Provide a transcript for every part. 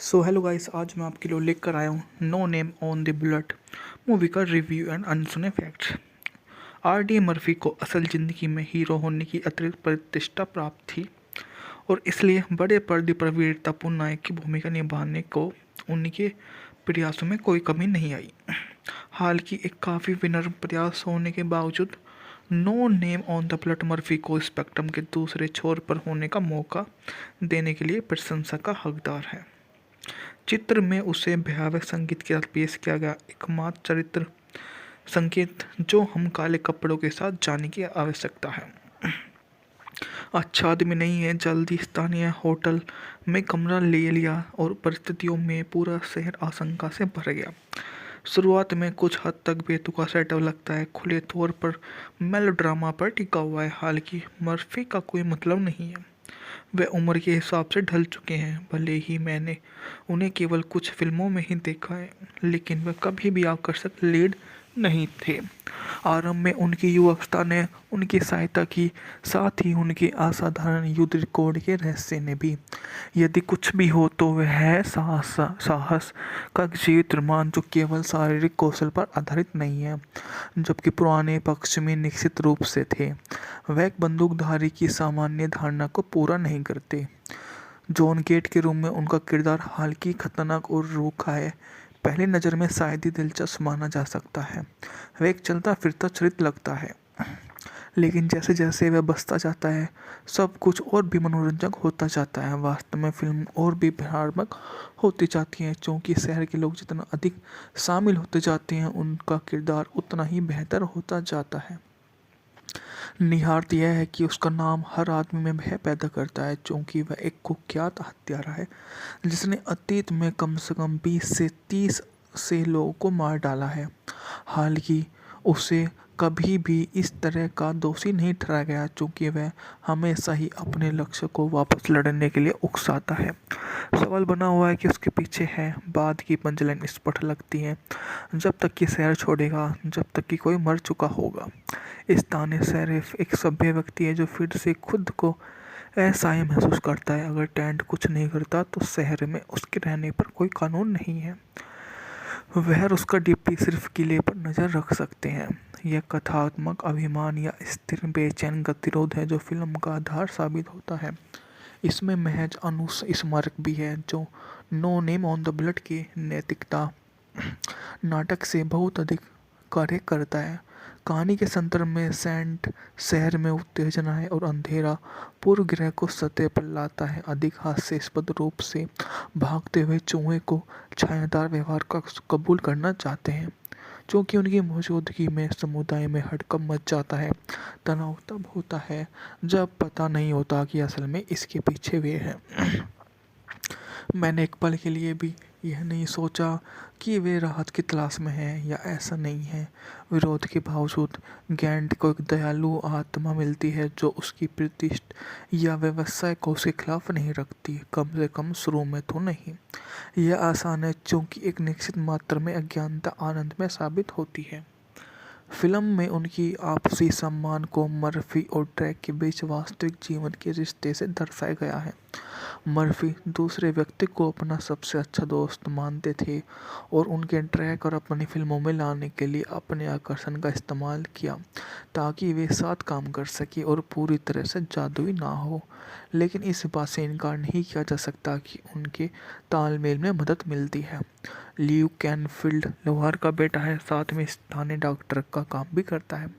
So hello guys, आज मैं आपके लिए लेकर आया हूँ no name on the bullet movie का रिव्यू एंड अनसुने फैक्ट्स। आर डी मर्फी को असल ज़िंदगी में हीरो होने की अतिरिक्त प्रतिष्ठा प्राप्त थी और इसलिए बड़े पर्दे पर वीरतापूर्ण नायक की भूमिका निभाने को उनके प्रयासों में कोई कमी नहीं आई। हालांकि एक काफ़ी विनम्र प्रयास होने के बावजूद No name on the Bullet Murphy को स्पेक्ट्रम के दूसरे छोर पर होने का मौका देने के लिए प्रशंसा का हकदार है। चित्र में उसे भयावह संगीत के साथ पेश किया गया एकमात्र चरित्र संकेत जो हम काले कपड़ों के साथ जाने की आवश्यकता है। अच्छा आदमी नहीं है, जल्दी स्थानीय होटल में कमरा ले लिया और परिस्थितियों में पूरा शहर आशंका से भर गया। शुरुआत में कुछ हद तक बेतुका सेटअप लगता है, खुले तौर पर मेलोड्रामा पर टिका हुआ है। हालांकि मर्फी का कोई मतलब नहीं है, वे उम्र के हिसाब से ढल चुके हैं। भले ही मैंने उन्हें केवल कुछ फिल्मों में ही देखा है, लेकिन वे कभी भी आकर्षक लीड नहीं थे। आरंभ में उनकी युवावस्था ने उनकी सहायता की, साथ ही उनके असाधारण युद्ध रिकॉर्ड के रहस्य ने भी। यदि कुछ भी हो तो वह है साहस का जीवित रोमान जो केवल शारीरिक कौशल पर आधारित नहीं है, जबकि पुराने पक्ष में निश्चित रूप से थे। वह एक बंदूकधारी की सामान्य धारणा को पूरा नहीं करते। जॉन गेट के रूप में उनका किरदार हालांकि खतरनाक और रूखा है, पहली नज़र में शायद ही दिलचस्प माना जा सकता है। वह एक चलता फिरता चरित्र लगता है, लेकिन जैसे जैसे वह बसता जाता है सब कुछ और भी मनोरंजक होता जाता है। वास्तव में फिल्म और भी भयानक होती जाती है, क्योंकि शहर के लोग जितना अधिक शामिल होते जाते हैं उनका किरदार उतना ही बेहतर होता जाता है। निहारत यह है कि उसका नाम हर आदमी में भय पैदा करता है, क्योंकि वह एक कुख्यात हत्यारा है जिसने अतीत में कम से कम 20 से 30 से लोगों को मार डाला है। हालांकि उसे कभी भी इस तरह का दोषी नहीं ठहराया गया, क्योंकि वह हमेशा ही अपने लक्ष्य को वापस लड़ने के लिए उकसाता है। सवाल बना हुआ है कि उसके पीछे है। बाद की पंचलाइन स्पष्ट लगती है, जब तक कि शहर छोड़ेगा, जब तक कि कोई मर चुका होगा। स्थानीय शेरिफ एक सभ्य व्यक्ति है जो फिर से खुद को असहाय महसूस करता है। अगर टेंट कुछ नहीं करता तो शहर में उसके रहने पर कोई कानून नहीं है। वह और उसका डिप्टी सिर्फ किले पर नज़र रख सकते हैं। यह कथात्मक अभिमान या स्थिर बेचैन गतिरोध है जो फिल्म का आधार साबित होता है। इसमें महज अनुस्मारक भी है जो No name on the Bullet की नैतिकता नाटक से बहुत अधिक कार्य करता है। कहानी के संदर्भ में सेंट शहर में उत्तेजना है और अंधेरा पूर्व ग्रह को सतह पर लाता है। अधिक हास्यास्पद रूप से भागते हुए चूहे को छायादार व्यवहार का कबूल करना चाहते हैं, क्योंकि उनकी मौजूदगी में समुदाय में हड़कंप मच जाता है। तनाव तब होता है जब पता नहीं होता कि असल में इसके पीछे वे हैं। मैंने एक पल के लिए भी यह नहीं सोचा कि वे राहत की तलाश में हैं या ऐसा नहीं है। विरोध के बावजूद गैंट को एक दयालु आत्मा मिलती है जो उसकी प्रतिष्ठा या व्यवसाय को उसके खिलाफ नहीं रखती, कम से कम शुरू में तो नहीं। यह आसान है क्योंकि एक निश्चित मात्रा में अज्ञानता आनंद में साबित होती है। फिल्म में उनकी आपसी सम्मान को मर्फी और ट्रैक के बीच वास्तविक जीवन के रिश्ते से दर्शाया गया है। मर्फी दूसरे व्यक्ति को अपना सबसे अच्छा दोस्त मानते थे और उनके ट्रैक और अपनी फिल्मों में लाने के लिए अपने आकर्षण का इस्तेमाल किया ताकि वे साथ काम कर सके और पूरी तरह से जादुई ना हो। लेकिन इस बात से इनकार नहीं किया जा सकता कि उनके तालमेल में मदद मिलती है। ल्यू कैनफील्ड लोहार का बेटा है, साथ में स्थानीय डॉक्टर का काम भी करता है।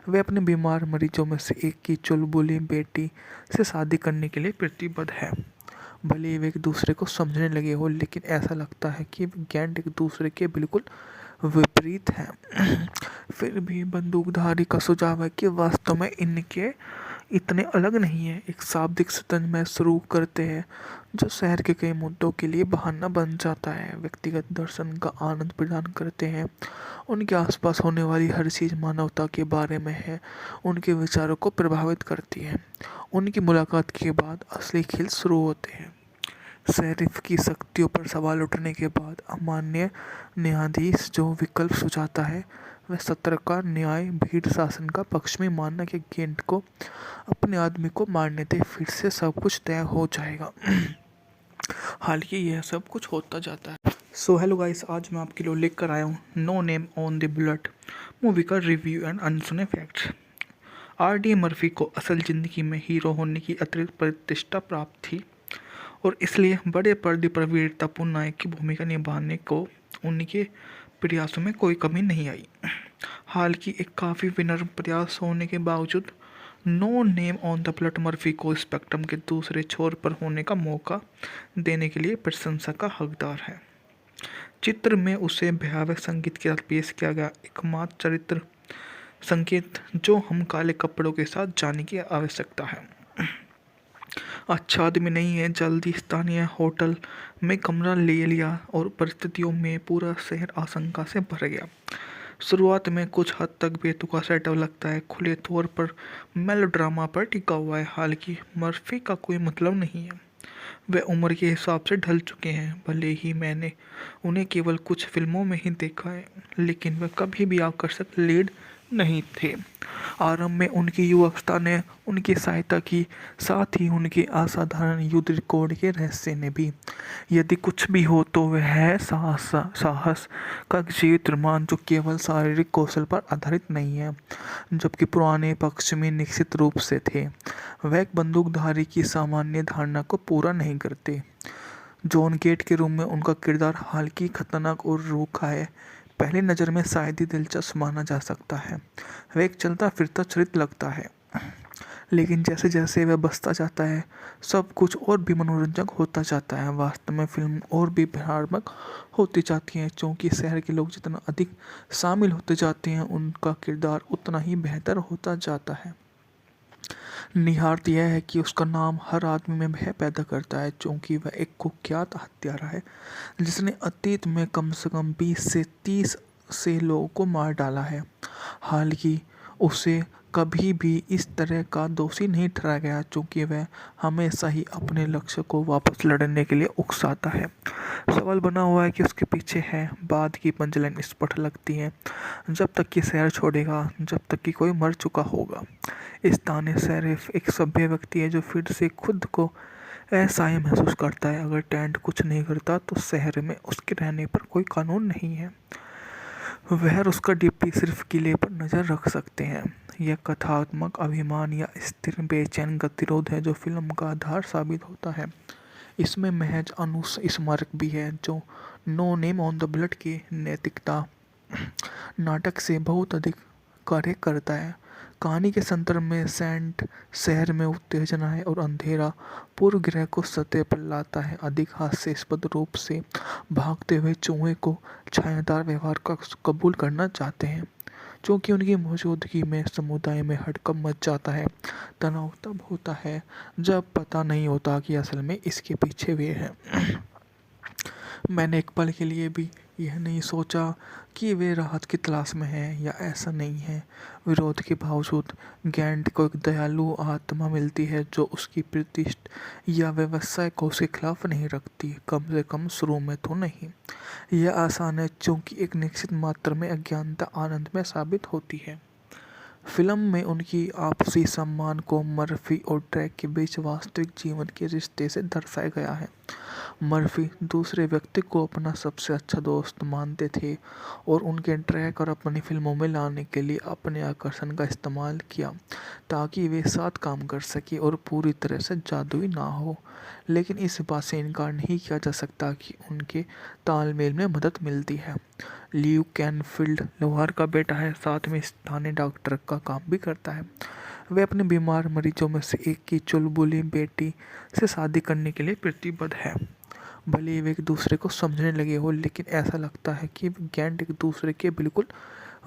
वे अपने बीमार मरीजों में से एक की चुलबुली बेटी से शादी करने के लिए प्रतिबद्ध है। भले ही वे एक दूसरे को समझने लगे हो, लेकिन ऐसा लगता है कि गैंट एक दूसरे के बिल्कुल विपरीत हैं। फिर भी बंदूकधारी का सुझाव है कि वास्तव में इनके इतने अलग नहीं है। एक शाब्दिक शतरंज मैच शुरू करते हैं जो शहर के कई मुद्दों के लिए बहाना बन जाता है। व्यक्तिगत दर्शन का आनंद प्रदान करते हैं। उनके आसपास होने वाली हर चीज़ मानवता के बारे में है, उनके विचारों को प्रभावित करती है। उनकी मुलाकात के बाद असली खेल शुरू होते हैं। शेरिफ की शक्तियों पर सवाल उठने के बाद अमान्य न्यायाधीश जो विकल्प सुझाता है वह सत्र का न्याय भीड़ शासन का पक्ष में मानना कि गेंट को अपने आदमी को मारने दे, फिर से सब कुछ तय हो जाएगा। हालांकि यह सब कुछ होता जाता है। सो हेलो गाइस, आज मैं आपके लिए लेकर आया हूँ no name on the bullet movie का रिव्यू एंड अनसुने फैक्ट्स। आर डी मर्फी को असल ज़िंदगी में हीरो होने की अतिरिक्त प्रतिष्ठा प्राप्त थी और इसलिए बड़े पर्दे पर वीरतापूर्ण नायक की भूमिका निभाने को उनके प्रयासों में कोई कमी नहीं आई। हालांकि एक काफ़ी विनम्र प्रयास होने के बावजूद No name on the Bullet Murphy को स्पेक्ट्रम के दूसरे छोर पर होने का मौका देने के लिए प्रशंसा का हकदार है। चित्र में उसे भयावह संगीत के साथ पेश किया गया एकमात्र चरित्र संकेत जो हम काले कपड़ों के साथ जाने की आवश्यकता है। अच्छा आदमी नहीं है, जल्दी स्थानीय होटल में कमरा ले लिया और परिस्थितियों में पूरा शहर आशंका से भर गया। शुरुआत में कुछ हद तक बेतुका सेटअप लगता है, खुले तौर पर मेलोड्रामा पर टिका हुआ है। हालांकि मर्फी का कोई मतलब नहीं है, वे उम्र के हिसाब से ढल चुके हैं। भले ही मैंने उन्हें केवल कुछ फिल्मों में ही देखा है, लेकिन वे कभी भी आकर्षक लीड नहीं थे। आरंभ में उनकी युवावस्था ने उनकी सहायता की, साथ ही उनके असाधारण युद्ध रिकॉर्ड के रहस्य ने भी। यदि कुछ भी हो तो वह है साहस का जीवित रोमांच जो केवल शारीरिक कौशल पर आधारित नहीं है, जबकि पुराने पक्ष में निश्चित रूप से थे। वह एक बंदूकधारी की सामान्य धारणा को पूरा नहीं करते। जॉन गेट के रूप में उनका किरदार हालांकि खतरनाक और रूखा है, पहली नज़र में शायद ही दिलचस्प माना जा सकता है। वह एक चलता फिरता चरित्र लगता है, लेकिन जैसे जैसे वह बसता जाता है सब कुछ और भी मनोरंजक होता जाता है। वास्तव में फिल्म और भी भयानक होती जाती है, क्योंकि शहर के लोग जितना अधिक शामिल होते जाते हैं उनका किरदार उतना ही बेहतर होता जाता है। निहारत यह है कि उसका नाम हर आदमी में भय पैदा करता है, क्योंकि वह एक कुख्यात हत्यारा है जिसने अतीत में कम से कम 20 से 30 से लोगों को मार डाला है। हालांकि उसे कभी भी इस तरह का दोषी नहीं ठहराया गया, क्योंकि वह हमेशा ही अपने लक्ष्य को वापस लड़ने के लिए उकसाता है। सवाल बना हुआ है कि उसके पीछे है। बाद की पंचलाइन स्पष्ट लगती है, जब तक कि शहर छोड़ेगा, जब तक कि कोई मर चुका होगा। स्थानीय शरीफ एक सभ्य व्यक्ति है जो फिर से खुद को असहाय महसूस करता है। अगर टेंट कुछ नहीं करता तो शहर में उसके रहने पर कोई कानून नहीं है। वह और उसका डिप्टी सिर्फ किले पर नज़र रख सकते हैं। यह कथात्मक अभिमान या स्थिर बेचैन गतिरोध है जो फिल्म का आधार साबित होता है। इसमें महज अनुस्मारक भी है जो No name on the Bullet की नैतिकता नाटक से बहुत अधिक कार्य करता है। कहानी के संदर्भ में सेंट शहर में उत्तेजना है और अंधेरा पूर्वग्रह को सतह पर लाता है। अधिक हास्यास्पद रूप से भागते हुए चूहे को छायादार व्यवहार का कबूल करना चाहते हैं, क्योंकि उनकी मौजूदगी में समुदाय में हड़कंप मच जाता है। तनाव तब होता है जब पता नहीं होता कि असल में इसके पीछे वे हैं। मैंने एक पल के लिए भी यह नहीं सोचा कि वे राहत की तलाश में हैं, या ऐसा नहीं है। विरोध के बावजूद गैंट को एक दयालु आत्मा मिलती है जो उसकी प्रतिष्ठा या व्यवसाय को उसके खिलाफ नहीं रखती, कम से कम शुरू में तो नहीं। यह आसान है क्योंकि एक निश्चित मात्रा में अज्ञानता आनंद में साबित होती है। फिल्म में उनकी आपसी सम्मान को मर्फी और ट्रैक के बीच वास्तविक जीवन के रिश्ते से दर्शाया गया है। मर्फी दूसरे व्यक्ति को अपना सबसे अच्छा दोस्त मानते थे और उनके ट्रैक और अपनी फिल्मों में लाने के लिए अपने आकर्षण का इस्तेमाल किया ताकि वे साथ काम कर सके और पूरी तरह से जादुई ना हो। लेकिन इस बात से इनकार नहीं किया जा सकता कि उनके तालमेल में मदद मिलती है। ल्यू कैनफील्ड लोहार का बेटा है, साथ में स्थानीय डॉक्टर का काम भी करता है। वे अपने बीमार मरीजों में से एक की चुलबुली बेटी से शादी करने के लिए प्रतिबद्ध है। भले ही वे एक दूसरे को समझने लगे हो, लेकिन ऐसा लगता है कि गैंट एक दूसरे के बिल्कुल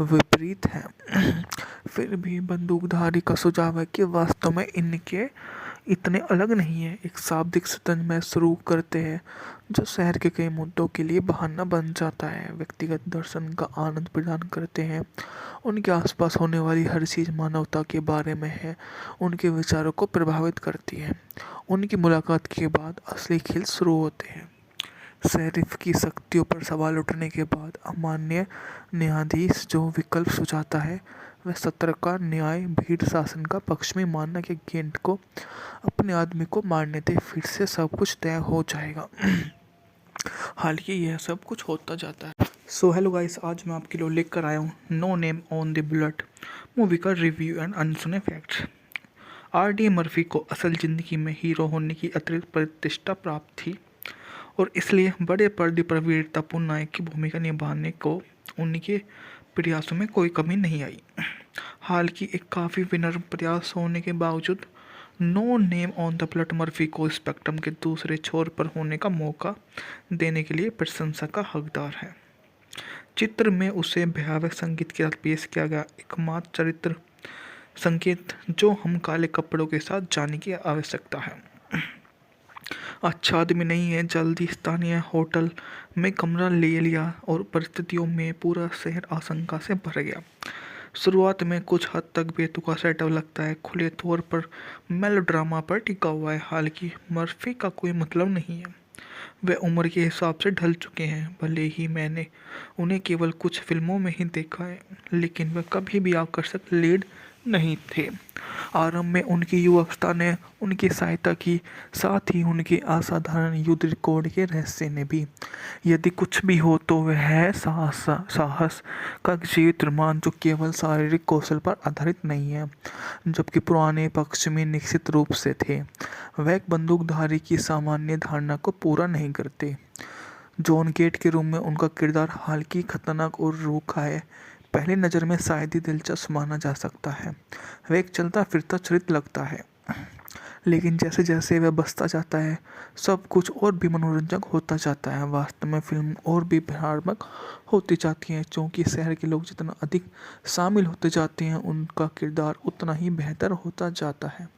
विपरीत हैं। फिर भी बंदूकधारी का सुझाव है कि वास्तव में इनके इतने अलग नहीं है। एक शाब्दिक शतरंज मैच शुरू करते हैं जो शहर के कई मुद्दों के लिए बहाना बन जाता है। व्यक्तिगत दर्शन का आनंद प्रदान करते हैं। उनके आसपास होने वाली हर चीज़ मानवता के बारे में है, उनके विचारों को प्रभावित करती है। उनकी मुलाकात के बाद असली खेल शुरू होते हैं। शेरिफ की शक्तियों पर सवाल उठने के बाद अमान्य न्यायाधीश जो विकल्प सुझाता है वह सत्र का न्याय भीड़ शासन का पक्ष में मानना कि गेंट को अपने आदमी को मारने दे, फिर से सब कुछ तय हो जाएगा। हालांकि यह सब कुछ होता जाता है। सो हेलो गाइस, आज मैं आपके लिए लेकर आया हूँ no name on the blood movie का रिव्यू एंड अनसुने फैक्ट्स। आर.डी. मर्फी को असल ज़िंदगी में हीरो होने की अतिरिक्त प्रतिष्ठा प्राप्त थी और इसलिए बड़े पर्दे पर वीरतापूर्ण नायक की भूमिका निभाने को उनके प्रयासों में कोई कमी नहीं आई। हालांकि एक काफ़ी विनम्र प्रयास होने के बावजूद No name on the Blood Murphy को स्पेक्ट्रम के दूसरे छोर पर होने का मौका देने के लिए प्रशंसा का हकदार है। चित्र में उसे भयावह संगीत के साथ पेश किया गया एकमात्र चरित्र संकेत जो हम काले कपड़ों के साथ जाने की आवश्यकता है। अच्छा आदमी नहीं है, जल्दी स्थानीय होटल में कमरा ले लिया और परिस्थितियों में पूरा शहर आशंका से भर गया। शुरुआत में कुछ हद तक बेतुका सेटअप लगता है, खुले तौर पर मेलोड्रामा पर टिका हुआ है। हालांकि मर्फी का कोई मतलब नहीं है, वे उम्र के हिसाब से ढल चुके हैं। भले ही मैंने उन्हें केवल कुछ फिल्मों में ही देखा है, लेकिन वे कभी भी आकर्षक लीड नहीं थे। आरंभ में उनकी युवावस्था ने उनकी सहायता की, साथ ही उनके असाधारण युद्ध रिकॉर्ड के रहस्य ने भी। यदि कुछ भी हो तो वह है साहस का जीवित रोमांच जो केवल शारीरिक कौशल पर आधारित नहीं है, जबकि पुराने पक्ष में निश्चित रूप से थे। वह एक बंदूकधारी की सामान्य धारणा को पूरा नहीं करते। जॉन गेट के रूप में उनका किरदार हालांकि खतरनाक और रूखा है, पहली नज़र में शायद ही दिलचस्प माना जा सकता है। वह एक चलता फिरता चरित्र लगता है, लेकिन जैसे जैसे वह बसता जाता है सब कुछ और भी मनोरंजक होता जाता है। वास्तव में फिल्म और भी भयानक होती जाती है, क्योंकि शहर के लोग जितना अधिक शामिल होते जाते हैं उनका किरदार उतना ही बेहतर होता जाता है।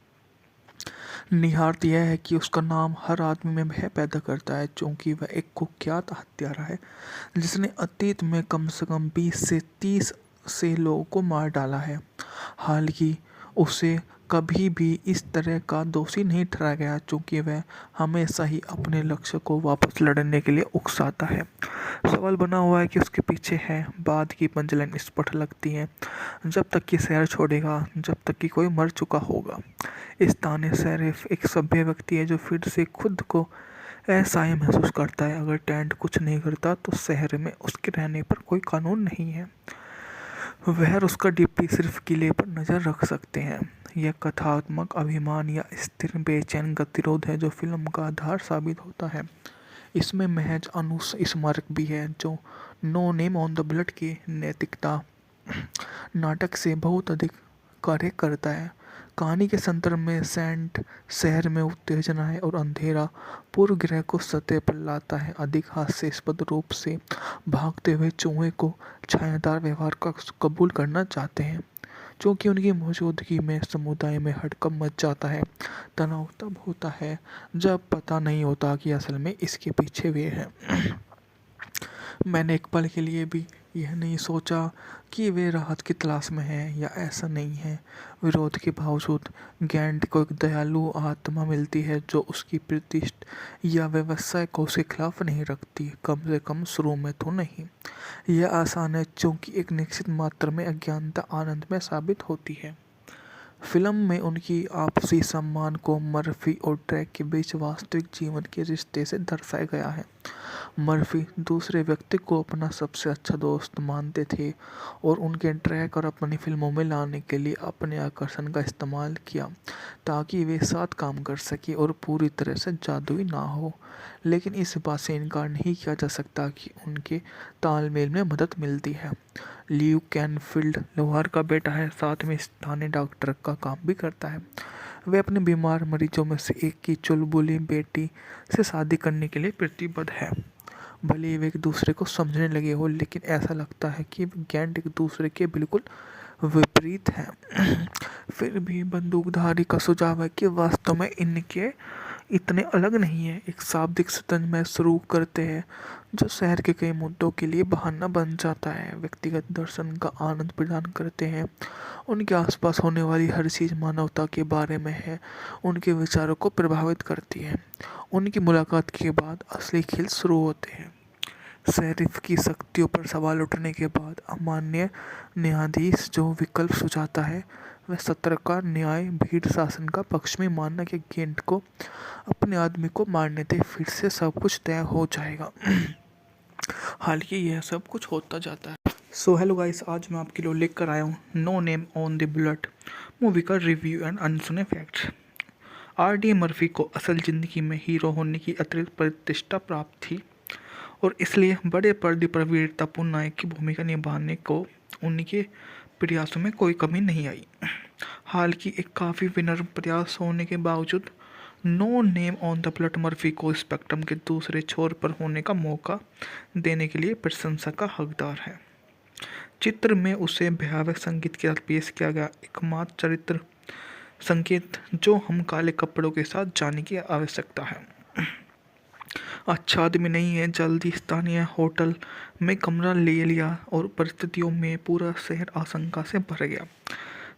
निहारत यह है कि उसका नाम हर आदमी में भय पैदा करता है, क्योंकि वह एक कुख्यात हत्यारा है जिसने अतीत में कम से कम 20 से 30 से लोगों को मार डाला है। हालांकि उसे कभी भी इस तरह का दोषी नहीं ठहराया गया, क्योंकि वह हमेशा ही अपने लक्ष्य को वापस लड़ने के लिए उकसाता है। सवाल बना हुआ है कि उसके पीछे है। बाद की पंचलाइन स्पष्ट लगती है, जब तक कि शहर छोड़ेगा, जब तक कि कोई मर चुका होगा। स्थानीय शरीफ एक सभ्य व्यक्ति है जो फिर से खुद को असहाय महसूस करता है। अगर टेंट कुछ नहीं करता तो शहर में उसके रहने पर कोई कानून नहीं है। वह और उसका डिप्टी सिर्फ किले पर नज़र रख सकते हैं। यह कथात्मक अभिमान या स्थिर बेचैन गतिरोध है जो फिल्म का आधार साबित होता है। इसमें महज स्मारक भी है जो No name on the Blood की नैतिकता नाटक से बहुत अधिक कार्य करता है। कहानी के संदर्भ में सेंट शहर में उत्तेजना है और अंधेरा पूर्व ग्रह को सतह पर लाता है। अधिक हास्यास्पद रूप से भागते हुए चूहे को छायादार व्यवहार का कबूल करना चाहते हैं, क्योंकि उनकी मौजूदगी में समुदाय में हड़कंप मच जाता है। तनाव तब होता है जब पता नहीं होता कि असल में इसके पीछे वे हैं। मैंने एक पल के लिए भी यह नहीं सोचा कि वे राहत की तलाश में हैं या ऐसा नहीं है। विरोध के बावजूद गेंट को एक दयालु आत्मा मिलती है जो उसकी प्रतिष्ठा या व्यवसाय को उसके खिलाफ नहीं रखती, कम से कम शुरू में तो नहीं। यह आसान है क्योंकि एक निश्चित मात्रा में अज्ञानता आनंद में साबित होती है। फिल्म में उनकी आपसी सम्मान को मर्फी और ट्रैक के बीच वास्तविक जीवन के रिश्ते से दर्शाया गया है। मर्फी दूसरे व्यक्ति को अपना सबसे अच्छा दोस्त मानते थे और उनके ट्रैक और अपनी फिल्मों में लाने के लिए अपने आकर्षण का इस्तेमाल किया ताकि वे साथ काम कर सके और पूरी तरह से जादुई ना हो। लेकिन इस बात से इनकार नहीं किया जा सकता कि उनके तालमेल में मदद मिलती है। ल्यू कैनफील्ड लोहार का बेटा है, साथ में स्थानीय डॉक्टर का काम भी करता है। वे अपने बीमार मरीजों में से एक की चुलबुली बेटी से शादी करने के लिए प्रतिबद्ध है। भले ही वे एक दूसरे को समझने लगे हो, लेकिन ऐसा लगता है कि गेंट एक दूसरे के बिल्कुल विपरीत हैं। फिर भी बंदूकधारी का सुझाव है कि वास्तव में इनके इतने अलग नहीं है। एक शाब्दिक शतरंज मैच शुरू करते हैं जो शहर के कई मुद्दों के लिए बहाना बन जाता है। व्यक्तिगत दर्शन का आनंद प्रदान करते हैं। उनके आसपास होने वाली हर चीज़ मानवता के बारे में है, उनके विचारों को प्रभावित करती है। उनकी मुलाकात के बाद असली खेल शुरू होते हैं। शेरिफ की शक्तियों पर सवाल उठने के बाद अमान्य न्यायाधीश जो विकल्प सुझाता है वह सतर्क न्याय भीड़ शासन का पक्ष में मानना कि गेंट को अपने आदमी को मारने दे, फिर से सब कुछ तय हो जाएगा। हालांकि यह सब कुछ होता जाता है। सो हेलो गाइस, आज मैं आपके लिए लेकर आया हूँ no name on the bullet movie का रिव्यू एंड अनसुने फैक्ट्स। आर.डी. मर्फी को असल ज़िंदगी में हीरो होने की अतिरिक्त प्रतिष्ठा प्राप्त थी और इसलिए बड़े पर्दे पर वीरतापूर्ण नायक की भूमिका निभाने को उनके प्रयासों में कोई कमी नहीं आई। हालांकि एक काफ़ी विनम्र प्रयास होने के बावजूद No name on the Bullet Murphy को स्पेक्ट्रम के दूसरे छोर पर होने का मौका देने के लिए प्रशंसा का हकदार है। चित्र में उसे भयावह संगीत के साथ पेश किया गया एकमात्र चरित्र संकेत जो हम काले कपड़ों के साथ जाने की आवश्यकता है। अच्छा आदमी नहीं है, जल्दी स्थानीय होटल में कमरा ले लिया और परिस्थितियों में पूरा शहर आशंका से भर गया।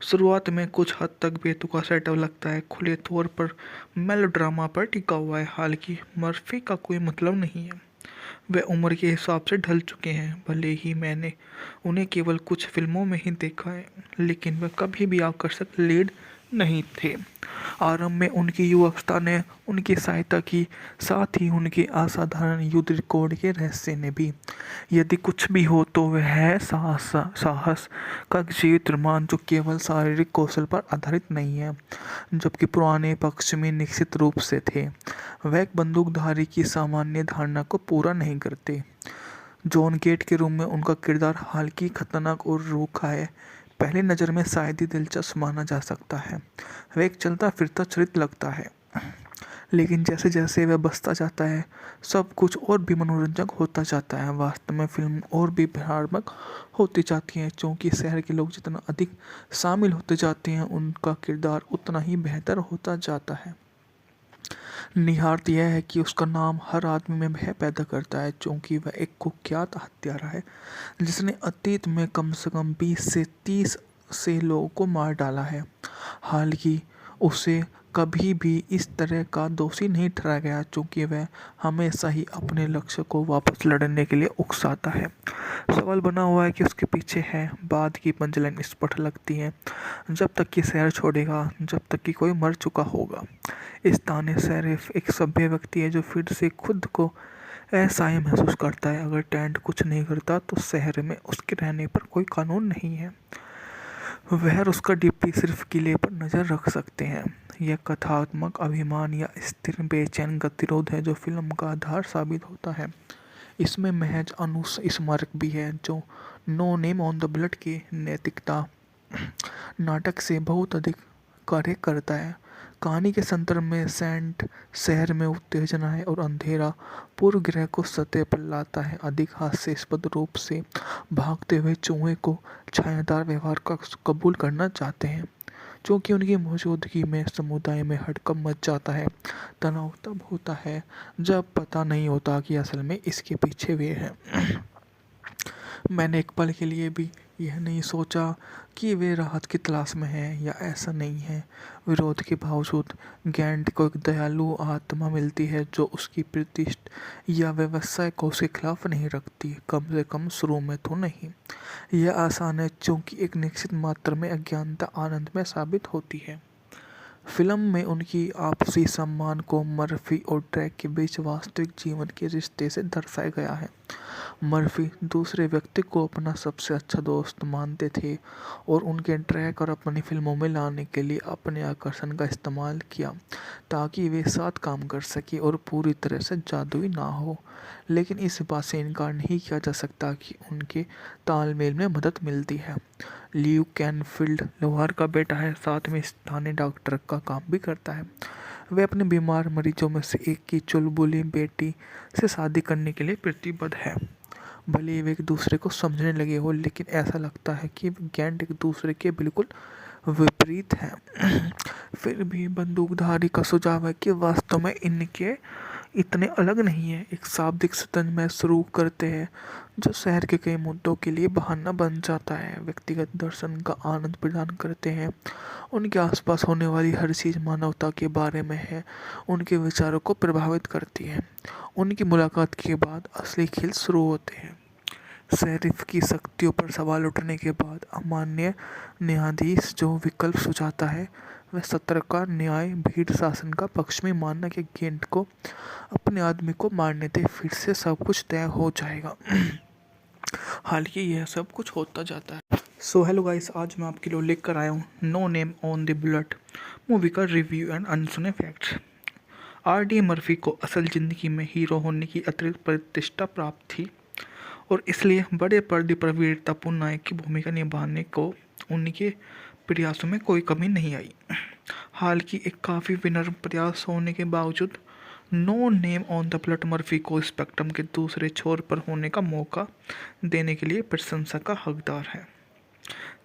शुरुआत में कुछ हद तक बेतुका सेटअप लगता है, खुले तौर पर मेलोड्रामा पर टिका हुआ है। हालांकि मर्फी का कोई मतलब नहीं है, वे उम्र के हिसाब से ढल चुके हैं। भले ही मैंने उन्हें केवल कुछ फिल्मों में ही देखा है, लेकिन वे कभी भी आकर्षक लीड नहीं थे। आरंभ में उनकी युवावस्था ने उनकी सहायता की, साथ ही उनके असाधारण युद्ध रिकॉर्ड के रहस्य ने भी। यदि कुछ भी हो तो वह है साहस का जीवित रोमांच जो केवल शारीरिक कौशल पर आधारित नहीं है, जबकि पुराने पक्ष में निश्चित रूप से थे। वह एक बंदूकधारी की सामान्य धारणा को पूरा नहीं करते। जॉन गेट के रूप में उनका किरदार हालांकि खतरनाक और रूखा है, पहली नज़र में शायद ही दिलचस्प माना जा सकता है। वह एक चलता फिरता चरित्र लगता है, लेकिन जैसे जैसे वह बसता जाता है सब कुछ और भी मनोरंजक होता जाता है। वास्तव में फिल्म और भी भयानक होती जाती है, क्योंकि शहर के लोग जितना अधिक शामिल होते जाते हैं उनका किरदार उतना ही बेहतर होता जाता है। निहारत यह है कि उसका नाम हर आदमी में भय पैदा करता है, क्योंकि वह एक कुख्यात हत्यारा है जिसने अतीत में कम से कम 20 से 30 से लोगों को मार डाला है। हालांकि उसे कभी भी इस तरह का दोषी नहीं ठहराया गया, क्योंकि वह हमेशा ही अपने लक्ष्य को वापस लड़ने के लिए उकसाता है। सवाल बना हुआ है कि उसके पीछे है। बाद की पंचलाइन स्पष्ट लगती है, जब तक कि शहर छोड़ेगा, जब तक कि कोई मर चुका होगा। स्थानीय शेरिफ एक सभ्य व्यक्ति है जो फिर से खुद को असहाय महसूस करता है। अगर टेंट कुछ नहीं करता तो शहर में उसके रहने पर कोई कानून नहीं है। वह और उसका डिप्टी सिर्फ किले पर नज़र रख सकते हैं। यह कथात्मक अभिमान या स्थिर बेचैन गतिरोध है जो फिल्म का आधार साबित होता है। इसमें महज अनुस्मारक भी है जो No name on the Bullet की नैतिकता नाटक से बहुत अधिक कार्य करता है। कहानी के संदर्भ में सेंट शहर में उत्तेजना है और अंधेरा पूर्व ग्रह को सतह पर लाता है। अधिक हास्यास्पद रूप से भागते हुए चूहे को छायादार व्यवहार का कबूल करना चाहते हैं, क्योंकि उनकी मौजूदगी में समुदाय में हड़कंप मच जाता है। तनाव तब होता है जब पता नहीं होता कि असल में इसके पीछे वे हैं। मैंने एक पल के लिए भी यह नहीं सोचा कि वे राहत की तलाश में हैं या ऐसा नहीं है। विरोध के बावजूद गेंट को एक दयालु आत्मा मिलती है जो उसकी प्रतिष्ठा या व्यवसाय को उसके खिलाफ नहीं रखती, कम से कम शुरू में तो नहीं। यह आसान है क्योंकि एक निश्चित मात्रा में अज्ञानता आनंद में साबित होती है। फिल्म में उनकी आपसी सम्मान को मर्फी और ड्रैक के बीच वास्तविक जीवन के रिश्ते से दर्शाया गया है। मर्फी दूसरे व्यक्ति को अपना सबसे अच्छा दोस्त मानते थे और उनके ड्रैक और अपनी फिल्मों में लाने के लिए अपने आकर्षण का इस्तेमाल किया ताकि वे साथ काम कर सके और पूरी तरह से जादुई ना हो। लेकिन इस बात से इनकार नहीं किया जा सकता कि उनके तालमेल में मदद मिलती है। ल्यू कैनफील्ड लोहार का बेटा है, साथ में स्थानीय डॉक्टर का काम भी करता है। वे अपने बीमार मरीजों में से एक की चुलबुली बेटी से शादी करने के लिए प्रतिबद्ध है। भले ही वे एक दूसरे को समझने लगे हो, लेकिन ऐसा लगता है कि गेंट एक दूसरे के बिल्कुल विपरीत हैं। फिर भी बंदूकधारी का सुझाव है कि वास्तव में इनके इतने अलग नहीं है। एक शाब्दिक सतन में शुरू करते हैं जो शहर के कई मुद्दों के लिए बहाना बन जाता है, व्यक्तिगत दर्शन का आनंद प्रदान करते हैं। उनके आसपास होने वाली हर चीज़ मानवता के बारे में है, उनके विचारों को प्रभावित करती है। उनकी मुलाकात के बाद असली खेल शुरू होते हैं। शेरिफ की शक्तियों पर सवाल उठने के बाद अमान्य न्यायाधीश जो विकल्प सुझाता है वह सत्र का न्याय भीड़ शासन का पक्ष में मानना कि गेंट को अपने आदमी को मारने दे, फिर से सब कुछ तय हो जाएगा। हालांकि यह सब कुछ होता जाता है। सो हेलो गाइस, आज मैं आपके लिए लेकर आया हूँ no name on the bullet movie का रिव्यू एंड अनसुने फैक्ट्स। आर.डी. मर्फी को असल ज़िंदगी में हीरो होने की अतिरिक्त प्रतिष्ठा प्राप्त थी और इसलिए बड़े पर्दे पर वीरतापूर्ण नायक की भूमिका निभाने को उनके प्रयासों में कोई कमी नहीं आई। हालांकि एक काफ़ी विनम्र प्रयास होने के बावजूद No name on the Bullet Murphy को स्पेक्ट्रम के दूसरे छोर पर होने का मौका देने के लिए प्रशंसा का हकदार है।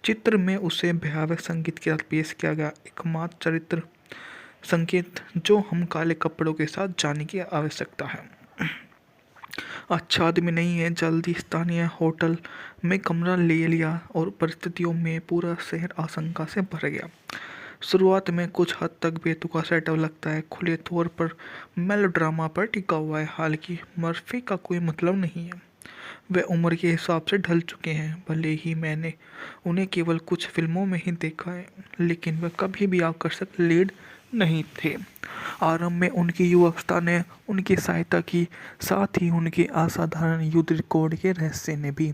चित्र में उसे भयावह संगीत के साथ पेश किया गया एकमात्र चरित्र संकेत जो हम काले कपड़ों के साथ जाने की आवश्यकता है। अच्छा आदमी नहीं है, जल्दी स्थानीय होटल में कमरा ले लिया और परिस्थितियों में पूरा शहर आशंका से भर गया। शुरुआत में कुछ हद तक बेतुका सेटअप लगता है, खुले तौर पर मेलोड्रामा पर टिका हुआ है। हालांकि मर्फी का कोई मतलब नहीं है, वे उम्र के हिसाब से ढल चुके हैं। भले ही मैंने उन्हें केवल कुछ फिल्मों में ही देखा है, लेकिन वे कभी भी आकर्षक लीड नहीं थे। आरंभ में उनकी युवावस्था ने उनकी सहायता की, साथ ही उनके असाधारण युद्ध रिकॉर्ड के रहस्य ने भी।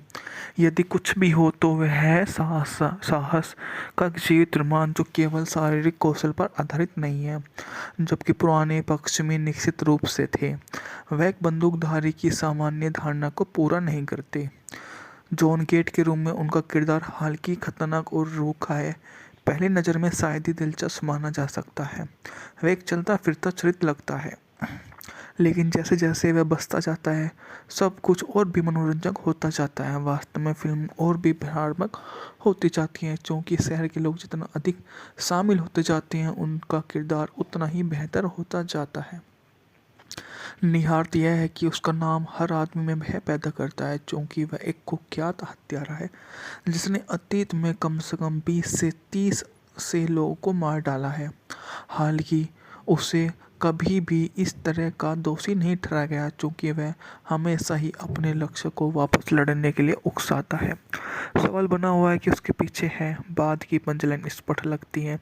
यदि कुछ भी हो तो वह है साहस का जीवित रोमांच जो केवल शारीरिक कौशल पर आधारित नहीं है, जबकि पुराने पक्ष में निश्चित रूप से थे। वह एक बंदूकधारी की सामान्य धारणा को पूरा नहीं करते। जॉन गेट के रूप में उनका किरदार हालांकि खतरनाक और रूखा है, पहली नज़र में शायद ही दिलचस्प माना जा सकता है। वह एक चलता फिरता चरित्र लगता है, लेकिन जैसे जैसे वह बसता जाता है सब कुछ और भी मनोरंजक होता जाता है। वास्तव में फिल्म और भी भयानक होती जाती है, क्योंकि शहर के लोग जितना अधिक शामिल होते जाते हैं उनका किरदार उतना ही बेहतर होता जाता है। निहारत यह है कि उसका नाम हर आदमी में भय पैदा करता है, क्योंकि वह एक कुख्यात हत्यारा है जिसने अतीत में कम से कम 20 से 30 से लोगों को मार डाला है। हालांकि उसे कभी भी इस तरह का दोषी नहीं ठहराया गया, क्योंकि वह हमेशा ही अपने लक्ष्य को वापस लड़ने के लिए उकसाता है। सवाल बना हुआ है कि उसके पीछे है। बाद की पंचलाइन स्पष्ट लगती है,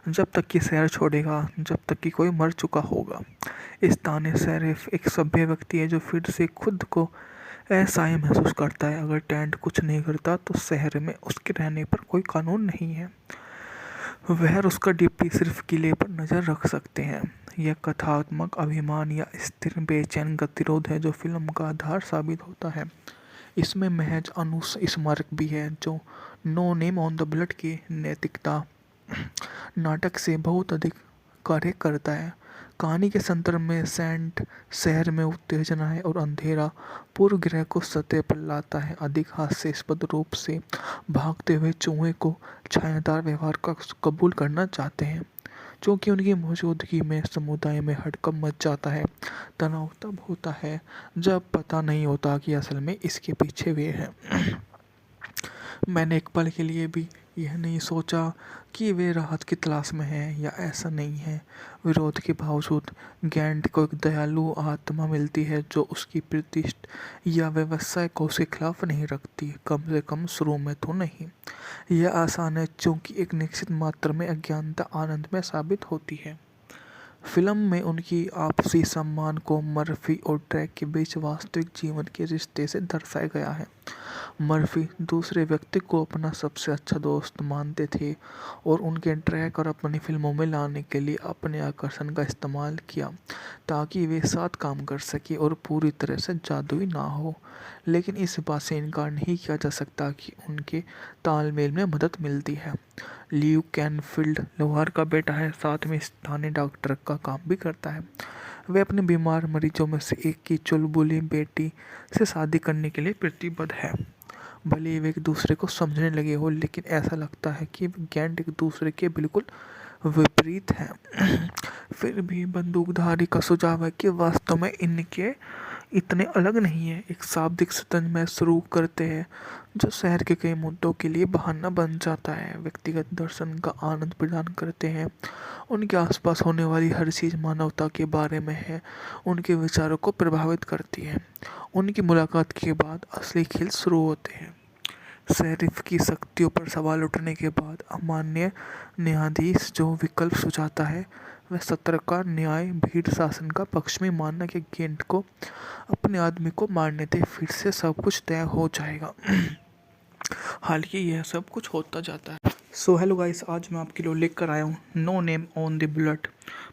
जब तक कि शहर छोड़ेगा, जब तक कि कोई मर चुका होगा। स्थानीय शेरिफ एक सभ्य व्यक्ति है जो फिर से खुद को ऐसा ही महसूस करता है। अगर टेंट कुछ नहीं करता तो शहर में उसके रहने पर कोई कानून नहीं है। वह और उसका डिप्टी सिर्फ किले पर नज़र रख सकते हैं। यह कथात्मक अभिमान या स्थिर बेचैन गतिरोध है जो फिल्म का आधार साबित होता है। इसमें महज स्मारक भी है जो No name on the Bullet की नैतिकता नाटक से बहुत अधिक कार्य करता है। कहानी के संदर्भ में सेंट शहर में उत्तेजना है और अंधेरा पूर्व ग्रह को सतह पर लाता है। अधिक हास्यास्पद रूप से भागते हुए चूहे को छायादार व्यवहार का कबूल करना चाहते हैं, क्योंकि उनकी मौजूदगी में समुदाय में हड़कंप मच जाता है। तनाव तब होता है जब पता नहीं होता कि असल में इसके पीछे वे हैं। मैंने एक पल के लिए भी यह नहीं सोचा कि वे राहत की तलाश में हैं या ऐसा नहीं है। विरोध के बावजूद गेंट को एक दयालु आत्मा मिलती है जो उसकी प्रतिष्ठा या व्यवसाय को उसके खिलाफ नहीं रखती, कम से कम शुरू में तो नहीं। यह आसान है क्योंकि एक निश्चित मात्रा में अज्ञानता आनंद में साबित होती है। फिल्म में उनकी आपसी सम्मान को मर्फी और ट्रैक के बीच वास्तविक जीवन के रिश्ते से दर्शाया गया है। मर्फी दूसरे व्यक्ति को अपना सबसे अच्छा दोस्त मानते थे और उनके ट्रैक और अपनी फिल्मों में लाने के लिए अपने आकर्षण का इस्तेमाल किया ताकि वे साथ काम कर सके और पूरी तरह से जादुई ना हो। लेकिन इस बात से इनकार नहीं किया जा सकता कि उनके तालमेल में मदद मिलती है। ल्यू कैनफील्ड लोहार का बेटा है, साथ में स्थानीय डॉक्टर का काम भी करता है। वे अपने बीमार मरीजों में से एक की चुलबुली बेटी से शादी करने के लिए प्रतिबद्ध है। भले वे एक दूसरे को समझने लगे हो, लेकिन ऐसा लगता है कि गेंट एक दूसरे के बिल्कुल विपरीत हैं। फिर भी बंदूकधारी का सुझाव है कि वास्तव में इनके इतने अलग नहीं है। एक शाब्दिक शतरंज मैच शुरू करते हैं जो शहर के कई मुद्दों के लिए बहाना बन जाता है, व्यक्तिगत दर्शन का आनंद प्रदान करते हैं। उनके आसपास होने वाली हर चीज़ मानवता के बारे में है, उनके विचारों को प्रभावित करती है। उनकी मुलाकात के बाद असली खेल शुरू होते हैं। शेरिफ की शक्तियों पर सवाल उठने के बाद अमान्य न्यायाधीश जो विकल्प सुझाता है वह सत्र का न्याय भीड़ शासन का पक्ष में मानना कि गेंट को अपने आदमी को मारने दे, फिर से सब कुछ तय हो जाएगा। हालांकि यह सब कुछ होता जाता है। सो हेलो गाइस, आज मैं आपके लिए लेकर आया हूँ no name on the blood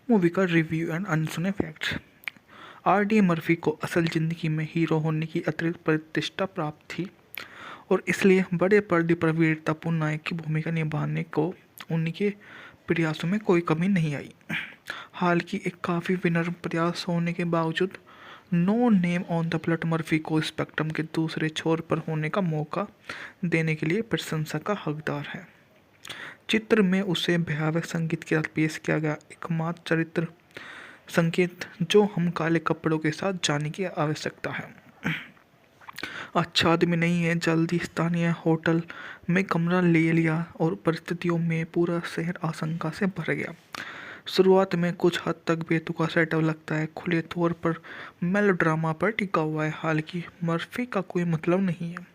movie का रिव्यू एंड अनसुने फैक्ट्स। आर.डी. मर्फी को असल ज़िंदगी में हीरो होने की अतिरिक्त प्रतिष्ठा प्राप्त थी और इसलिए बड़े पर्दे पर वीरतापूर्ण नायक की भूमिका निभाने को उनके प्रयासों में कोई कमी नहीं आई। हालांकि एक काफ़ी विनम्र प्रयास होने के बावजूद No name on the Blood Murphy को स्पेक्ट्रम के दूसरे छोर पर होने का मौका देने के लिए प्रशंसा का हकदार है। चित्र में उसे भयावह संगीत के साथ पेश किया गया एकमात्र चरित्र संकेत जो हम काले कपड़ों के साथ जाने की आवश्यकता है। अच्छा आदमी नहीं है। जल्दी स्थानीय होटल में कमरा ले लिया और परिस्थितियों में पूरा शहर आशंका से भर गया। शुरुआत में कुछ हद तक बेतुका सेटअप लगता है, खुले तौर पर मेलोड्रामा पर टिका हुआ है। हालांकि मर्फी का कोई मतलब नहीं है,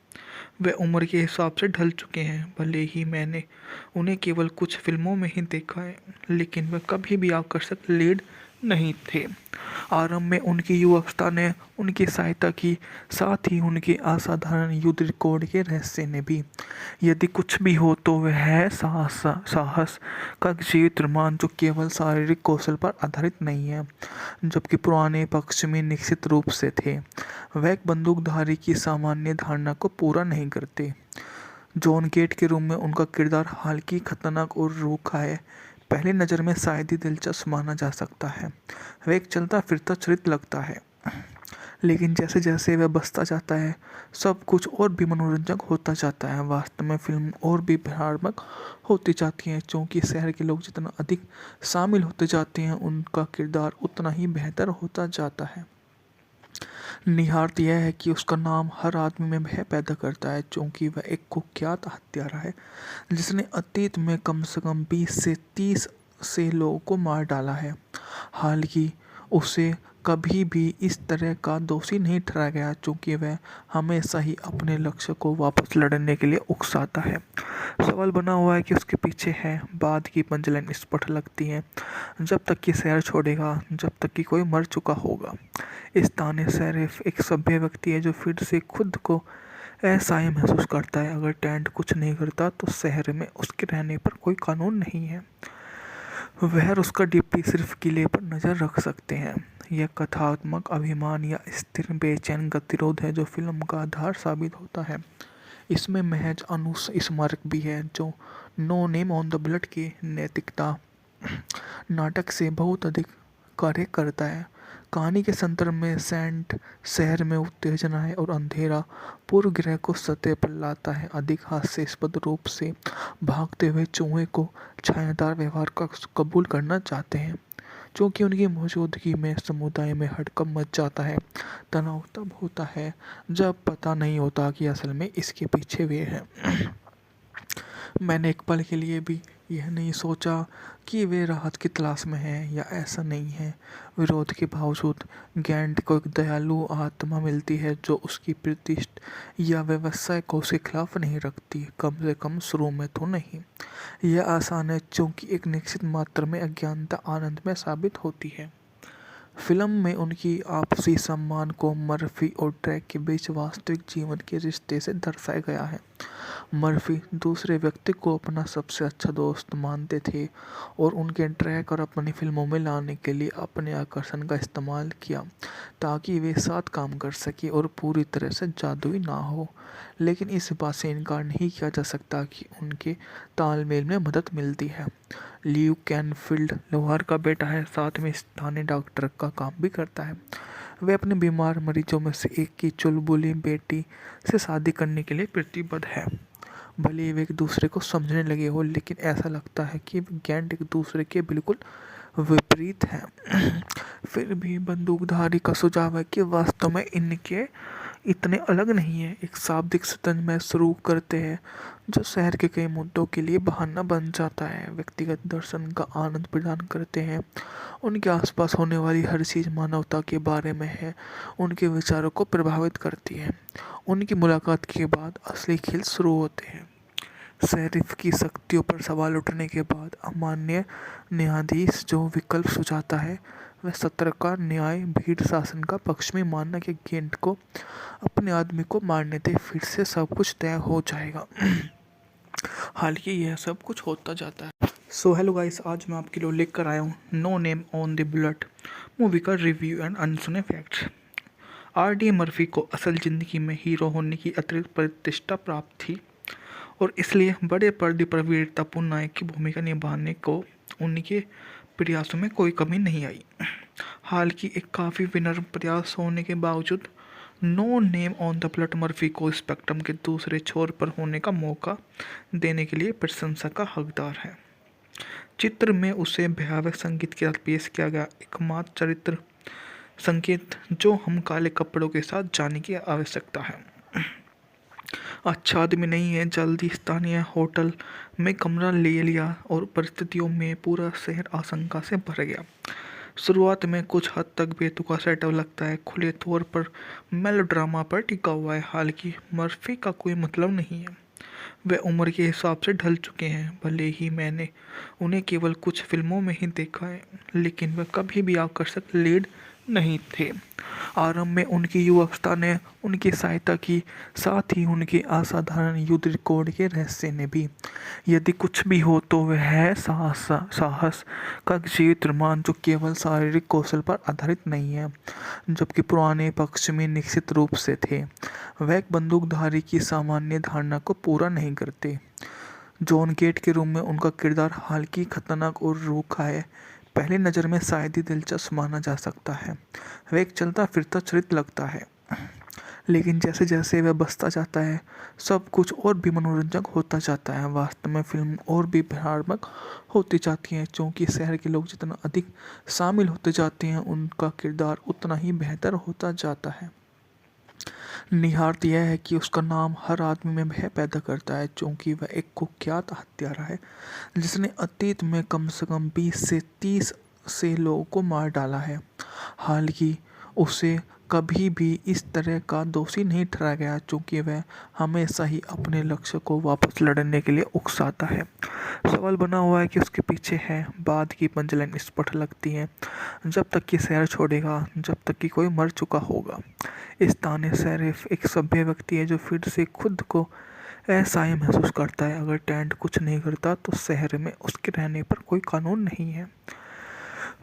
वे उम्र के हिसाब से ढल चुके हैं। भले ही मैंने उन्हें केवल कुछ फिल्मों में ही देखा है, लेकिन वे कभी भी आकर्षक लीड नहीं थे। आरंभ में उनकी युवावस्था ने उनकी सहायता की, साथ ही उनके असाधारण युद्ध रिकॉर्ड के रहस्य ने भी। यदि कुछ भी हो तो वह है साहस का जीवित रोमांच जो केवल शारीरिक कौशल पर आधारित नहीं है, जबकि पुराने पक्ष में निश्चित रूप से थे। वह एक बंदूकधारी की सामान्य धारणा को पूरा नहीं करते। जॉन गेट के रूप में उनका किरदार हालांकि खतरनाक और रूखा है, पहली नज़र में शायद ही दिलचस्प माना जा सकता है। वह एक चलता फिरता चरित्र लगता है, लेकिन जैसे जैसे वह बसता जाता है सब कुछ और भी मनोरंजक होता जाता है। वास्तव में फिल्म और भी भयानक होती जाती है, क्योंकि शहर के लोग जितना अधिक शामिल होते जाते हैं उनका किरदार उतना ही बेहतर होता जाता है। निहारत यह है कि उसका नाम हर आदमी में भय पैदा करता है, क्योंकि वह एक कुख्यात हत्यारा है जिसने अतीत में कम से कम 20 से 30 से लोगों को मार डाला है। हालांकि उसे कभी भी इस तरह का दोषी नहीं ठहराया गया, क्योंकि वह हमेशा ही अपने लक्ष्य को वापस लड़ने के लिए उकसाता है। सवाल बना हुआ है कि उसके पीछे है। बाद की पंचलाइन स्पष्ट लगती है, जब तक कि शहर छोड़ेगा, जब तक कि कोई मर चुका होगा। स्थानीय शेरिफ एक सभ्य व्यक्ति है जो फिर से खुद को असहाय महसूस करता है। अगर टेंट कुछ नहीं करता तो शहर में उसके रहने पर कोई कानून नहीं है। वह और उसका डिप्टी सिर्फ किले पर नज़र रख सकते हैं। यह कथात्मक अभिमान या स्थिर बेचैन गतिरोध है जो फिल्म का आधार साबित होता है। इसमें महज अनुस्मारक भी है जो No name on the Blood की नैतिकता नाटक से बहुत अधिक कार्य करता है। कहानी के संदर्भ में सेंट शहर में उत्तेजना है और अंधेरा पूर्व ग्रह को सतह पर लाता है। अधिक हास्यास्पद रूप से भागते हुए चूहे को छायादार व्यवहार का कबूल करना चाहते हैं, क्योंकि उनकी मौजूदगी में समुदाय में हड़कंप मच जाता है। तनाव तब होता है जब पता नहीं होता कि असल में इसके पीछे वे हैं। मैंने एक पल के लिए भी यह नहीं सोचा कि वे राहत की तलाश में हैं, या ऐसा नहीं है। विरोध के बावजूद गेंट को एक दयालु आत्मा मिलती है जो उसकी प्रतिष्ठा या व्यवसाय को उसके खिलाफ नहीं रखती, कम से कम शुरू में तो नहीं। यह आसान है क्योंकि एक निश्चित मात्रा में अज्ञानता आनंद में साबित होती है। फिल्म में उनकी आपसी सम्मान को मर्फी और ट्रैक के बीच वास्तविक जीवन के रिश्ते से दर्शाया गया है। मर्फी दूसरे व्यक्ति को अपना सबसे अच्छा दोस्त मानते थे और उनके ट्रैक और अपनी फिल्मों में लाने के लिए अपने आकर्षण का इस्तेमाल किया ताकि वे साथ काम कर सके और पूरी तरह से जादुई ना हो। लेकिन इस बात से इनकार नहीं किया जा सकता कि उनके तालमेल में मदद मिलती है। ल्यू कैनफील्ड लोहार का बेटा है, साथ में स्थानीय डॉक्टर का काम भी करता है। वे अपने बीमार मरीजों में से एक की चुलबुली बेटी से शादी करने के लिए प्रतिबद्ध है। भले ही वे एक दूसरे को समझने लगे हो, लेकिन ऐसा लगता है कि वे गेंट एक दूसरे के बिल्कुल विपरीत हैं। फिर भी बंदूकधारी का सुझाव है कि वास्तव में इनके इतने अलग नहीं है। एक शाब्दिक शतरंज मैच शुरू करते हैं जो शहर के कई मुद्दों के लिए बहाना बन जाता है, व्यक्तिगत दर्शन का आनंद प्रदान करते हैं। उनके आसपास होने वाली हर चीज़ मानवता के बारे में है, उनके विचारों को प्रभावित करती है। उनकी मुलाकात के बाद असली खेल शुरू होते हैं। शेरिफ की शक्तियों पर सवाल उठने के बाद अमान्य न्यायाधीश जो विकल्प सुझाता है वह सत्र का न्याय भीड़ शासन का पक्ष में मानना कि गेंट को अपने आदमी को मारने दे, फिर से सब कुछ तय हो जाएगा। हालांकि यह सब कुछ होता जाता है। सो हेलो गाइस, आज मैं आपके लिए लेकर आया हूँ no name on the blood movie का रिव्यू एंड अनसुने फैक्ट्स। आर.डी. मर्फी को असल ज़िंदगी में हीरो होने की अतिरिक्त प्रतिष्ठा प्राप्त थी और इसलिए बड़े पर्दे पर वीरतापूर्ण नायक की भूमिका निभाने को उनके प्रयासों में कोई कमी नहीं आई। हालांकि एक काफ़ी विनम्र प्रयास होने के बावजूद No name on the Blood Murphy को स्पेक्ट्रम के दूसरे छोर पर होने का मौका देने के लिए प्रशंसा का हकदार है। चित्र में उसे भयावह संगीत के साथ पेश किया गया एकमात्र चरित्र संकेत जो हम काले कपड़ों के साथ जाने की आवश्यकता है। अच्छा आदमी नहीं है। जल्दी स्थानीय होटल में कमरा ले लिया और परिस्थितियों में पूरा शहर आशंका से भर गया। शुरुआत में कुछ हद तक बेतुका सेटअप लगता है, खुले तौर पर मेलोड्रामा पर टिका हुआ है। हालांकि मर्फी का कोई मतलब नहीं है, वे उम्र के हिसाब से ढल चुके हैं। भले ही मैंने उन्हें केवल कुछ फिल्मों में ही देखा है, लेकिन वे कभी भी आकर्षक लीड नहीं थे। आरंभ में उनकी युवावस्था ने उनकी सहायता की, साथ ही उनके असाधारण युद्ध रिकॉर्ड के रहस्य ने भी। यदि कुछ भी हो तो वह है साहस का जीवित रोमांच जो केवल शारीरिक कौशल पर आधारित नहीं है, जबकि पुराने पक्ष में निश्चित रूप से थे। वह एक बंदूकधारी की सामान्य धारणा को पूरा नहीं करते। जॉन गेट के रूप में उनका किरदार हालांकि खतरनाक और रूखा है, पहली नज़र में शायद ही दिलचस्प माना जा सकता है। वह एक चलता फिरता चरित्र लगता है, लेकिन जैसे जैसे वह बसता जाता है सब कुछ और भी मनोरंजक होता जाता है। वास्तव में फिल्म और भी भयानक होती जाती है, क्योंकि शहर के लोग जितना अधिक शामिल होते जाते हैं उनका किरदार उतना ही बेहतर होता जाता है। निहारत यह है कि उसका नाम हर आदमी में भय पैदा करता है, क्योंकि वह एक कुख्यात हत्यारा है जिसने अतीत में कम से कम 20 से 30 से लोगों को मार डाला है। हालांकि उसे कभी भी इस तरह का दोषी नहीं ठहराया गया, क्योंकि वह हमेशा ही अपने लक्ष्य को वापस लड़ने के लिए उकसाता है। सवाल बना हुआ है कि उसके पीछे है। बाद की पंचलाइन स्पष्ट लगती है, जब तक कि शहर छोड़ेगा, जब तक कि कोई मर चुका होगा। स्थानीय शेरिफ एक सभ्य व्यक्ति है जो फिर से खुद को असहाय महसूस करता है। अगर टेंट कुछ नहीं करता तो शहर में उसके रहने पर कोई कानून नहीं है।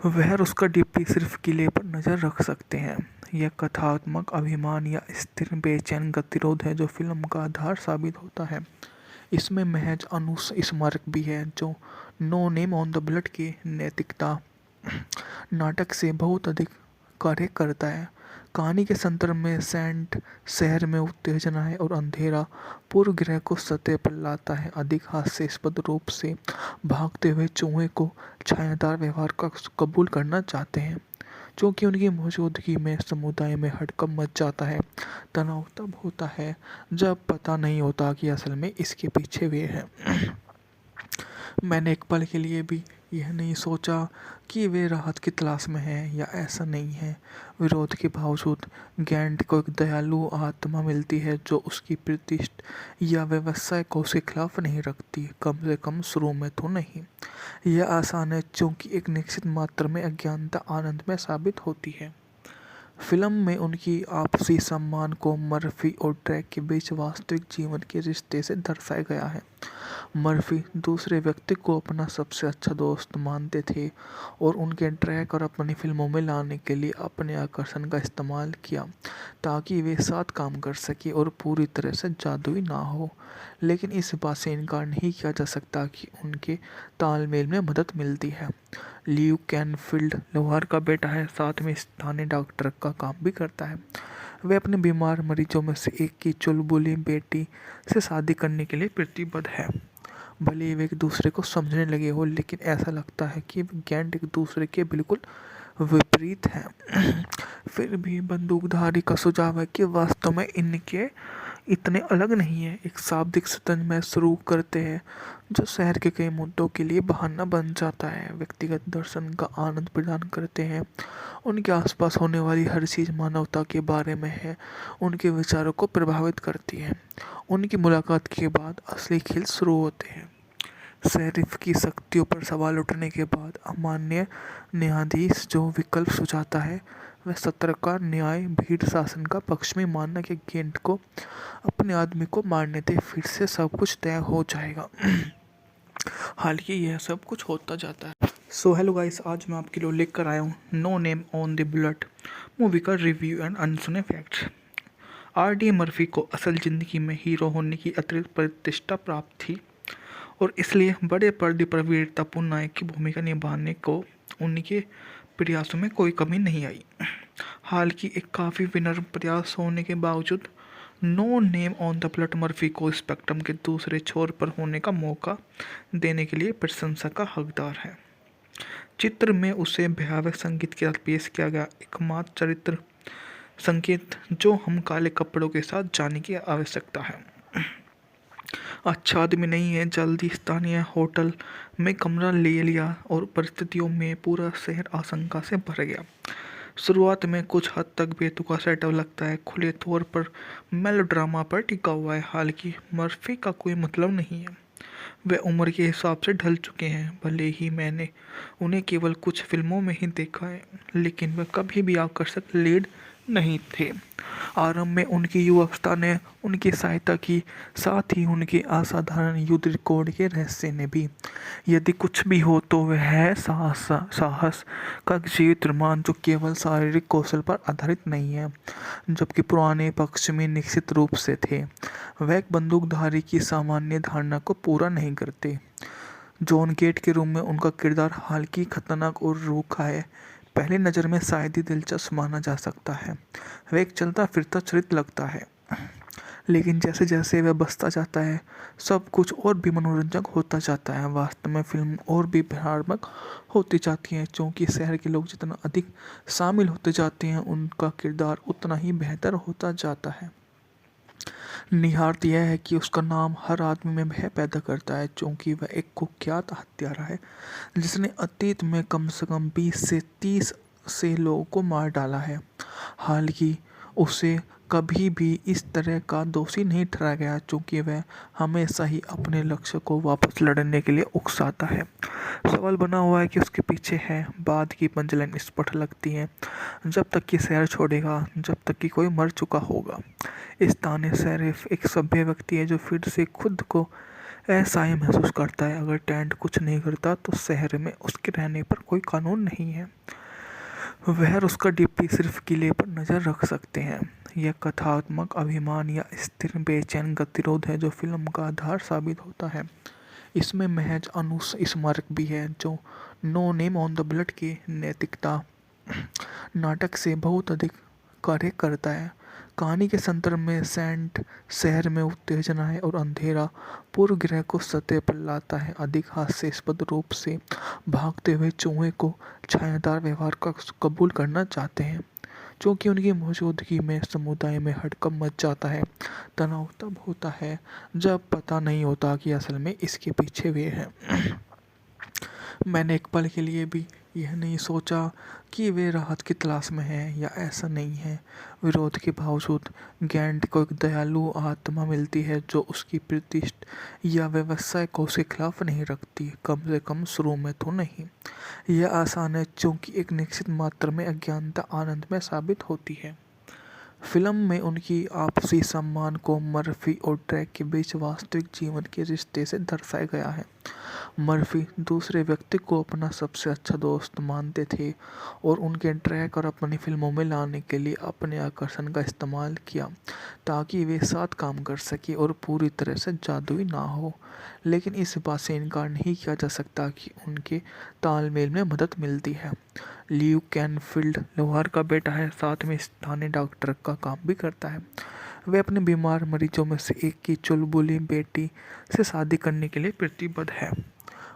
वह और उसका डिप्टी सिर्फ किले पर नज़र रख सकते हैं। यह कथात्मक अभिमान या स्थिर बेचैन गतिरोध है जो फिल्म का आधार साबित होता है। इसमें महज स्मारक भी है जो No name on the Blood की नैतिकता नाटक से बहुत अधिक कार्य करता है। कहानी के संदर्भ में सेंट शहर में उत्तेजना है और अंधेरा पूर्व ग्रह को सतह पर लाता है। अधिक हास्यास्पद रूप से भागते हुए चूहे को छायादार व्यवहार का कबूल करना चाहते हैं, क्योंकि उनकी मौजूदगी में समुदाय में हड़कंप मच जाता है। तनाव तब होता है जब पता नहीं होता कि असल में इसके पीछे वे हैं। मैंने एक पल के लिए भी यह नहीं सोचा कि वे राहत की तलाश में हैं या ऐसा नहीं है। विरोध के बावजूद गेंट को एक दयालु आत्मा मिलती है जो उसकी प्रतिष्ठा या व्यवसाय को उसके खिलाफ नहीं रखती, कम से कम शुरू में तो नहीं। यह आसान है क्योंकि एक निश्चित मात्रा में अज्ञानता आनंद में साबित होती है। फिल्म में उनकी आपसी सम्मान को मर्फी और ड्रैक के बीच वास्तविक जीवन के रिश्ते से दर्शाया गया है। मर्फी दूसरे व्यक्ति को अपना सबसे अच्छा दोस्त मानते थे और उनके ड्रैक और अपनी फिल्मों में लाने के लिए अपने आकर्षण का इस्तेमाल किया ताकि वे साथ काम कर सके और पूरी तरह से जादुई ना हो। लेकिन इस बात से इनकार नहीं किया जा सकता कि उनके तालमेल में मदद मिलती है। ल्यू कैनफील्ड लोहार का बेटा है, साथ में स्थानीय डॉक्टर का काम भी करता है। वे अपने बीमार मरीजों में से एक की चुलबुली बेटी से शादी करने के लिए प्रतिबद्ध है। भले ही वे एक दूसरे को समझने लगे हो, लेकिन ऐसा लगता है कि गेंट एक दूसरे के बिल्कुल विपरीत हैं। फिर भी बंदूकधारी का सुझाव है कि वास्तव में इनके इतने अलग नहीं है। एक शाब्दिक शतरंज मैच शुरू करते हैं जो शहर के कई मुद्दों के लिए बहाना बन जाता है। व्यक्तिगत दर्शन का आनंद प्रदान करते हैं। उनके आसपास होने वाली हर चीज़ मानवता के बारे में है, उनके विचारों को प्रभावित करती है। उनकी मुलाकात के बाद असली खेल शुरू होते हैं। शेरिफ की शक्तियों पर सवाल उठने के बाद अमान्य न्यायाधीश जो विकल्प सुझाता है वह सत्र का न्याय भीड़ शासन का पक्ष में मानना कि गेंट को अपने आदमी को मारने दे, फिर से सब कुछ तय हो जाएगा। हालांकि यह सब कुछ होता जाता है। सो हेलो गाइस, आज मैं आपके लिए लेकर आया हूँ no name on the blood movie का रिव्यू एंड अनसुने फैक्ट्स। आर.डी. मर्फी को असल ज़िंदगी में हीरो होने की अतिरिक्त प्रतिष्ठा प्राप्त थी और इसलिए बड़े पर्दे पर वीरतापूर्ण नायक की भूमिका निभाने को उनके प्रयासों में कोई कमी नहीं आई। हालांकि एक काफ़ी विनम्र प्रयास होने के बावजूद No name on the Blood Murphy को स्पेक्ट्रम के दूसरे छोर पर होने का मौका देने के लिए प्रशंसा का हकदार है। चित्र में उसे भयावह संगीत के साथ पेश किया गया एकमात्र चरित्र संकेत जो हम काले कपड़ों के साथ जाने की आवश्यकता है। अच्छा आदमी नहीं है। जल्दी स्थानीय होटल में कमरा ले लिया और परिस्थितियों में पूरा शहर आशंका से भर गया। शुरुआत में कुछ हद तक बेतुका सेटअप लगता है, खुले तौर पर मेलोड्रामा पर टिका हुआ है। हालांकि मर्फी का कोई मतलब नहीं है, वे उम्र के हिसाब से ढल चुके हैं। भले ही मैंने उन्हें केवल कुछ फिल्मों में ही देखा है, लेकिन वे कभी भी आकर्षक लीड नहीं थे। आरंभ में उनकी युवावस्था ने उनकी सहायता की, साथ ही उनके असाधारण युद्ध रिकॉर्ड के रहस्य ने भी। यदि कुछ भी हो तो वह है साहस का जीवित रोमांच जो केवल शारीरिक कौशल पर आधारित नहीं है, जबकि पुराने पक्ष में निश्चित रूप से थे। वह एक बंदूकधारी की सामान्य धारणा को पूरा नहीं करते। जॉन गेट के रूप में उनका किरदार हालांकि खतरनाक और रूखा है, पहली नज़र में शायद ही दिलचस्प माना जा सकता है। वह एक चलता फिरता चरित्र लगता है, लेकिन जैसे जैसे वह बसता जाता है सब कुछ और भी मनोरंजक होता जाता है। वास्तव में फिल्म और भी भयानक होती जाती है, क्योंकि शहर के लोग जितना अधिक शामिल होते जाते हैं उनका किरदार उतना ही बेहतर होता जाता है। निहारत यह है कि उसका नाम हर आदमी में भय पैदा करता है, क्योंकि वह एक कुख्यात हत्यारा है जिसने अतीत में कम से कम 20 से 30 से लोगों को मार डाला है। हालांकि उसे कभी भी इस तरह का दोषी नहीं ठहराया गया, क्योंकि वह हमेशा ही अपने लक्ष्य को वापस लड़ने के लिए उकसाता है। सवाल बना हुआ है कि उसके पीछे है। बाद की पंचलाइन स्पष्ट लगती है, जब तक कि शहर छोड़ेगा, जब तक कि कोई मर चुका होगा। स्थानीय शेरिफ एक सभ्य व्यक्ति है जो फिर से खुद को असहाय महसूस करता है। अगर टेंट कुछ नहीं करता तो शहर में उसके रहने पर कोई कानून नहीं है। वह और उसका डिप्टी सिर्फ किले पर नज़र रख सकते हैं। यह कथात्मक अभिमान या स्थिर बेचैन गतिरोध है जो फिल्म का आधार साबित होता है। इसमें महज अनुस्मारक भी है जो No name on the Blood की नैतिकता नाटक से बहुत अधिक कार्य करता है। कहानी के संदर्भ में सेंट शहर में उत्तेजना है और अंधेरा पूर्व ग्रह को सतह पर लाता है। अधिक हास्यास्पद रूप से भागते हुए चूहे को छायादार व्यवहार का कबूल करना चाहते हैं, क्योंकि उनकी मौजूदगी में समुदाय में हड़कंप मच जाता है। तनाव तब होता है जब पता नहीं होता कि असल में इसके पीछे वे हैं। मैंने एक पल के लिए भी यह नहीं सोचा कि वे राहत की तलाश में हैं या ऐसा नहीं है। विरोध के बावजूद गेंट को एक दयालु आत्मा मिलती है जो उसकी प्रतिष्ठा या व्यवसाय को उसके खिलाफ नहीं रखती, कम से कम शुरू में तो नहीं। यह आसान है क्योंकि एक निश्चित मात्रा में अज्ञानता आनंद में साबित होती है। फिल्म में उनकी आपसी सम्मान को मर्फी और ट्रैक के बीच वास्तविक जीवन के रिश्ते से दर्शाया गया है। मर्फी दूसरे व्यक्ति को अपना सबसे अच्छा दोस्त मानते थे और उनके ट्रैक और अपनी फिल्मों में लाने के लिए अपने आकर्षण का इस्तेमाल किया, ताकि वे साथ काम कर सके और पूरी तरह से जादुई ना हो। लेकिन इस बात से इनकार नहीं किया जा सकता कि उनके तालमेल में मदद मिलती है। ल्यू कैनफील्ड लोहार का बेटा है, साथ में स्थानीय डॉक्टर का काम भी करता है। वे अपने बीमार मरीजों में से एक की चुलबुली बेटी से शादी करने के लिए प्रतिबद्ध है।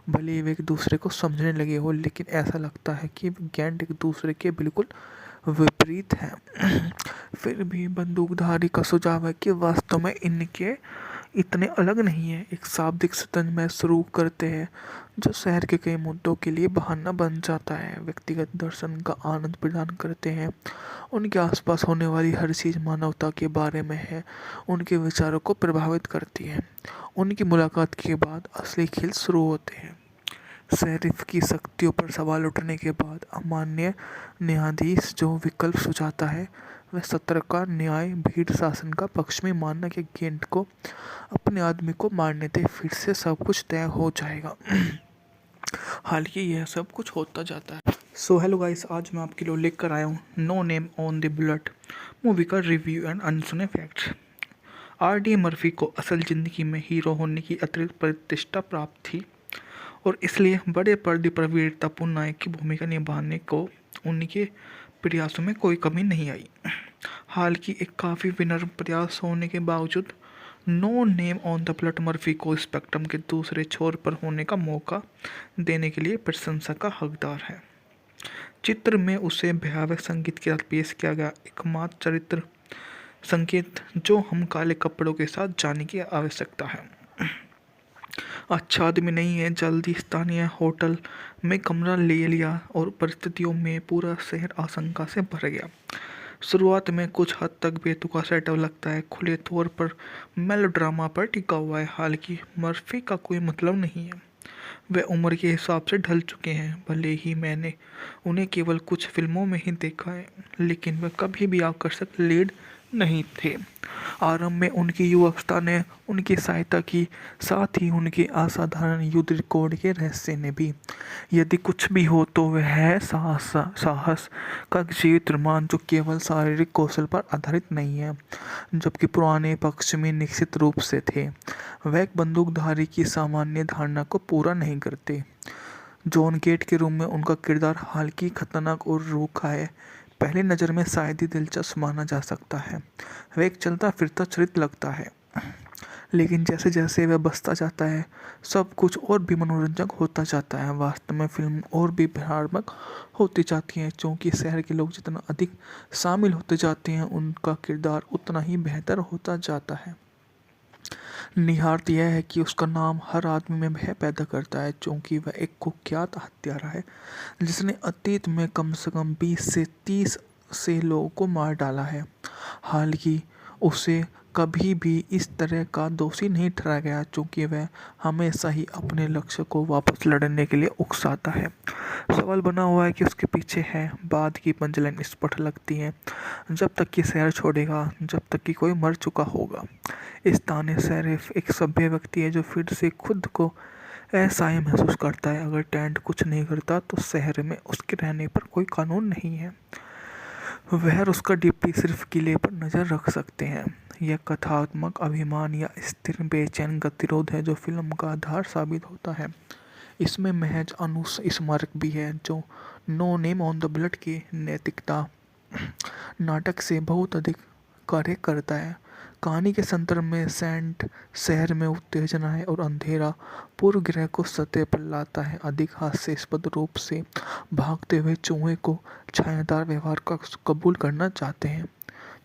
भले ही वे एक दूसरे को समझने लगे हो, लेकिन ऐसा लगता है कि गेंट एक दूसरे के बिल्कुल विपरीत हैं। फिर भी बंदूकधारी का सुझाव है कि वास्तव में इनके इतने अलग नहीं है। एक शाब्दिक शतरंज मैच शुरू करते हैं जो शहर के कई मुद्दों के लिए बहाना बन जाता है। व्यक्तिगत दर्शन का आनंद प्रदान करते हैं। उनके आसपास होने वाली हर चीज़ मानवता के बारे में है, उनके विचारों को प्रभावित करती है। उनकी मुलाकात के बाद असली खेल शुरू होते हैं। शेरिफ की शक्तियों पर सवाल उठने के बाद अमान्य न्यायाधीश जो विकल्प सुझाता है वह सत्र का न्याय भीड़ शासन का पक्ष में मानना कि गेंट को अपने आदमी को मारने दे, फिर से सब कुछ तय हो जाएगा। हालांकि यह सब कुछ होता जाता है। सो हेलो गाइस, आज मैं आपके लिए लेकर आया हूँ no name on the bullet movie का रिव्यू एंड अनसुने फैक्ट्स। आर.डी. मर्फी को असल ज़िंदगी में हीरो होने की अतिरिक्त प्रतिष्ठा प्राप्त थी और इसलिए बड़े पर्दे पर वीरतापूर्ण नायक की भूमिका निभाने को उनके प्रयासों में कोई कमी नहीं आई। हालांकि एक काफ़ी विनम्र प्रयास होने के बावजूद No name on the Bullet Murphy को स्पेक्ट्रम के दूसरे छोर पर होने का मौका देने के लिए प्रशंसा का हकदार है। चित्र में उसे भयावह संगीत के साथ पेश किया गया एकमात्र चरित्र संकेत जो हम काले कपड़ों के साथ जाने की आवश्यकता है। अच्छा आदमी नहीं है, जल्दी स्थानीय होटल में कमरा ले लिया और परिस्थितियों में पूरा शहर आशंका से भर गया। शुरुआत में कुछ हद तक बेतुका सेटअप लगता है, खुले तौर पर मेलोड्रामा पर टिका हुआ है। हालांकि मर्फी का कोई मतलब नहीं है, वे उम्र के हिसाब से ढल चुके हैं। भले ही मैंने उन्हें केवल कुछ फिल्मों में ही देखा है, लेकिन वे कभी भी आकर्षक लीड नहीं थे। आरंभ में उनकी युवावस्था ने उनकी सहायता की, साथ ही उनके असाधारण युद्ध रिकॉर्ड के रहस्य ने भी। यदि कुछ भी हो तो वह है साहस का जीवित रोमांच जो केवल शारीरिक कौशल पर आधारित नहीं है, जबकि पुराने पक्ष में निश्चित रूप से थे। वह एक बंदूकधारी की सामान्य धारणा को पूरा नहीं करते। जॉन गेट के रूप में उनका किरदार हालांकि खतरनाक और रूखा है, पहली नज़र में शायद ही दिलचस्प माना जा सकता है। वह एक चलता फिरता चरित्र लगता है, लेकिन जैसे जैसे वह बसता जाता है सब कुछ और भी मनोरंजक होता जाता है। वास्तव में फिल्म और भी भयानक होती जाती है, क्योंकि शहर के लोग जितना अधिक शामिल होते जाते हैं उनका किरदार उतना ही बेहतर होता जाता है। निहारत यह है कि उसका नाम हर आदमी में भय पैदा करता है, क्योंकि वह एक कुख्यात हत्यारा है जिसने अतीत में कम से कम 20 से 30 से लोगों को मार डाला है। हालांकि उसे कभी भी इस तरह का दोषी नहीं ठहराया गया, क्योंकि वह हमेशा ही अपने लक्ष्य को वापस लड़ने के लिए उकसाता है। सवाल बना हुआ है कि उसके पीछे है। बाद की पंचलाइन स्पष्ट लगती है, जब तक कि शहर छोड़ेगा, जब तक कि कोई मर चुका होगा। स्थानीय शेरिफ एक सभ्य व्यक्ति है जो फिर से खुद को ऐसा ही महसूस करता है। अगर टेंट कुछ नहीं करता तो शहर में उसके रहने पर कोई कानून नहीं है। वह और उसका डिप्टी सिर्फ किले पर नज़र रख सकते हैं। यह कथात्मक अभिमान या स्थिर बेचैन गतिरोध है जो फिल्म का आधार साबित होता है। इसमें महज अनुस्मारक भी है जो No name on the Bullet की नैतिकता नाटक से बहुत अधिक कार्य करता है। कहानी के संदर्भ में सेंट शहर में उत्तेजना है और अंधेरा पूर्व ग्रह को सतह पर लाता है। अधिक हास्यास्पद रूप से भागते हुए चूहे को छायादार व्यवहार का कबूल करना चाहते हैं,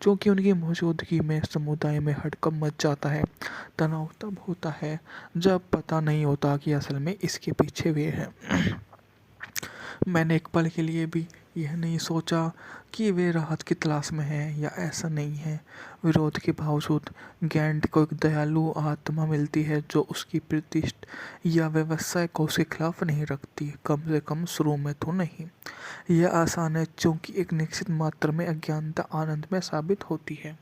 क्योंकि उनकी मौजूदगी में समुदाय में हड़कंप मच जाता है। तनाव तब होता है जब पता नहीं होता कि असल में इसके पीछे वे हैं। मैंने एक पल के लिए भी यह नहीं सोचा कि वे राहत की तलाश में हैं या ऐसा नहीं है। विरोध के बावजूद गेंट को एक दयालु आत्मा मिलती है जो उसकी प्रतिष्ठा या व्यवसाय को उसके खिलाफ नहीं रखती, कम से कम शुरू में तो नहीं। यह आसान है क्योंकि एक निश्चित मात्रा में अज्ञानता आनंद में साबित होती है।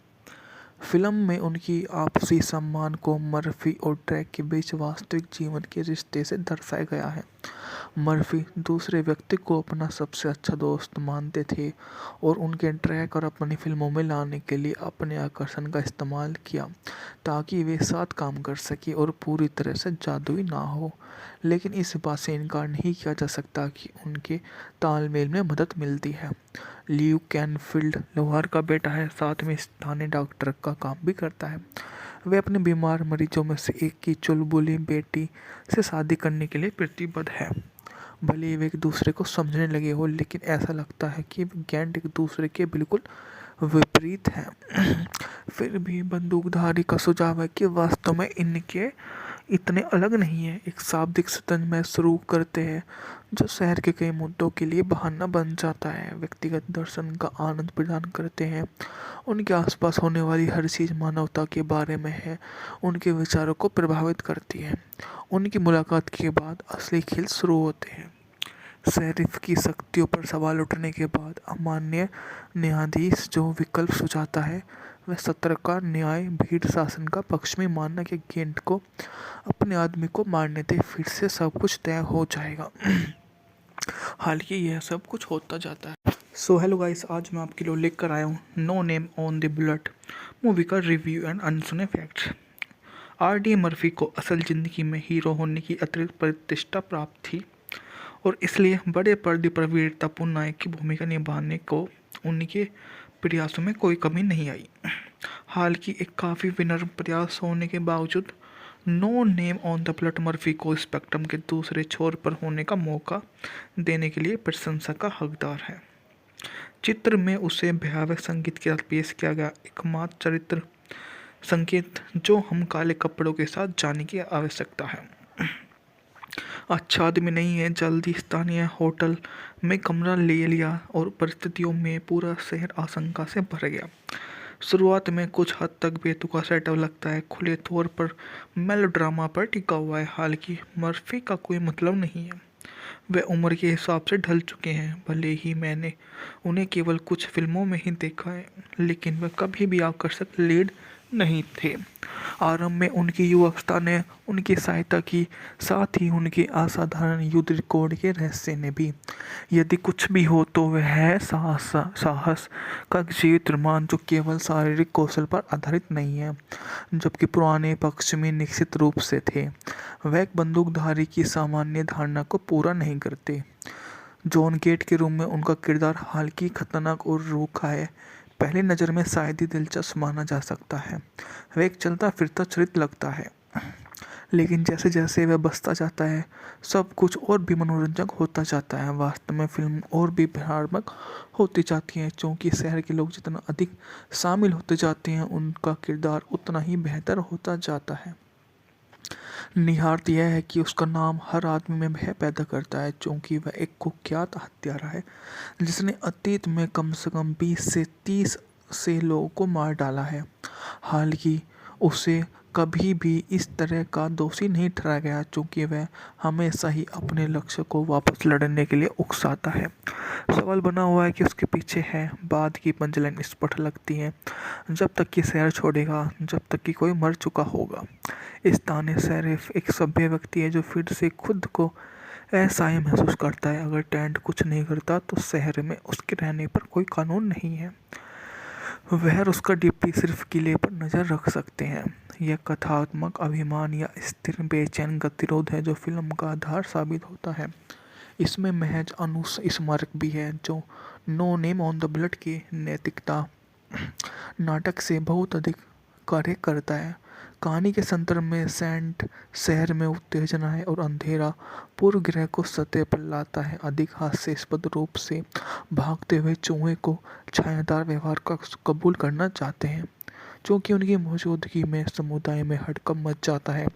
फिल्म में उनकी आपसी सम्मान को मर्फी और ट्रैक के बीच वास्तविक जीवन के रिश्ते से दर्शाया गया है। मर्फी दूसरे व्यक्ति को अपना सबसे अच्छा दोस्त मानते थे और उनके ट्रैक और अपनी फिल्मों में लाने के लिए अपने आकर्षण का इस्तेमाल किया ताकि वे साथ काम कर सके और पूरी तरह से जादुई ना हो। लेकिन इस बात से इनकार नहीं किया जा सकता कि उनके तालमेल में मदद मिलती है। ल्यू कैनफील्ड लोहार का बेटा है, साथ में स्थानीय डॉक्टर का काम भी करता है। वे अपने बीमार मरीजों में से एक की चुलबुली बेटी से शादी करने के लिए प्रतिबद्ध है। भले ही वे एक दूसरे को समझने लगे हो, लेकिन ऐसा लगता है कि गेंट एक दूसरे के बिल्कुल विपरीत हैं। फिर भी बंदूकधारी का सुझाव है कि वास्तव में इनके इतने अलग नहीं है। एक शाब्दिक शतरंज मैच शुरू करते हैं जो शहर के कई मुद्दों के लिए बहाना बन जाता है। व्यक्तिगत दर्शन का आनंद प्रदान करते हैं। उनके आसपास होने वाली हर चीज़ मानवता के बारे में है, उनके विचारों को प्रभावित करती है। उनकी मुलाकात के बाद असली खेल शुरू होते हैं। शेरिफ की शक्तियों पर सवाल उठने के बाद अमान्य न्यायाधीश जो विकल्प सुझाता है वह सत्र का न्याय भीड़ शासन का पक्ष में मानना कि गेंट को अपने आदमी को मारने दे, फिर से सब कुछ तय हो जाएगा। हालांकि यह सब कुछ होता जाता है। सो हेलो गाइस, आज मैं आपके लिए लेकर आया हूँ no name on the blood movie का रिव्यू एंड अनसुने फैक्ट्स। आर.डी. मर्फी को असल ज़िंदगी में हीरो होने की अतिरिक्त प्रतिष्ठा प्राप्त थी और इसलिए बड़े पर्दे पर वीरतापूर्ण नायक की भूमिका निभाने को उनके प्रयासों में कोई कमी नहीं आई। हालांकि एक काफ़ी विनम्र प्रयास होने के बावजूद No name on the Blood Murphy को स्पेक्ट्रम के दूसरे छोर पर होने का मौका देने के लिए प्रशंसा का हकदार है। चित्र में उसे भयावह संगीत के साथ पेश किया गया एकमात्र चरित्र संकेत जो हम काले कपड़ों के साथ जाने की आवश्यकता है। अच्छा आदमी नहीं है। जल्दी स्थानीय होटल में कमरा ले लिया और परिस्थितियों में पूरा शहर आशंका से भर गया। शुरुआत में कुछ हद तक बेतुका सेटअप लगता है, खुले तौर पर मेलोड्रामा पर टिका हुआ है। हालांकि मर्फी का कोई मतलब नहीं है, वे उम्र के हिसाब से ढल चुके हैं। भले ही मैंने उन्हें केवल कुछ फिल्मों में ही देखा है, लेकिन वे कभी भी आकर्षक लीड नहीं थे। आरंभ में उनकी युवावस्था ने उनकी सहायता की, साथ ही उनके असाधारण युद्ध रिकॉर्ड के रहस्य ने भी। यदि कुछ भी हो तो वह है साहस का जीवित रोमांच जो केवल शारीरिक कौशल पर आधारित नहीं है, जबकि पुराने पक्ष में निश्चित रूप से थे। वह एक बंदूकधारी की सामान्य धारणा को पूरा नहीं करते। जॉन गेट के रूप में उनका किरदार हालांकि खतरनाक और रूखा है, पहली नज़र में शायद ही दिलचस्प माना जा सकता है। वह एक चलता फिरता चरित्र लगता है, लेकिन जैसे जैसे वह बसता जाता है सब कुछ और भी मनोरंजक होता जाता है। वास्तव में फिल्म और भी भयानक होती जाती है, क्योंकि शहर के लोग जितना अधिक शामिल होते जाते हैं उनका किरदार उतना ही बेहतर होता जाता है। निहारत यह है कि उसका नाम हर आदमी में भय पैदा करता है, क्योंकि वह एक कुख्यात हत्यारा है जिसने अतीत में कम से कम 20 से 30 से लोगों को मार डाला है। हालांकि उसे कभी भी इस तरह का दोषी नहीं ठहराया गया, क्योंकि वह हमेशा ही अपने लक्ष्य को वापस लड़ने के लिए उकसाता है। सवाल बना हुआ है कि उसके पीछे है। बाद की पंचलाइन स्पष्ट लगती है, जब तक कि शहर छोड़ेगा, जब तक कि कोई मर चुका होगा। स्थानीय शेरिफ एक सभ्य व्यक्ति है जो फिर से खुद को असहाय महसूस करता है। अगर टेंट कुछ नहीं करता तो शहर में उसके रहने पर कोई कानून नहीं है। वह और उसका डिप्टी सिर्फ किले पर नज़र रख सकते हैं। यह कथात्मक अभिमान या स्थिर बेचैन गतिरोध है जो फिल्म का आधार साबित होता है। इसमें महज अनुस्मारक भी है जो No name on the Blood की नैतिकता नाटक से बहुत अधिक कार्य करता है। कहानी के संदर्भ में सेंट शहर में उत्तेजना है और अंधेरा पूर्व ग्रह को सतह पर लाता है। अधिक हास्यास्पद रूप से भागते हुए चूहे को छायादार व्यवहार का कबूल करना चाहते हैं, क्योंकि उनकी मौजूदगी में समुदाय में हड़कंप मच जाता है।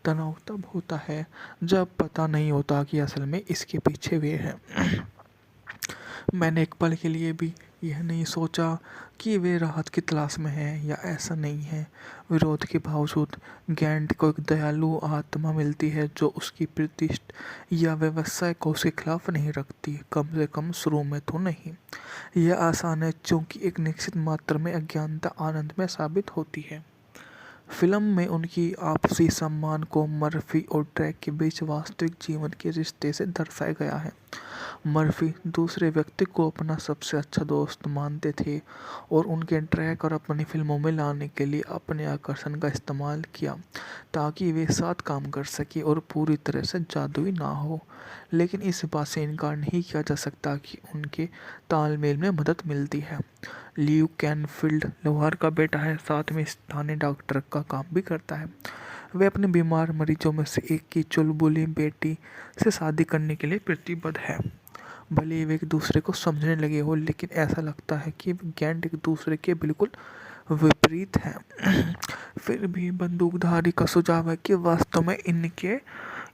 तनाव तब होता है जब पता नहीं होता कि असल में इसके पीछे वे हैं। मैंने एक पल के लिए भी यह नहीं सोचा कि वे राहत की तलाश में हैं या ऐसा नहीं है। विरोध के बावजूद गेंट को एक दयालु आत्मा मिलती है जो उसकी प्रतिष्ठा या व्यवसाय को उसके खिलाफ नहीं रखती, कम से कम शुरू में तो नहीं। यह आसान है क्योंकि एक निश्चित मात्रा में अज्ञानता आनंद में साबित होती है। फिल्म में उनकी आपसी सम्मान को मर्फी और ड्रैक के बीच वास्तविक जीवन के रिश्ते से दर्शाया गया है। मर्फी दूसरे व्यक्ति को अपना सबसे अच्छा दोस्त मानते थे और उनके ड्रैक और अपनी फिल्मों में लाने के लिए अपने आकर्षण का इस्तेमाल किया ताकि वे साथ काम कर सके और पूरी तरह से जादुई ना हो। लेकिन इस बात से इनकार नहीं किया जा सकता कि उनके तालमेल में मदद मिलती है। ल्यू कैनफील्ड लोहार का बेटा है, साथ में स्थानीय डॉक्टर का काम भी करता है। वे अपने बीमार मरीजों में से एक की चुलबुली बेटी से शादी करने के लिए प्रतिबद्ध है। भले ही वे एक दूसरे को समझने लगे हो, लेकिन ऐसा लगता है कि विज्ञान एक दूसरे के बिल्कुल विपरीत हैं। फिर भी बंदूकधारी का सुझाव है कि वास्तव में इनके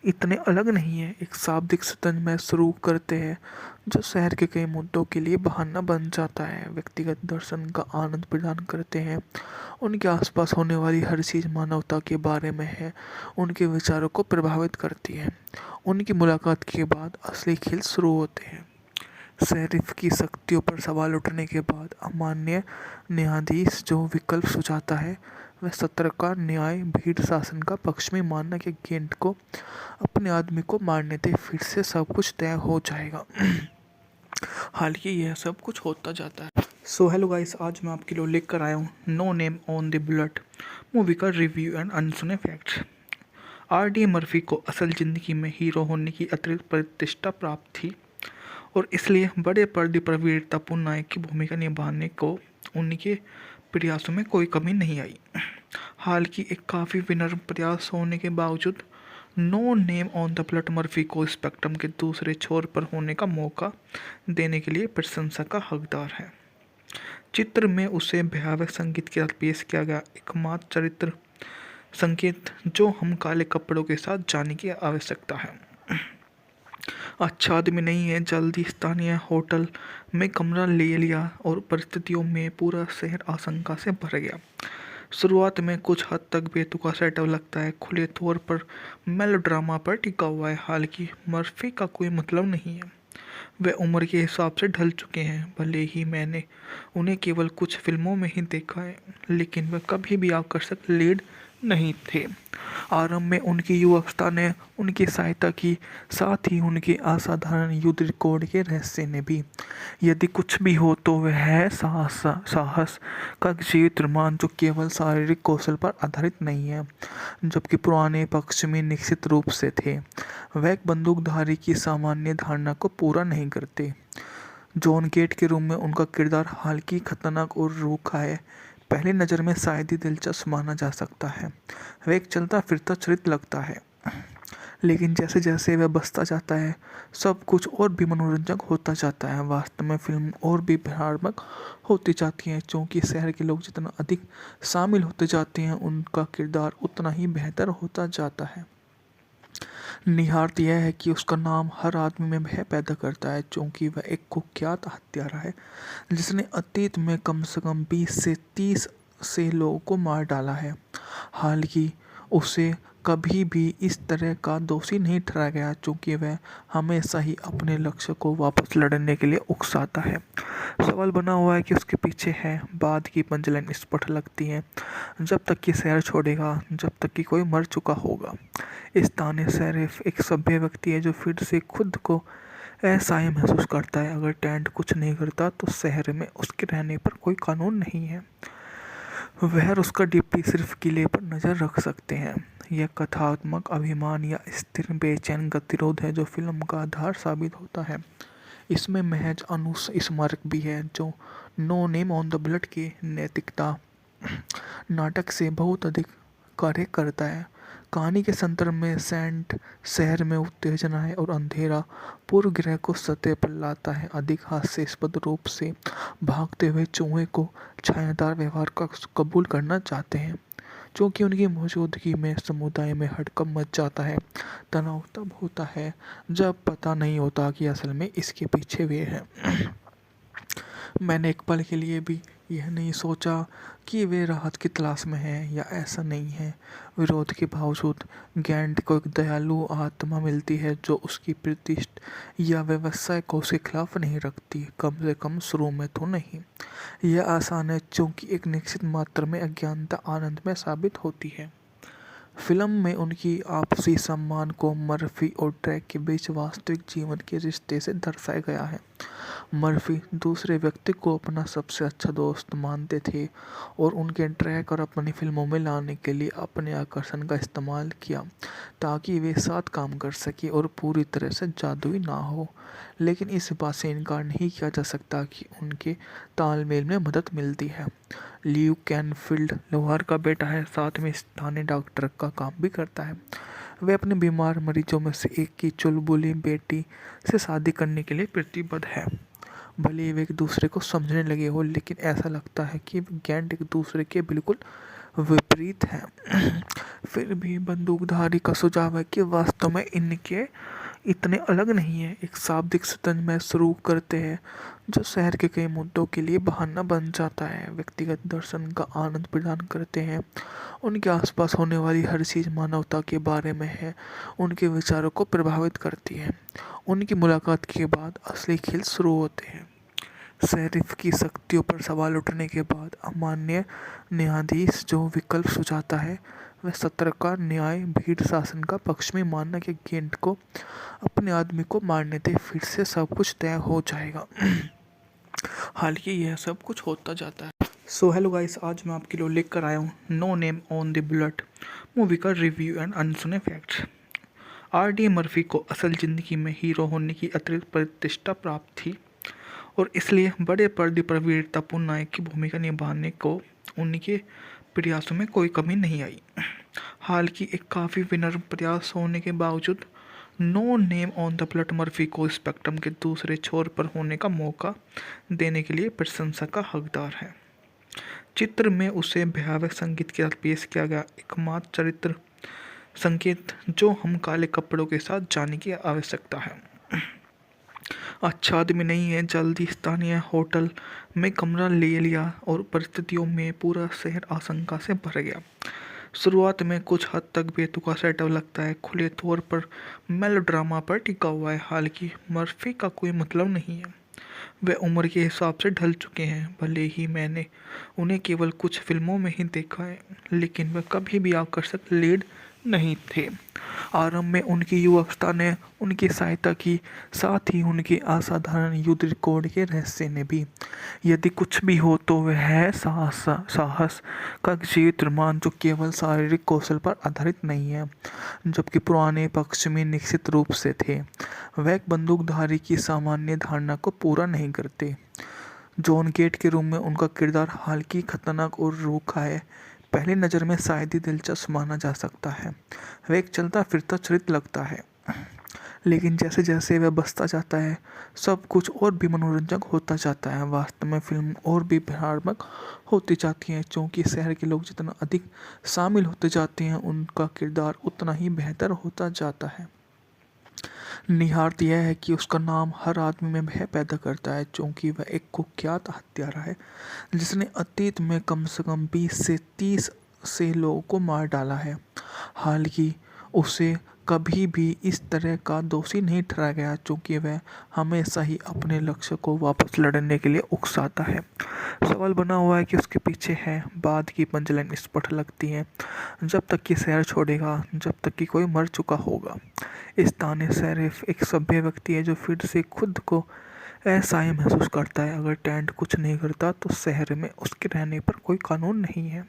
इतने अलग नहीं है। एक शाब्दिक शतरंज मैच शुरू करते हैं जो शहर के कई मुद्दों के लिए बहाना बन जाता है। व्यक्तिगत दर्शन का आनंद प्रदान करते हैं। उनके आसपास होने वाली हर चीज़ मानवता के बारे में है, उनके विचारों को प्रभावित करती है। उनकी मुलाकात के बाद असली खेल शुरू होते हैं। शेरिफ की शक्तियों पर सवाल उठने के बाद अमान्य न्यायाधीश जो विकल्प सुझाता है वह सत्र का न्याय भीड़ शासन का पक्ष में मानना कि गेंट को अपने आदमी को मारने दे, फिर से सब कुछ तय हो जाएगा। हालांकि यह सब कुछ होता जाता है। सो हेलो गाइस, आज मैं आपके लिए लेकर आया हूँ no name on the bullet movie का रिव्यू एंड अनसुने फैक्ट्स। आर.डी. मर्फी को असल ज़िंदगी में हीरो होने की अतिरिक्त प्रतिष्ठा प्राप्त थी और इसलिए बड़े पर्दे पर वीरतापूर्ण नायक की भूमिका निभाने को उनके प्रयासों में कोई कमी नहीं आई। हालांकि एक काफ़ी विनम्र प्रयास होने के बावजूद No name on the Bullet Murphy को स्पेक्ट्रम के दूसरे छोर पर होने का मौका देने के लिए प्रशंसा का हकदार है। चित्र में उसे भयावह संगीत के साथ पेश किया गया एकमात्र चरित्र संकेत जो हम काले कपड़ों के साथ जाने की आवश्यकता है। अच्छा आदमी नहीं है। जल्दी स्थानीय होटल में कमरा ले लिया और परिस्थितियों में पूरा शहर आशंका से भर गया। शुरुआत में कुछ हद तक बेतुका सेटअप लगता है, खुले तौर पर मेलोड्रामा पर टिका हुआ है। हालांकि मर्फी का कोई मतलब नहीं है, वे उम्र के हिसाब से ढल चुके हैं। भले ही मैंने उन्हें केवल कुछ फिल्मों में ही देखा है, लेकिन वे कभी भी आकर्षक लीड नहीं थे। आरंभ में उनकी युवावस्था ने उनकी सहायता की, साथ ही उनके असाधारण युद्ध रिकॉर्ड के रहस्य ने भी। यदि कुछ भी हो तो वह है साहस का जीवित रोमांच जो केवल शारीरिक कौशल पर आधारित नहीं है, जबकि पुराने पक्ष में निश्चित रूप से थे। वह एक बंदूकधारी की सामान्य धारणा को पूरा नहीं करते। जॉन गेट के रूप में उनका किरदार हालांकि खतरनाक और रूखा है, पहली नज़र में शायद ही दिलचस्प माना जा सकता है। वह एक चलता फिरता चरित्र लगता है, लेकिन जैसे जैसे वह बसता जाता है सब कुछ और भी मनोरंजक होता जाता है। वास्तव में फिल्म और भी भयानक होती जाती है, क्योंकि शहर के लोग जितना अधिक शामिल होते जाते हैं उनका किरदार उतना ही बेहतर होता जाता है। निहारत यह है कि उसका नाम हर आदमी में भय पैदा करता है, क्योंकि वह एक कुख्यात हत्यारा है जिसने अतीत में कम से कम 20 से 30 से लोगों को मार डाला है। हालांकि उसे कभी भी इस तरह का दोषी नहीं ठहराया गया, क्योंकि वह हमेशा ही अपने लक्ष्य को वापस लड़ने के लिए उकसाता है। सवाल बना हुआ है कि उसके पीछे है। बाद की पंचलाइन स्पष्ट लगती है, जब तक कि शहर छोड़ेगा, जब तक कि कोई मर चुका होगा। स्थानीय शेरिफ एक सभ्य व्यक्ति है जो फिर से खुद को असहाय महसूस करता है। अगर टेंट कुछ नहीं करता तो शहर में उसके रहने पर कोई कानून नहीं है। वह और उसका डिप्टी सिर्फ किले पर नज़र रख सकते हैं। यह कथात्मक अभिमान या स्थिर बेचैन गतिरोध है जो फिल्म का आधार साबित होता है। इसमें महज स्मारक भी है जो No name on the Bullet की नैतिकता नाटक से बहुत अधिक कार्य करता है। कहानी के संदर्भ में सेंट शहर में उत्तेजना है और अंधेरा पूर्व ग्रह को सतह पर लाता है। अधिक हास्यास्पद रूप से भागते हुए चूहे को छायादार व्यवहार का कबूल करना चाहते हैं, क्योंकि उनकी मौजूदगी में समुदाय में हड़कंप मच जाता है। तनाव तब होता है जब पता नहीं होता कि असल में इसके पीछे वे हैं। मैंने एक पल के लिए भी यह नहीं सोचा कि वे राहत की तलाश में हैं या ऐसा नहीं है। विरोध के बावजूद गैंट को एक दयालु आत्मा मिलती है जो उसकी प्रतिष्ठा या व्यवसाय को उसके खिलाफ नहीं रखती, कम से कम शुरू में तो नहीं। यह आसान है क्योंकि एक निश्चित मात्रा में अज्ञानता आनंद में साबित होती है। फिल्म में उनकी आपसी सम्मान को मर्फी और ट्रैक के बीच वास्तविक जीवन के रिश्ते से दर्शाया गया है। मर्फी दूसरे व्यक्ति को अपना सबसे अच्छा दोस्त मानते थे और उनके ट्रैक और अपनी फिल्मों में लाने के लिए अपने आकर्षण का इस्तेमाल किया ताकि वे साथ काम कर सके और पूरी तरह से जादुई ना हो। लेकिन इस बात से इनकार नहीं किया जा सकता कि उनके तालमेल में मदद मिलती है। ल्यू कैनफील्ड लोहार का बेटा है, साथ में स्थानीय डॉक्टर का काम भी करता है। वे अपने बीमार मरीजों में से एक की चुलबुली बेटी से शादी करने के लिए प्रतिबद्ध है। भले ही वे एक दूसरे को समझने लगे हो, लेकिन ऐसा लगता है कि गैंट एक दूसरे के बिल्कुल विपरीत हैं। फिर भी बंदूकधारी का सुझाव है कि वास्तव में इनके इतने अलग नहीं है। एक शाब्दिक सतंज में शुरू करते हैं जो शहर के कई मुद्दों के लिए बहाना बन जाता है, व्यक्तिगत दर्शन का आनंद प्रदान करते हैं। उनके आसपास होने वाली हर चीज़ मानवता के बारे में है, उनके विचारों को प्रभावित करती है। उनकी मुलाकात के बाद असली खेल शुरू होते हैं। शेरिफ की शक्तियों पर सवाल उठने के बाद अमान्य न्यायाधीश जो विकल्प सुझाता है वह सत्र का न्याय भीड़ शासन का पक्ष में मानना कि गेंट को अपने आदमी को मारने दे, फिर से सब कुछ तय हो जाएगा। हालांकि यह सब कुछ होता जाता है। सो हेलो गाइस, आज मैं आपके लिए लेकर आया हूँ no name on the bullet movie का रिव्यू एंड अनसुने फैक्ट्स। आर.डी. मर्फी को असल ज़िंदगी में हीरो होने की अतिरिक्त प्रतिष्ठा प्राप्त थी और इसलिए बड़े पर्दे पर वीरतापूर्ण नायक की भूमिका निभाने को उनके प्रयासों में कोई कमी नहीं आई। हालांकि एक काफ़ी विनम्र प्रयास होने के बावजूद No name on the Bullet Murphy को स्पेक्ट्रम के दूसरे छोर पर होने का मौका देने के लिए प्रशंसा का हकदार है। चित्र में उसे भयावह संगीत के साथ पेश किया गया एकमात्र चरित्र संकेत जो हम काले कपड़ों के साथ जाने की आवश्यकता है। अच्छा आदमी नहीं है। जल्दी स्थानीय होटल में कमरा ले लिया और परिस्थितियों में पूरा शहर आशंका से भर गया। शुरुआत में कुछ हद तक बेतुका सेटअप लगता है, खुले तौर पर मेलोड्रामा पर टिका हुआ है। हालांकि मर्फी का कोई मतलब नहीं है, वे उम्र के हिसाब से ढल चुके हैं। भले ही मैंने उन्हें केवल कुछ फिल्मों में ही देखा है, लेकिन वे कभी भी आकर्षक लीड नहीं थे। आरंभ में उनकी युवावस्था ने उनकी सहायता की, साथ ही उनके असाधारण युद्ध रिकॉर्ड के रहस्य ने भी। यदि कुछ भी हो तो वह है साहस का जीवित रोमांच जो केवल शारीरिक कौशल पर आधारित नहीं है, जबकि पुराने पक्ष में निश्चित रूप से थे। वह एक बंदूकधारी की सामान्य धारणा को पूरा नहीं करते। जॉन गेट के रूप में उनका किरदार हालांकि खतरनाक और रूखा है, पहली नज़र में शायद ही दिलचस्प माना जा सकता है। वह एक चलता फिरता चरित्र लगता है, लेकिन जैसे जैसे वह बसता जाता है सब कुछ और भी मनोरंजक होता जाता है। वास्तव में फिल्म और भी भयानक होती जाती है, क्योंकि शहर के लोग जितना अधिक शामिल होते जाते हैं उनका किरदार उतना ही बेहतर होता जाता है। निहारत यह है कि उसका नाम हर आदमी में भय पैदा करता है, क्योंकि वह एक कुख्यात हत्यारा है जिसने अतीत में कम से कम 20 से 30 से लोगों को मार डाला है। हालांकि उसे कभी भी इस तरह का दोषी नहीं ठहराया गया, क्योंकि वह हमेशा ही अपने लक्ष्य को वापस लड़ने के लिए उकसाता है। सवाल बना हुआ है कि उसके पीछे है। बाद की पंचलाइन स्पष्ट लगती है, जब तक कि शहर छोड़ेगा, जब तक कि कोई मर चुका होगा। स्थानीय शेरिफ एक सभ्य व्यक्ति है जो फिर से खुद को ऐसा ही महसूस करता है। अगर टेंट कुछ नहीं करता तो शहर में उसके रहने पर कोई कानून नहीं है।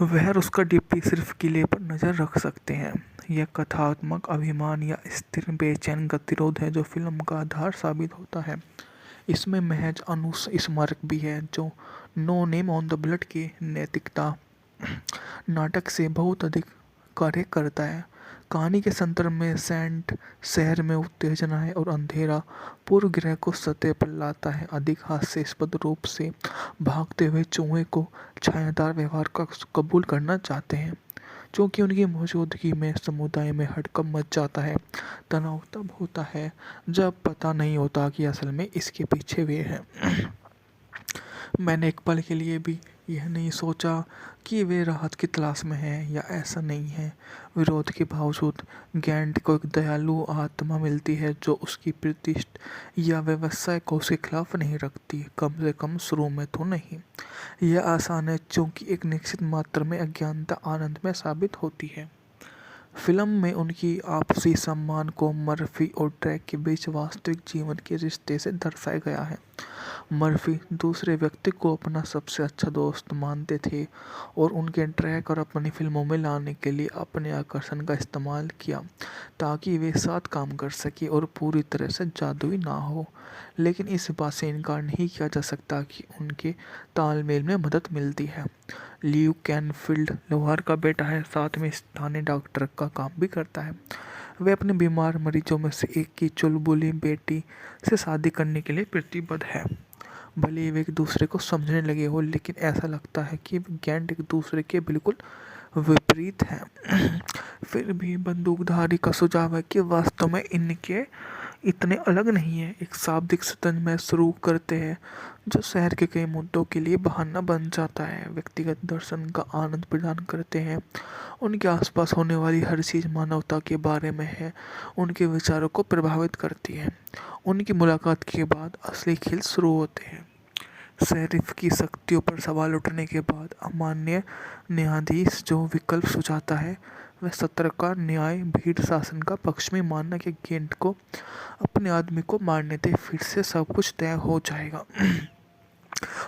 वह और उसका डिप्टी सिर्फ किले पर नज़र रख सकते हैं। यह कथात्मक अभिमान या स्थिर बेचैन गतिरोध है जो फिल्म का आधार साबित होता है। इसमें महज अनुस्मारक भी है जो No name on the Bullet की नैतिकता नाटक से बहुत अधिक कार्य करता है। कहानी के संदर्भ में सेंट शहर में उत्तेजना है और अंधेरा पूर्व ग्रह को सतह पर लाता है। अधिक हास्यास्पद रूप से भागते हुए चूहे को छायादार व्यवहार का कबूल करना चाहते हैं, क्योंकि उनकी मौजूदगी में समुदाय में हड़कंप मच जाता है। तनाव तब होता है जब पता नहीं होता कि असल में इसके पीछे वे हैं। मैंने एक पल के लिए भी यह नहीं सोचा कि वे राहत की तलाश में हैं या ऐसा नहीं है। विरोध के बावजूद गैंट को एक दयालु आत्मा मिलती है जो उसकी प्रतिष्ठा या व्यवसाय को उसके खिलाफ नहीं रखती, कम से कम शुरू में तो नहीं। यह आसान है क्योंकि एक निश्चित मात्रा में अज्ञानता आनंद में साबित होती है। फिल्म में उनकी आपसी सम्मान को मर्फी और ट्रैक के बीच वास्तविक जीवन के रिश्ते से दर्शाया गया है। मर्फी दूसरे व्यक्ति को अपना सबसे अच्छा दोस्त मानते थे और उनके ट्रैक और अपनी फिल्मों में लाने के लिए अपने आकर्षण का इस्तेमाल किया ताकि वे साथ काम कर सके और पूरी तरह से जादुई ना हो। लेकिन इस बात से इनकार नहीं किया जा सकता कि उनके तालमेल में मदद मिलती है। ल्यू कैनफील्ड लोहार का बेटा है, साथ में स्थानीय डॉक्टर का काम भी करता है। वे अपने बीमार मरीजों में से एक की चुलबुली बेटी से शादी करने के लिए प्रतिबद्ध है। भले ही वे एक दूसरे को समझने लगे हो, लेकिन ऐसा लगता है कि गैंट एक दूसरे के बिल्कुल विपरीत हैं। फिर भी बंदूकधारी का सुझाव है कि वास्तव में इनके इतने अलग नहीं है। एक शाब्दिक शतरंज मैच शुरू करते हैं जो शहर के कई मुद्दों के लिए बहाना बन जाता है। व्यक्तिगत दर्शन का आनंद प्रदान करते हैं। उनके आसपास होने वाली हर चीज़ मानवता के बारे में है, उनके विचारों को प्रभावित करती है। उनकी मुलाकात के बाद असली खेल शुरू होते हैं। शेरिफ की शक्तियों पर सवाल उठने के बाद अमान्य न्यायाधीश जो विकल्प सुझाता है वह सत्र का न्याय भीड़ शासन का पक्ष में मानना कि गेंट को अपने आदमी को मारने दे, फिर से सब कुछ तय हो जाएगा।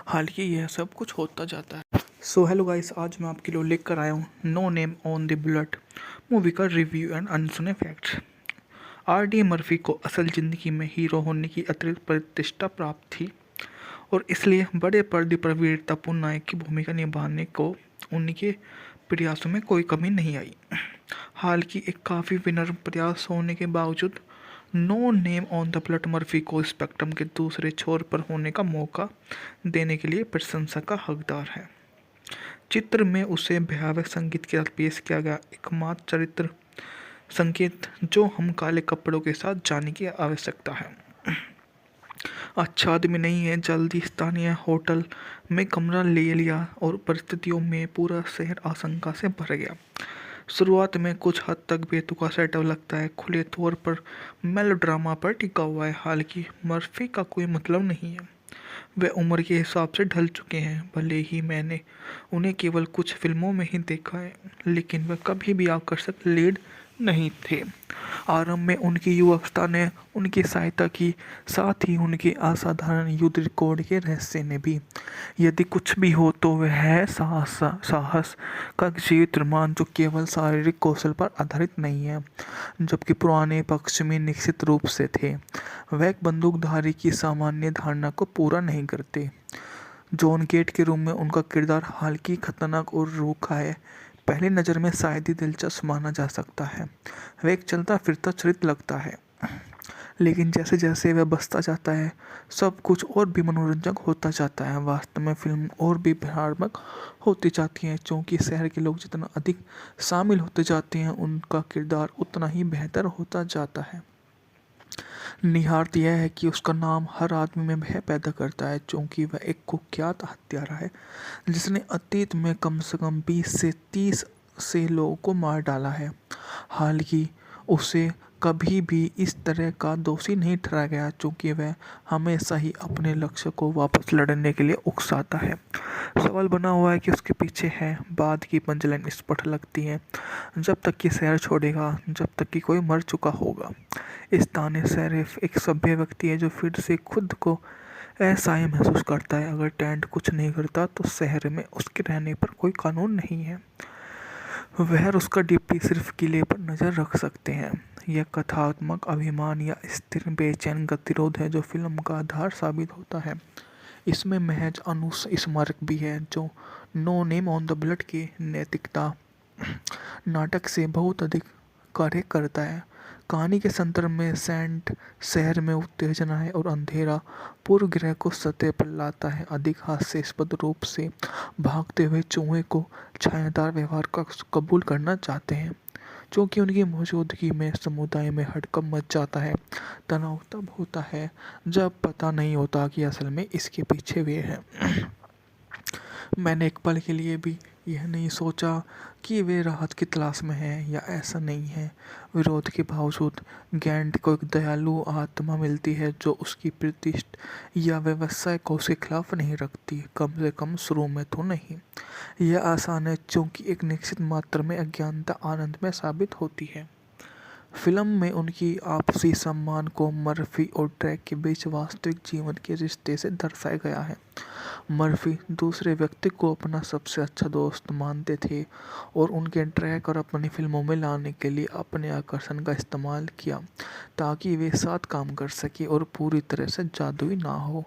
हालांकि यह सब कुछ होता जाता है। सो हेलो गाइस, आज मैं आपके लिए लेकर आया हूँ no name on the blood movie का रिव्यू एंड अनसुने फैक्ट्स। आर.डी. मर्फी को असल ज़िंदगी में हीरो होने की अतिरिक्त प्रतिष्ठा प्राप्त थी और इसलिए बड़े पर्दे पर वीरतापूर्ण नायक की भूमिका निभाने को उनके प्रयासों में कोई कमी नहीं आई। हालांकि एक काफ़ी विनम्र प्रयास होने के बावजूद No name on the Blood Murphy को स्पेक्ट्रम के दूसरे छोर पर होने का मौका देने के लिए प्रशंसा का हकदार है। चित्र में उसे भयावह संगीत के साथ पेश किया गया एकमात्र चरित्र संकेत जो हम काले कपड़ों के साथ जाने की आवश्यकता है। अच्छा आदमी नहीं है। जल्दी स्थानीय होटल में कमरा ले लिया और परिस्थितियों में पूरा शहर आशंका से भर गया। शुरुआत में कुछ हद तक बेतुका सेटअप लगता है, खुले तौर पर मेलोड्रामा पर टिका हुआ है। हालांकि मर्फी का कोई मतलब नहीं है, वे उम्र के हिसाब से ढल चुके हैं। भले ही मैंने उन्हें केवल कुछ फिल्मों में ही देखा है, लेकिन वे कभी भी आकर्षक लीड नहीं थे। आरंभ में उनकी युवावस्था ने उनकी सहायता की, साथ ही उनके असाधारण युद्ध रिकॉर्ड के रहस्य ने भी। यदि कुछ भी हो तो वह है साहस का जीवित रोमांच जो केवल शारीरिक कौशल पर आधारित नहीं है, जबकि पुराने पक्ष में निश्चित रूप से थे। वह एक बंदूकधारी की सामान्य धारणा को पूरा नहीं करते। जॉन गेट के रूप में उनका किरदार हालांकि खतरनाक और रूखा है, पहली नज़र में शायद ही दिलचस्प माना जा सकता है। वह एक चलता फिरता चरित्र लगता है, लेकिन जैसे जैसे वह बसता जाता है सब कुछ और भी मनोरंजक होता जाता है। वास्तव में फिल्म और भी भयानक होती जाती है, क्योंकि शहर के लोग जितना अधिक शामिल होते जाते हैं उनका किरदार उतना ही बेहतर होता जाता है। निहारत यह है कि उसका नाम हर आदमी में भय पैदा करता है, क्योंकि वह एक कुख्यात हत्यारा है जिसने अतीत में कम से कम 20 से 30 से लोगों को मार डाला है। हालांकि उसे कभी भी इस तरह का दोषी नहीं ठहराया गया, क्योंकि वह हमेशा ही अपने लक्ष्य को वापस लड़ने के लिए उकसाता है। सवाल बना हुआ है कि उसके पीछे है। बाद की पंचलाइन स्पष्ट लगती है, जब तक कि शहर छोड़ेगा, जब तक कि कोई मर चुका होगा। स्थानीय शेरिफ एक सभ्य व्यक्ति है जो फिर से खुद को असहाय महसूस करता है। अगर टेंट कुछ नहीं करता तो शहर में उसके रहने पर कोई कानून नहीं है। वह और उसका डिप्टी सिर्फ किले पर नज़र रख सकते हैं। यह कथात्मक अभिमान या स्थिर बेचैन गतिरोध है जो फिल्म का आधार साबित होता है। इसमें महज अनुस्मारक भी है जो No name on the Blood के नैतिकता नाटक से बहुत अधिक कार्य करता है। कहानी के संदर्भ में सेंट शहर में उत्तेजना है और अंधेरा पूर्व ग्रह को सतह पर लाता है। अधिक हास्यास्पद रूप से भागते हुए चूहे को छायादार व्यवहार का कबूल करना चाहते हैं, क्योंकि उनकी मौजूदगी में समुदाय में हड़कंप मच जाता है। तनाव तब होता है जब पता नहीं होता कि असल में इसके पीछे वे हैं। मैंने एक पल के लिए भी यह नहीं सोचा कि वे राहत की तलाश में हैं या ऐसा नहीं है। विरोध के बावजूद गैंट को एक दयालु आत्मा मिलती है जो उसकी प्रतिष्ठा या व्यवसाय को उसके खिलाफ नहीं रखती, कम से कम शुरू में तो नहीं। यह आसान है क्योंकि एक निश्चित मात्रा में अज्ञानता आनंद में साबित होती है। फिल्म में उनकी आपसी सम्मान को मर्फी और ट्रैक के बीच वास्तविक जीवन के रिश्ते से दर्शाया गया है। मर्फी दूसरे व्यक्ति को अपना सबसे अच्छा दोस्त मानते थे और उनके ट्रैक और अपनी फिल्मों में लाने के लिए अपने आकर्षण का इस्तेमाल किया ताकि वे साथ काम कर सके और पूरी तरह से जादुई ना हो।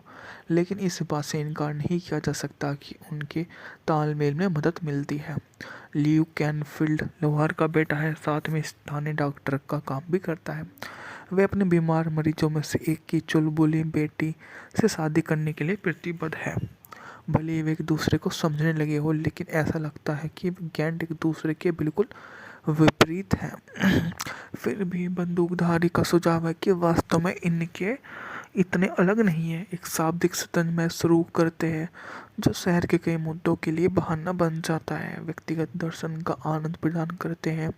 लेकिन इस बात से इनकार नहीं किया जा सकता कि उनके तालमेल में मदद मिलती है। ल्यू कैनफील्ड लोहार का बेटा है, साथ में स्थानीय डॉक्टर का काम भी करता है। वे अपने बीमार मरीजों में से एक की चुलबुली बेटी से शादी करने के लिए प्रतिबद्ध है। भले ही वे एक दूसरे को समझने लगे हो, लेकिन ऐसा लगता है कि गैंट एक दूसरे के बिल्कुल विपरीत हैं। फिर भी बंदूकधारी का सुझाव है कि वास्तव में इनके इतने अलग नहीं है। एक शाब्दिक शतरंज मैच शुरू करते हैं जो शहर के कई मुद्दों के लिए बहाना बन जाता है। व्यक्तिगत दर्शन का आनंद प्रदान करते हैं।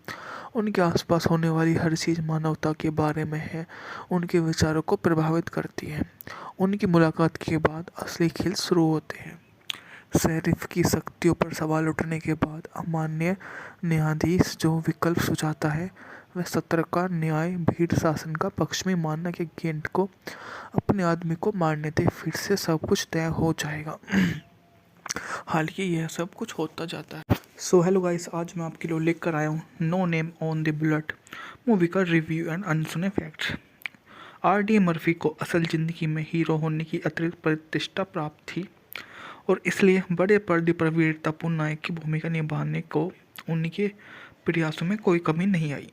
उनके आसपास होने वाली हर चीज़ मानवता के बारे में है, उनके विचारों को प्रभावित करती है। उनकी मुलाकात के बाद असली खेल शुरू होते हैं। शेरिफ की शक्तियों पर सवाल उठने के बाद अमान्य न्यायाधीश जो विकल्प सुझाता है वह सत्र का न्याय भीड़ शासन का पक्ष में मानना कि गेंट को अपने आदमी को मारने दे, फिर से सब कुछ तय हो जाएगा। हालांकि यह सब कुछ होता जाता है। सो हेलो गाइस, आज मैं आपके लिए लेकर आया हूँ no name on the blood movie का रिव्यू एंड अनसुने फैक्ट्स। आर.डी. मर्फी को असल ज़िंदगी में हीरो होने की अतिरिक्त प्रतिष्ठा प्राप्त थी और इसलिए बड़े पर्दे पर वीरतापूर्ण नायक की भूमिका निभाने को उनके प्रयासों में कोई कमी नहीं आई।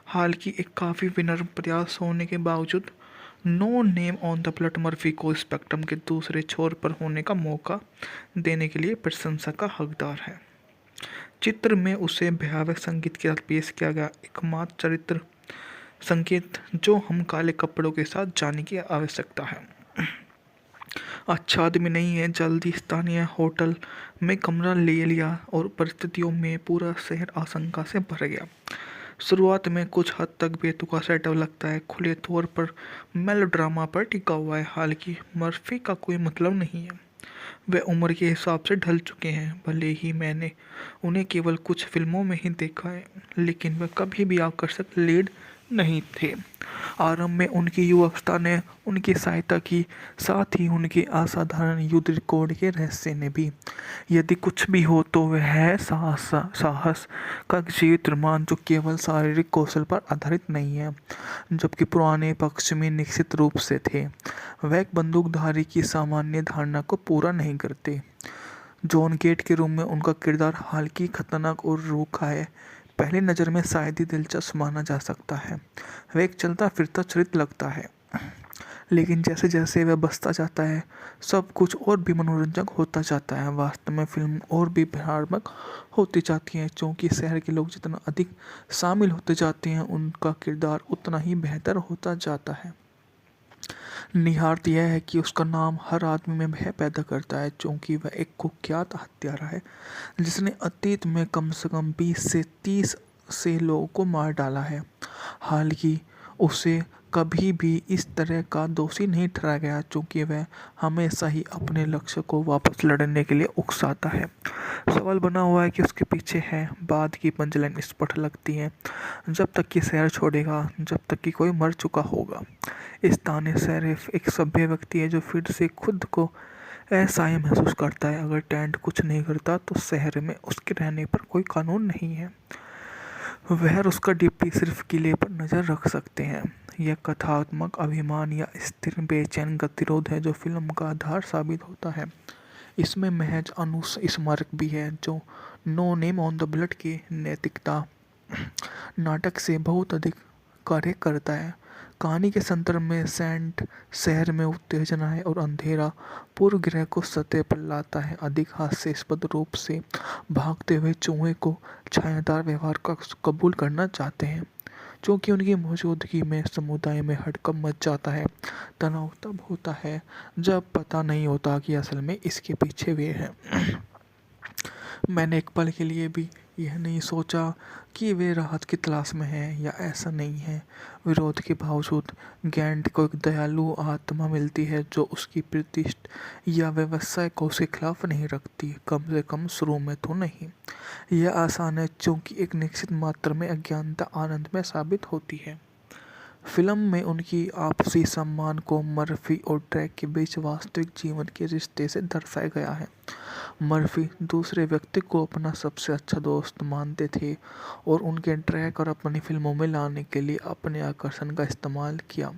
हालांकि एक काफ़ी विनम्र प्रयास होने के बावजूद No name on the Blood Murphy को स्पेक्ट्रम के दूसरे छोर पर होने का मौका देने के लिए प्रशंसा का हकदार है। चित्र में उसे भयावह संगीत के साथ पेश किया गया एकमात्र चरित्र संकेत जो हम काले कपड़ों के साथ जाने की आवश्यकता है। अच्छा आदमी नहीं है। जल्दी स्थानीय होटल में कमरा ले लिया और परिस्थितियों में पूरा शहर आशंका से भर गया। शुरुआत में कुछ हद तक बेतुका सेटअप लगता है, खुले तौर पर मेलोड्रामा पर टिका हुआ है। हालांकि मर्फी का कोई मतलब नहीं है, वे उम्र के हिसाब से ढल चुके हैं। भले ही मैंने उन्हें केवल कुछ फिल्मों में ही देखा है, लेकिन वे कभी भी आकर्षक लीड नहीं थे। आरंभ में उनकी युवावस्था ने उनकी सहायता की, साथ ही उनके असाधारण युद्ध रिकॉर्ड के रहस्य ने भी। यदि कुछ भी हो तो वह है साहस का जीवित रोमांच जो केवल शारीरिक कौशल पर आधारित नहीं है, जबकि पुराने पक्ष में निश्चित रूप से थे। वह एक बंदूकधारी की सामान्य धारणा को पूरा नहीं करते। जॉन गेट के रूप में उनका किरदार हालांकि खतरनाक और रूखा है, पहली नज़र में शायद ही दिलचस्प माना जा सकता है। वह एक चलता फिरता चरित्र लगता है, लेकिन जैसे जैसे वह बसता जाता है सब कुछ और भी मनोरंजक होता जाता है। वास्तव में फिल्म और भी भयानक होती जाती है, क्योंकि शहर के लोग जितना अधिक शामिल होते जाते हैं उनका किरदार उतना ही बेहतर होता जाता है। निहारत यह है कि उसका नाम हर आदमी में भय पैदा करता है, क्योंकि वह एक कुख्यात हत्यारा है जिसने अतीत में कम से कम 20 से 30 से लोगों को मार डाला है। हालांकि उसे कभी भी इस तरह का दोषी नहीं ठहराया गया, क्योंकि वह हमेशा ही अपने लक्ष्य को वापस लड़ने के लिए उकसाता है। सवाल बना हुआ है कि उसके पीछे है। बाद की पंचलाइन स्पष्ट लगती है, जब तक कि शहर छोड़ेगा, जब तक कि कोई मर चुका होगा। स्थानीय शेरिफ एक सभ्य व्यक्ति है जो फिर से खुद को असहाय महसूस करता है। अगर टेंट कुछ नहीं करता तो शहर में उसके रहने पर कोई कानून नहीं है। वह और उसका डिप्टी सिर्फ किले पर नज़र रख सकते हैं। यह कथात्मक अभिमान या स्थिर बेचैन गतिरोध है जो फिल्म का आधार साबित होता है। इसमें महज अनुस्मारक भी है जो No name on the Blood की नैतिकता नाटक से बहुत अधिक कार्य करता है। कहानी के संदर्भ में सेंट शहर में उत्तेजना है और अंधेरा पूर्व ग्रह को सतह पर लाता है। अधिक हास्यास्पद रूप से भागते हुए चूहे को छायादार व्यवहार का कबूल करना चाहते हैं, क्योंकि उनकी मौजूदगी में समुदाय में हड़कंप मच जाता है। तनाव तब होता है जब पता नहीं होता कि असल में इसके पीछे वे हैं। मैंने एक पल के लिए भी यह नहीं सोचा कि वे राहत की तलाश में हैं या ऐसा नहीं है। विरोध के बावजूद गैंट को एक दयालु आत्मा मिलती है जो उसकी प्रतिष्ठा या व्यवसाय को उसके खिलाफ नहीं रखती, कम से कम शुरू में तो नहीं। यह आसान है क्योंकि एक निश्चित मात्रा में अज्ञानता आनंद में साबित होती है। फिल्म में उनकी आपसी सम्मान को मर्फी और ड्रैक के बीच वास्तविक जीवन के रिश्ते से दर्शाया गया है। मर्फी दूसरे व्यक्ति को अपना सबसे अच्छा दोस्त मानते थे और उनके ड्रैक और अपनी फिल्मों में लाने के लिए अपने आकर्षण का इस्तेमाल किया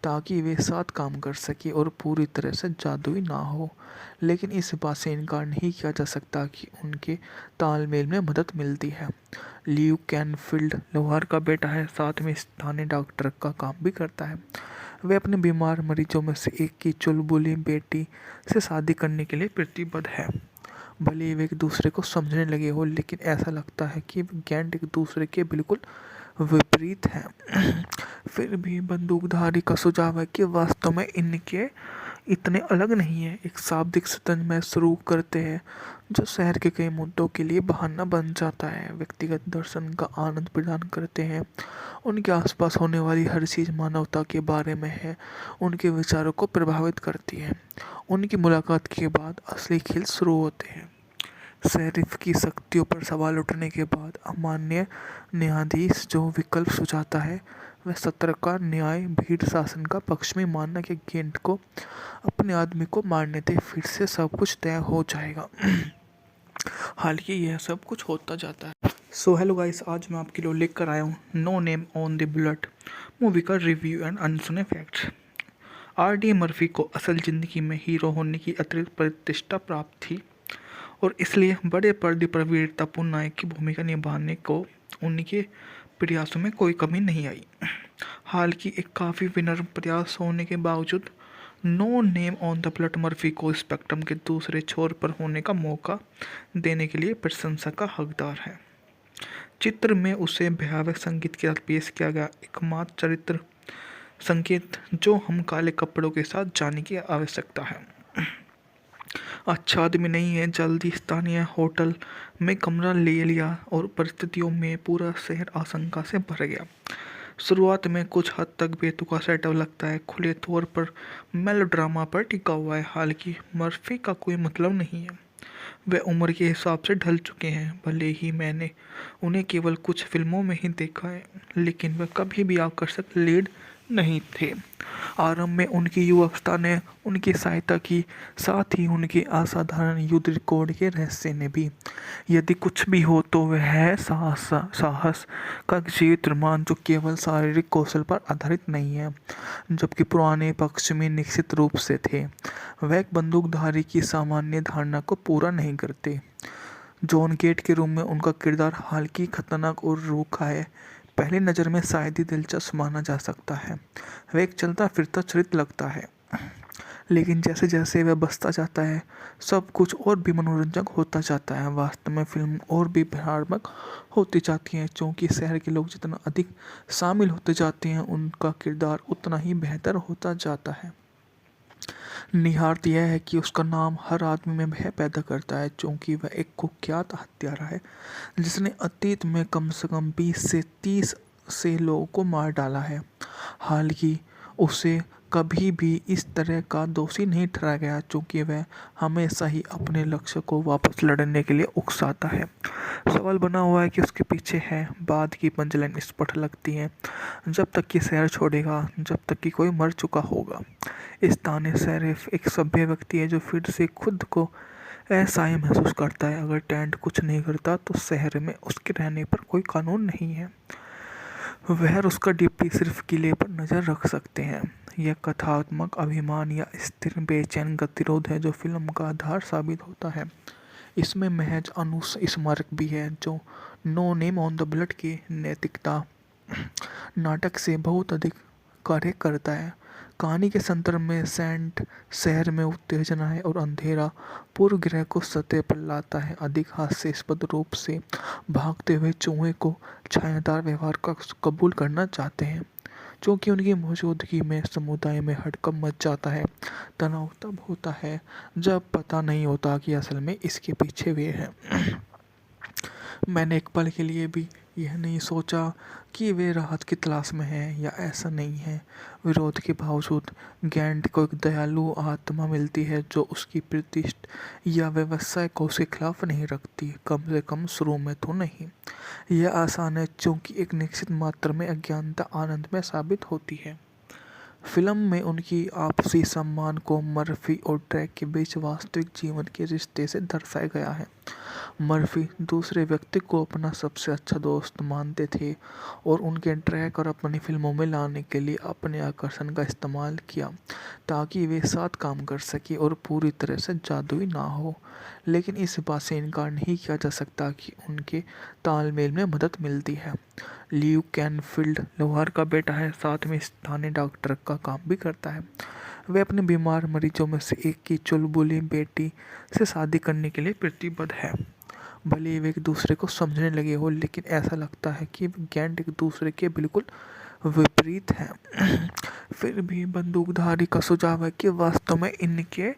ताकि वे साथ काम कर सके और पूरी तरह से जादुई ना हो। लेकिन इस बात से इनकार नहीं किया जा सकता कि उनके तालमेल में मदद मिलती है। ल्यू कैनफील्ड लोहार का बेटा है, साथ में स्थानीय डॉक्टर का काम भी करता है। वे अपने बीमार मरीजों में से एक की चुलबुली बेटी से शादी करने के लिए प्रतिबद्ध है। भले ही वे एक दूसरे को समझने लगे हो, लेकिन ऐसा लगता है कि गैंट एक दूसरे के बिल्कुल विपरीत हैं। फिर भी बंदूकधारी का सुझाव है कि वास्तव में इनके इतने अलग नहीं है। एक शाब्दिक सतंज में शुरू करते हैं जो शहर के कई मुद्दों के लिए बहाना बन जाता है, व्यक्तिगत दर्शन का आनंद प्रदान करते हैं। उनके आसपास होने वाली हर चीज़ मानवता के बारे में है, उनके विचारों को प्रभावित करती है। उनकी मुलाकात के बाद असली खेल शुरू होते हैं। शेरिफ की शक्तियों पर सवाल उठने के बाद अमान्य न्यायाधीश जो विकल्प सुझाता है वह सत्र का न्याय भीड़ शासन का पक्ष में मानना कि गेंट को अपने आदमी को मारने दे, फिर से सब कुछ तय हो जाएगा। हालांकि यह सब कुछ होता जाता है। सो हेलो गाइस, आज मैं आपके लिए लेकर आया हूँ no name on the blood movie का रिव्यू एंड अनसुने फैक्ट्स। आर.डी. मर्फी को असल ज़िंदगी में हीरो होने की अतिरिक्त प्रतिष्ठा प्राप्त थी और इसलिए बड़े पर्दे पर वीरतापूर्ण नायक की भूमिका निभाने को उनके प्रयासों में कोई कमी नहीं आई। हालांकि एक काफ़ी विनम्र प्रयास होने के बावजूद No name on the Blood Murphy को स्पेक्ट्रम के दूसरे छोर पर होने का मौका देने के लिए प्रशंसा का हकदार है। चित्र में उसे भयावह संगीत के साथ पेश किया गया एकमात्र चरित्र संकेत जो हम काले कपड़ों के साथ जाने की आवश्यकता है। अच्छा आदमी नहीं है। जल्दी स्थानीय होटल में कमरा ले लिया और परिस्थितियों में पूरा शहर आशंका से भर गया। शुरुआत में कुछ हद तक बेतुका सेटअप लगता है, खुले तौर पर मेलोड्रामा पर टिका हुआ है। हालांकि मर्फी का कोई मतलब नहीं है, वे उम्र के हिसाब से ढल चुके हैं। भले ही मैंने उन्हें केवल कुछ फिल्मों में ही देखा है, लेकिन वे कभी भी आकर्षक लीड नहीं थे। आरंभ में उनकी युवावस्था ने उनकी सहायता की, साथ ही उनके असाधारण युद्ध रिकॉर्ड के रहस्य ने भी। यदि कुछ भी हो तो वह है साहस का जीवित रोमांच जो केवल शारीरिक कौशल पर आधारित नहीं है, जबकि पुराने पक्ष में निश्चित रूप से थे। वह एक बंदूकधारी की सामान्य धारणा को पूरा नहीं करते। जॉन गेट के रूप में उनका किरदार हालांकि खतरनाक और रूखा है, पहली नज़र में शायद ही दिलचस्प माना जा सकता है। वह एक चलता फिरता चरित्र लगता है, लेकिन जैसे जैसे वह बसता जाता है सब कुछ और भी मनोरंजक होता जाता है। वास्तव में फिल्म और भी भयानक होती जाती है, क्योंकि शहर के लोग जितना अधिक शामिल होते जाते हैं उनका किरदार उतना ही बेहतर होता जाता है। निहारत यह है कि उसका नाम हर आदमी में भय पैदा करता है, क्योंकि वह एक कुख्यात हत्यारा है जिसने अतीत में कम से कम 20 से 30 से लोगों को मार डाला है। हालांकि उसे कभी भी इस तरह का दोषी नहीं ठहराया गया, क्योंकि वह हमेशा ही अपने लक्ष्य को वापस लड़ने के लिए उकसाता है। सवाल बना हुआ है कि उसके पीछे है। बाद की पंचलाइन स्पष्ट लगती है, जब तक कि शहर छोड़ेगा, जब तक कि कोई मर चुका होगा। स्थानीय शेरिफ एक सभ्य व्यक्ति है जो फिर से खुद को असहाय महसूस करता है। अगर टेंट कुछ नहीं करता तो शहर में उसके रहने पर कोई कानून नहीं है। वह और उसका डिप्टी सिर्फ किले पर नज़र रख सकते हैं। यह कथात्मक अभिमान या स्थिर बेचैन गतिरोध है जो फिल्म का आधार साबित होता है। इसमें महज स्मारक भी है जो No name on the Blood की नैतिकता नाटक से बहुत अधिक कार्य करता है। कहानी के संदर्भ में सेंट शहर में उत्तेजना है और अंधेरा पूर्व ग्रह को सतह पर लाता है। अधिक हास्यास्पद रूप से भागते हुए चूहे को छायादार व्यवहार का कबूल करना चाहते हैं, क्योंकि उनकी मौजूदगी में समुदाय में हड़कंप मच जाता है। तनाव तब होता है जब पता नहीं होता कि असल में इसके पीछे वे हैं। मैंने एक पल के लिए भी यह नहीं सोचा कि वे राहत की तलाश में हैं या ऐसा नहीं है। विरोध के बावजूद गैंट को एक दयालु आत्मा मिलती है जो उसकी प्रतिष्ठा या व्यवसाय को उसके खिलाफ नहीं रखती, कम से कम शुरू में तो नहीं। यह आसान है क्योंकि एक निश्चित मात्रा में अज्ञानता आनंद में साबित होती है। फिल्म में उनकी आपसी सम्मान को मर्फी और ट्रैक के बीच वास्तविक जीवन के रिश्ते से दर्शाया गया है। मर्फी दूसरे व्यक्ति को अपना सबसे अच्छा दोस्त मानते थे और उनके ट्रैक और अपनी फिल्मों में लाने के लिए अपने आकर्षण का इस्तेमाल किया ताकि वे साथ काम कर सके और पूरी तरह से जादुई ना हो। लेकिन इस बात से इनकार नहीं किया जा सकता कि उनके तालमेल में मदद मिलती है। ल्यू कैनफील्ड लोहार का बेटा है, साथ में स्थानीय डॉक्टर का काम भी करता है। वे अपने बीमार मरीजों में से एक की चुलबुली बेटी से शादी करने के लिए प्रतिबद्ध है। भले ही वे एक दूसरे को समझने लगे हो, लेकिन ऐसा लगता है कि गैंट एक दूसरे के बिल्कुल विपरीत हैं। फिर भी बंदूकधारी का सुझाव है कि वास्तव में इनके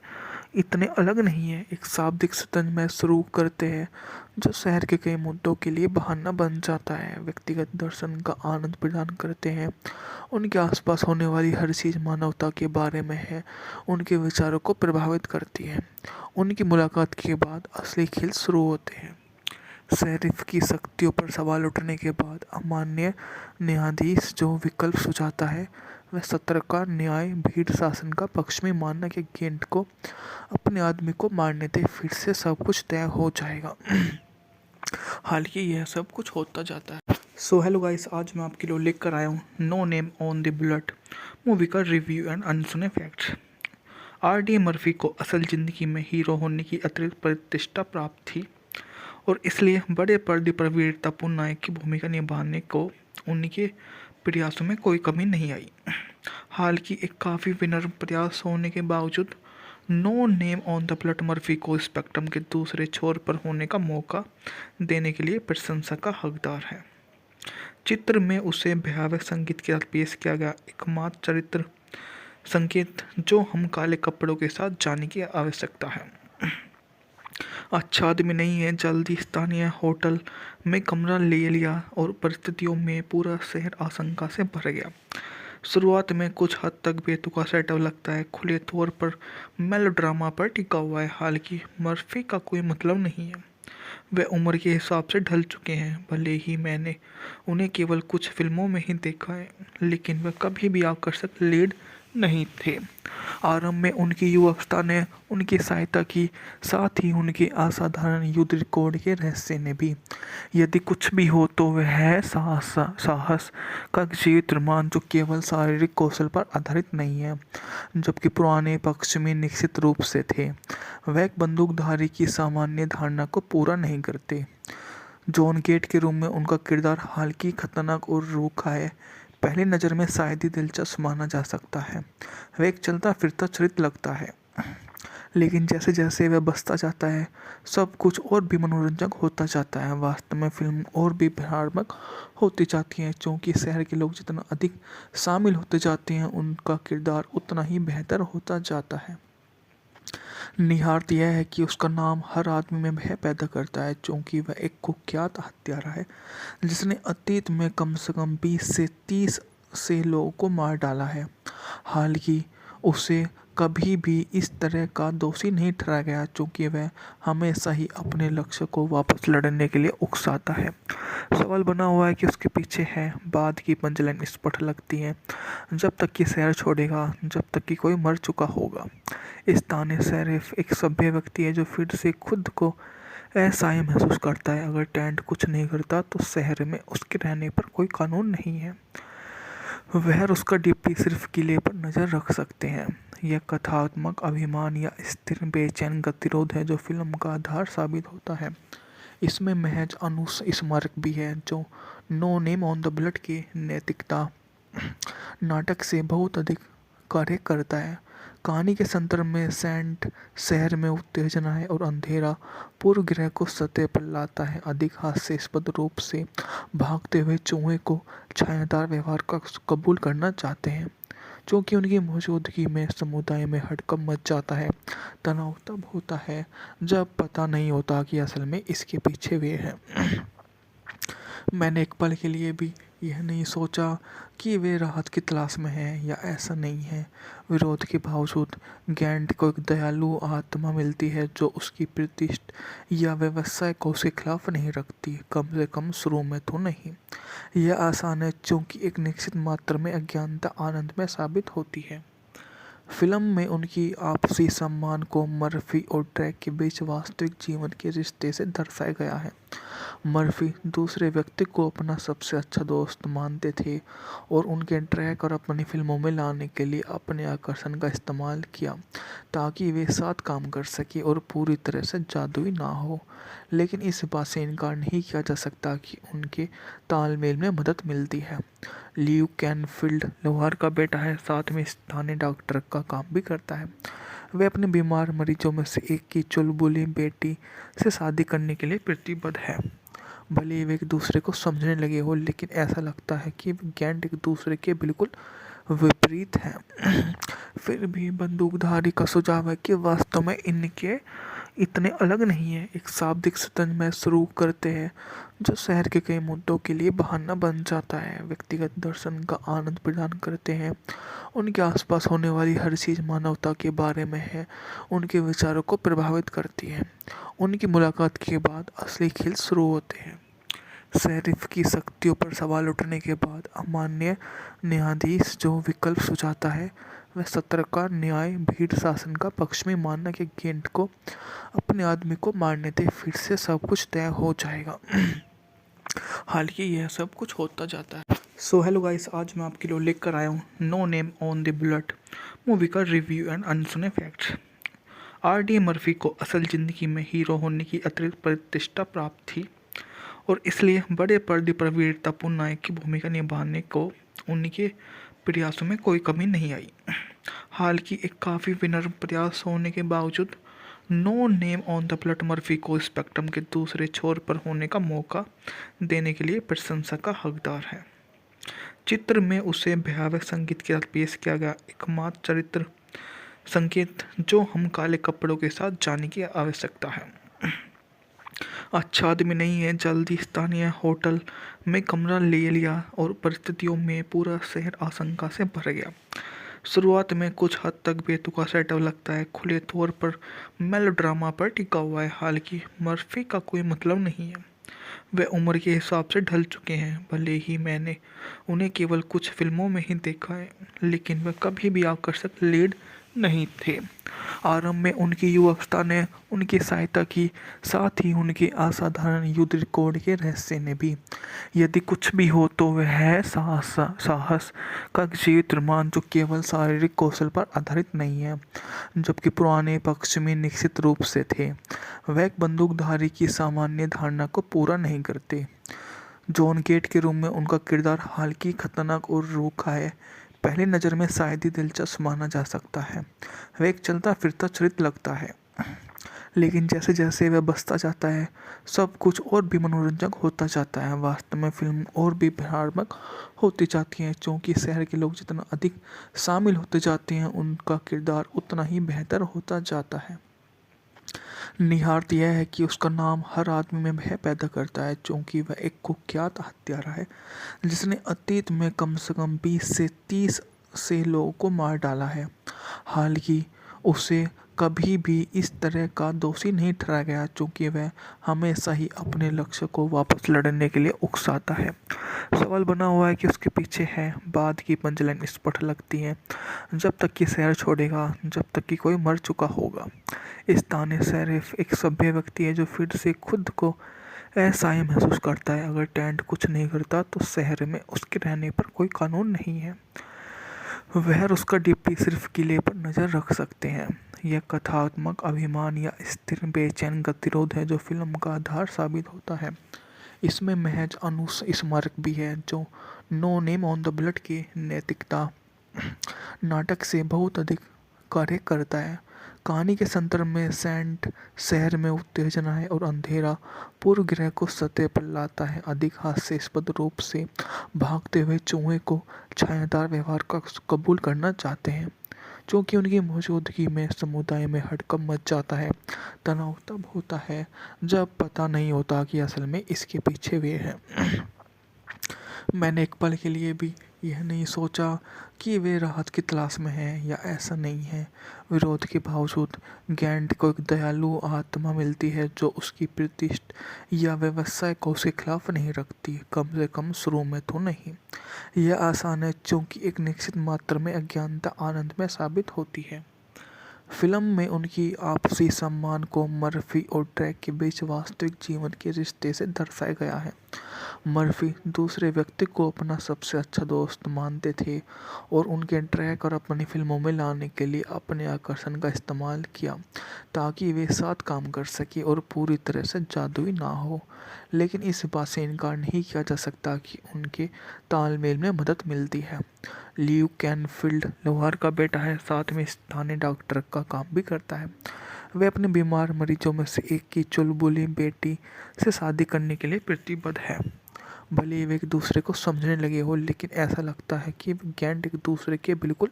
इतने अलग नहीं है। एक शाब्दिक शतरंज मैच शुरू करते हैं जो शहर के कई मुद्दों के लिए बहाना बन जाता है। व्यक्तिगत दर्शन का आनंद प्रदान करते हैं। उनके आसपास होने वाली हर चीज़ मानवता के बारे में है, उनके विचारों को प्रभावित करती है। उनकी मुलाकात के बाद असली खेल शुरू होते हैं। शेरिफ की शक्तियों पर सवाल उठने के बाद अमान्य न्यायाधीश जो विकल्प सुझाता है वह सत्र का न्याय भीड़ शासन का पक्ष में मानना कि गेंट को अपने आदमी को मारने दे, फिर से सब कुछ तय हो जाएगा। हालांकि यह सब कुछ होता जाता है। सो हेलो गाइस, आज मैं आपके लिए लेकर आया हूँ no name on the bullet movie का रिव्यू एंड अनसुने फैक्ट्स। आर.डी. मर्फी को असल ज़िंदगी में हीरो होने की अतिरिक्त प्रतिष्ठा प्राप्त थी और इसलिए बड़े पर्दे पर वीरतापूर्ण नायक की भूमिका निभाने को उनके प्रयासों में कोई कमी नहीं आई। हालांकि एक काफ़ी विनम्र प्रयास होने के बावजूद No name on the Bullet Murphy को स्पेक्ट्रम के दूसरे छोर पर होने का मौका देने के लिए प्रशंसा का हकदार है। चित्र में उसे भयावह संगीत के साथ पेश किया गया एकमात्र चरित्र संकेत जो हम काले कपड़ों के साथ जाने की आवश्यकता है। अच्छा आदमी नहीं है। जल्दी स्थानीय होटल में कमरा ले लिया और परिस्थितियों में पूरा शहर आशंका से भर गया। शुरुआत में कुछ हद तक बेतुका सेटअप लगता है, खुले तौर पर मेलोड्रामा पर टिका हुआ है। हालांकि मर्फी का कोई मतलब नहीं है, वे उम्र के हिसाब से ढल चुके हैं। भले ही मैंने उन्हें केवल कुछ फिल्मों में ही देखा है, लेकिन वे कभी भी आकर्षक लीड नहीं थे। आरंभ में उनकी युवावस्था ने उनकी सहायता की, साथ ही उनके असाधारण युद्ध रिकॉर्ड के रहस्य ने भी। यदि कुछ भी हो तो वह है साहस का जीवित रोमांच जो केवल शारीरिक कौशल पर आधारित नहीं है, जबकि पुराने पक्ष में निश्चित रूप से थे। वह एक बंदूकधारी की सामान्य धारणा को पूरा नहीं करते। जॉन गेट के रूप में उनका किरदार हालांकि खतरनाक और रूखा है, पहली नज़र में शायद ही दिलचस्प माना जा सकता है। वह एक चलता फिरता चरित्र लगता है, लेकिन जैसे जैसे वह बसता जाता है सब कुछ और भी मनोरंजक होता जाता है। वास्तव में फिल्म और भी भयानक होती जाती है, क्योंकि शहर के लोग जितना अधिक शामिल होते जाते हैं उनका किरदार उतना ही बेहतर होता जाता है। निहारत यह है कि उसका नाम हर आदमी में भय पैदा करता है, क्योंकि वह एक कुख्यात हत्यारा है जिसने अतीत में कम से कम 20 से 30 से लोगों को मार डाला है। हालांकि उसे कभी भी इस तरह का दोषी नहीं ठहराया गया, क्योंकि वह हमेशा ही अपने लक्ष्य को वापस लड़ने के लिए उकसाता है। सवाल बना हुआ है कि उसके पीछे है। बाद की पंचलाइन स्पष्ट लगती है, जब तक कि शहर छोड़ेगा, जब तक कि कोई मर चुका होगा। स्थानीय शेरिफ एक सभ्य व्यक्ति है जो फिर से खुद को असहाय महसूस करता है। अगर टेंट कुछ नहीं करता तो शहर में उसके रहने पर कोई कानून नहीं है। वह और उसका डिप्टी सिर्फ किले पर नज़र रख सकते हैं। यह कथात्मक अभिमान या स्थिर बेचैन गतिरोध है जो फिल्म का आधार साबित होता है। इसमें महज अनुस्मारक भी है जो No name on the Bullet की नैतिकता नाटक से बहुत अधिक कार्य करता है। कहानी के संदर्भ में सेंट शहर में उत्तेजना है और अंधेरा पूर्व ग्रह को सतह पर लाता है। अधिक हास्यास्पद रूप से भागते हुए चूहे को छायादार व्यवहार का कबूल करना चाहते हैं, क्योंकि उनकी मौजूदगी में समुदाय में हड़कंप मच जाता है। तनाव तब होता है जब पता नहीं होता कि असल में इसके पीछे वे हैं। मैंने एक पल के लिए भी यह नहीं सोचा कि वे राहत की तलाश में हैं या ऐसा नहीं है। विरोध के बावजूद गैंट को एक दयालु आत्मा मिलती है जो उसकी प्रतिष्ठा या व्यवसाय को उसके खिलाफ नहीं रखती, कम से कम शुरू में तो नहीं। यह आसान है क्योंकि एक निश्चित मात्रा में अज्ञानता आनंद में साबित होती है। फिल्म में उनकी आपसी सम्मान को मर्फी और ड्रैक के बीच वास्तविक जीवन के रिश्ते से दर्शाया गया है। मर्फी दूसरे व्यक्ति को अपना सबसे अच्छा दोस्त मानते थे और उनके ड्रैक और अपनी फिल्मों में लाने के लिए अपने आकर्षण का इस्तेमाल किया ताकि वे साथ काम कर सके और पूरी तरह से जादुई ना हो। लेकिन इस बात से इनकार नहीं किया जा सकता कि उनके तालमेल में मदद मिलती है। ल्यू कैनफील्ड लोहार का बेटा है, साथ में स्थानीय डॉक्टर का काम भी करता है। वे अपने बीमार मरीजों में से एक की चुलबुली बेटी से शादी करने के लिए प्रतिबद्ध है। भले ही वे एक दूसरे को समझने लगे हो, लेकिन ऐसा लगता है कि गैंट एक दूसरे के बिल्कुल विपरीत हैं। फिर भी बंदूकधारी का सुझाव है कि वास्तव में इनके इतने अलग नहीं है। एक शाब्दिक शतरंज मैच शुरू करते हैं जो शहर के कई मुद्दों के लिए बहाना बन जाता है, व्यक्तिगत दर्शन का आनंद प्रदान करते हैं। उनके आसपास होने वाली हर चीज़ मानवता के बारे में है, उनके विचारों को प्रभावित करती है। उनकी मुलाकात के बाद असली खेल शुरू होते हैं। शेरिफ की शक्तियों पर सवाल उठने के बाद अमान्य न्यायाधीश जो विकल्प सुझाता है वह सत्र का न्याय भीड़ शासन का पक्ष में मानना कि गेंट को अपने आदमी को मारने दे, फिर से सब कुछ तय हो जाएगा। हालांकि यह सब कुछ होता जाता है। सो हेलो गाइस, आज मैं आपके लिए लेकर आया हूँ no name on the blood movie का रिव्यू एंड अनसुने फैक्ट्स। आर.डी. मर्फी को असल ज़िंदगी में हीरो होने की अतिरिक्त प्रतिष्ठा प्राप्त थी और इसलिए बड़े पर्दे पर वीरतापूर्ण नायक की भूमिका निभाने को उनके प्रयासों में कोई कमी नहीं आई। हालांकि एक काफ़ी विनम्र प्रयास होने के बावजूद No name on the Blood Murphy को स्पेक्ट्रम के दूसरे छोर पर होने का मौका देने के लिए प्रशंसा का हकदार है। चित्र में उसे भयावह संगीत के साथ पेश किया गया एकमात्र चरित्र संकेत जो हम काले कपड़ों के साथ जाने की आवश्यकता है। अच्छा आदमी नहीं है। जल्दी स्थानीय होटल में कमरा ले लिया और परिस्थितियों में पूरा शहर आशंका से भर गया। शुरुआत में कुछ हद तक बेतुका सेटअप लगता है, खुले तौर पर मेलोड्रामा पर टिका हुआ है। हालांकि मर्फी का कोई मतलब नहीं है, वे उम्र के हिसाब से ढल चुके हैं। भले ही मैंने उन्हें केवल कुछ फिल्मों में ही देखा है, लेकिन वे कभी भी आकर्षक लीड नहीं थे। आरंभ में उनकी युवावस्था ने उनकी सहायता की, साथ ही उनके असाधारण युद्ध रिकॉर्ड के रहस्य ने भी। यदि कुछ भी हो तो वह है साहस का जीवित रोमांच जो केवल शारीरिक कौशल पर आधारित नहीं है, जबकि पुराने पक्ष में निश्चित रूप से थे। वह एक बंदूकधारी की सामान्य धारणा को पूरा नहीं करते। जॉन गेट के रूप में उनका किरदार हालांकि खतरनाक और रूखा है, पहली नज़र में शायद ही दिलचस्प माना जा सकता है। वह एक चलता फिरता चरित्र लगता है, लेकिन जैसे जैसे वह बसता जाता है सब कुछ और भी मनोरंजक होता जाता है। वास्तव में फिल्म और भी भयानक होती जाती है, क्योंकि शहर के लोग जितना अधिक शामिल होते जाते हैं उनका किरदार उतना ही बेहतर होता जाता है। निहारत यह है कि उसका नाम हर आदमी में भय पैदा करता है, क्योंकि वह एक कुख्यात हत्यारा है जिसने अतीत में कम से कम 20 से 30 से लोगों को मार डाला है। हालांकि उसे कभी भी इस तरह का दोषी नहीं ठहराया गया, क्योंकि वह हमेशा ही अपने लक्ष्य को वापस लड़ने के लिए उकसाता है। सवाल बना हुआ है कि उसके पीछे है। बाद की पंचलाइन स्पष्ट लगती है, जब तक कि शहर छोड़ेगा, जब तक कि कोई मर चुका होगा। स्थानीय शेरिफ एक सभ्य व्यक्ति है जो फिर से खुद को असहाय महसूस करता है। अगर टेंट कुछ नहीं करता तो शहर में उसके रहने पर कोई कानून नहीं है। वह और उसका डिप्टी सिर्फ किले पर नज़र रख सकते हैं। यह कथात्मक अभिमान या स्थिर बेचैन गतिरोध है जो फिल्म का आधार साबित होता है। इसमें महज अनुस्मारक भी है जो No name on the Blood की नैतिकता नाटक से बहुत अधिक कार्य करता है। कहानी के संदर्भ में सेंट शहर में उत्तेजना है और अंधेरा पूर्व ग्रह को सतह पर लाता है। अधिक हास्यास्पद रूप से भागते हुए चूहे को छायादार व्यवहार का कबूल करना चाहते हैं, क्योंकि उनकी मौजूदगी में समुदाय में हड़कंप मच जाता है। तनाव तब होता है जब पता नहीं होता कि असल में इसके पीछे वे हैं। मैंने एक पल के लिए भी यह नहीं सोचा कि वे राहत की तलाश में हैं या ऐसा नहीं है। विरोध के बावजूद गैंट को एक दयालु आत्मा मिलती है जो उसकी प्रतिष्ठा या व्यवसाय को उसके खिलाफ नहीं रखती, कम से कम शुरू में तो नहीं। यह आसान है क्योंकि एक निश्चित मात्रा में अज्ञानता आनंद में साबित होती है। फिल्म में उनकी आपसी सम्मान को मर्फी और ट्रैक के बीच वास्तविक जीवन के रिश्ते से दर्शाया गया है। मर्फी दूसरे व्यक्ति को अपना सबसे अच्छा दोस्त मानते थे और उनके ट्रैक और अपनी फिल्मों में लाने के लिए अपने आकर्षण का इस्तेमाल किया ताकि वे साथ काम कर सके और पूरी तरह से जादुई ना हो। लेकिन इस बात से इनकार नहीं किया जा सकता कि उनके तालमेल में मदद मिलती है। ल्यू कैनफील्ड लोहार का बेटा है, साथ में स्थानीय डॉक्टर का काम भी करता है। वे अपने बीमार मरीजों में से एक की चुलबुली बेटी से शादी करने के लिए प्रतिबद्ध है। भले ही वे एक दूसरे को समझने लगे हो, लेकिन ऐसा लगता है कि गैंट एक दूसरे के बिल्कुल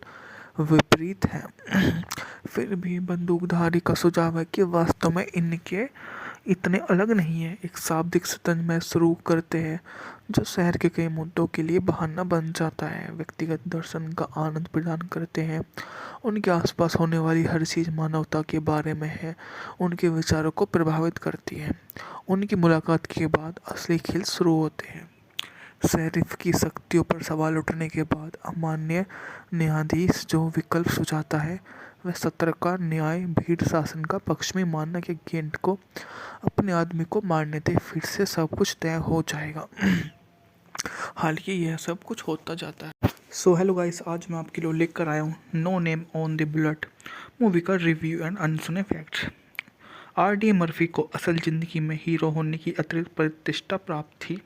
विपरीत हैं। फिर भी बंदूकधारी का सुझाव है कि वास्तव में इनके इतने अलग नहीं है। एक शाब्दिक शतरंज मैच शुरू करते हैं जो शहर के कई मुद्दों के लिए बहाना बन जाता है, व्यक्तिगत दर्शन का आनंद प्रदान करते हैं। उनके आसपास होने वाली हर चीज़ मानवता के बारे में है, उनके विचारों को प्रभावित करती है। उनकी मुलाकात के बाद असली खेल शुरू होते हैं। शेरिफ की शक्तियों पर सवाल उठने के बाद अमान्य न्यायाधीश जो विकल्प सुझाता है वह सत्र का न्याय भीड़ शासन का पक्ष में मानना कि गेंट को अपने आदमी को मारने दे, फिर से सब कुछ तय हो जाएगा। हालांकि यह सब कुछ होता जाता है। सो हेलो गाइस, आज मैं आपके लिए लेकर आया हूँ no name on the bullet movie का रिव्यू एंड अनसुने फैक्ट्स। आर.डी. मर्फी को असल ज़िंदगी में हीरो होने की अतिरिक्त प्रतिष्ठा प्राप्त थी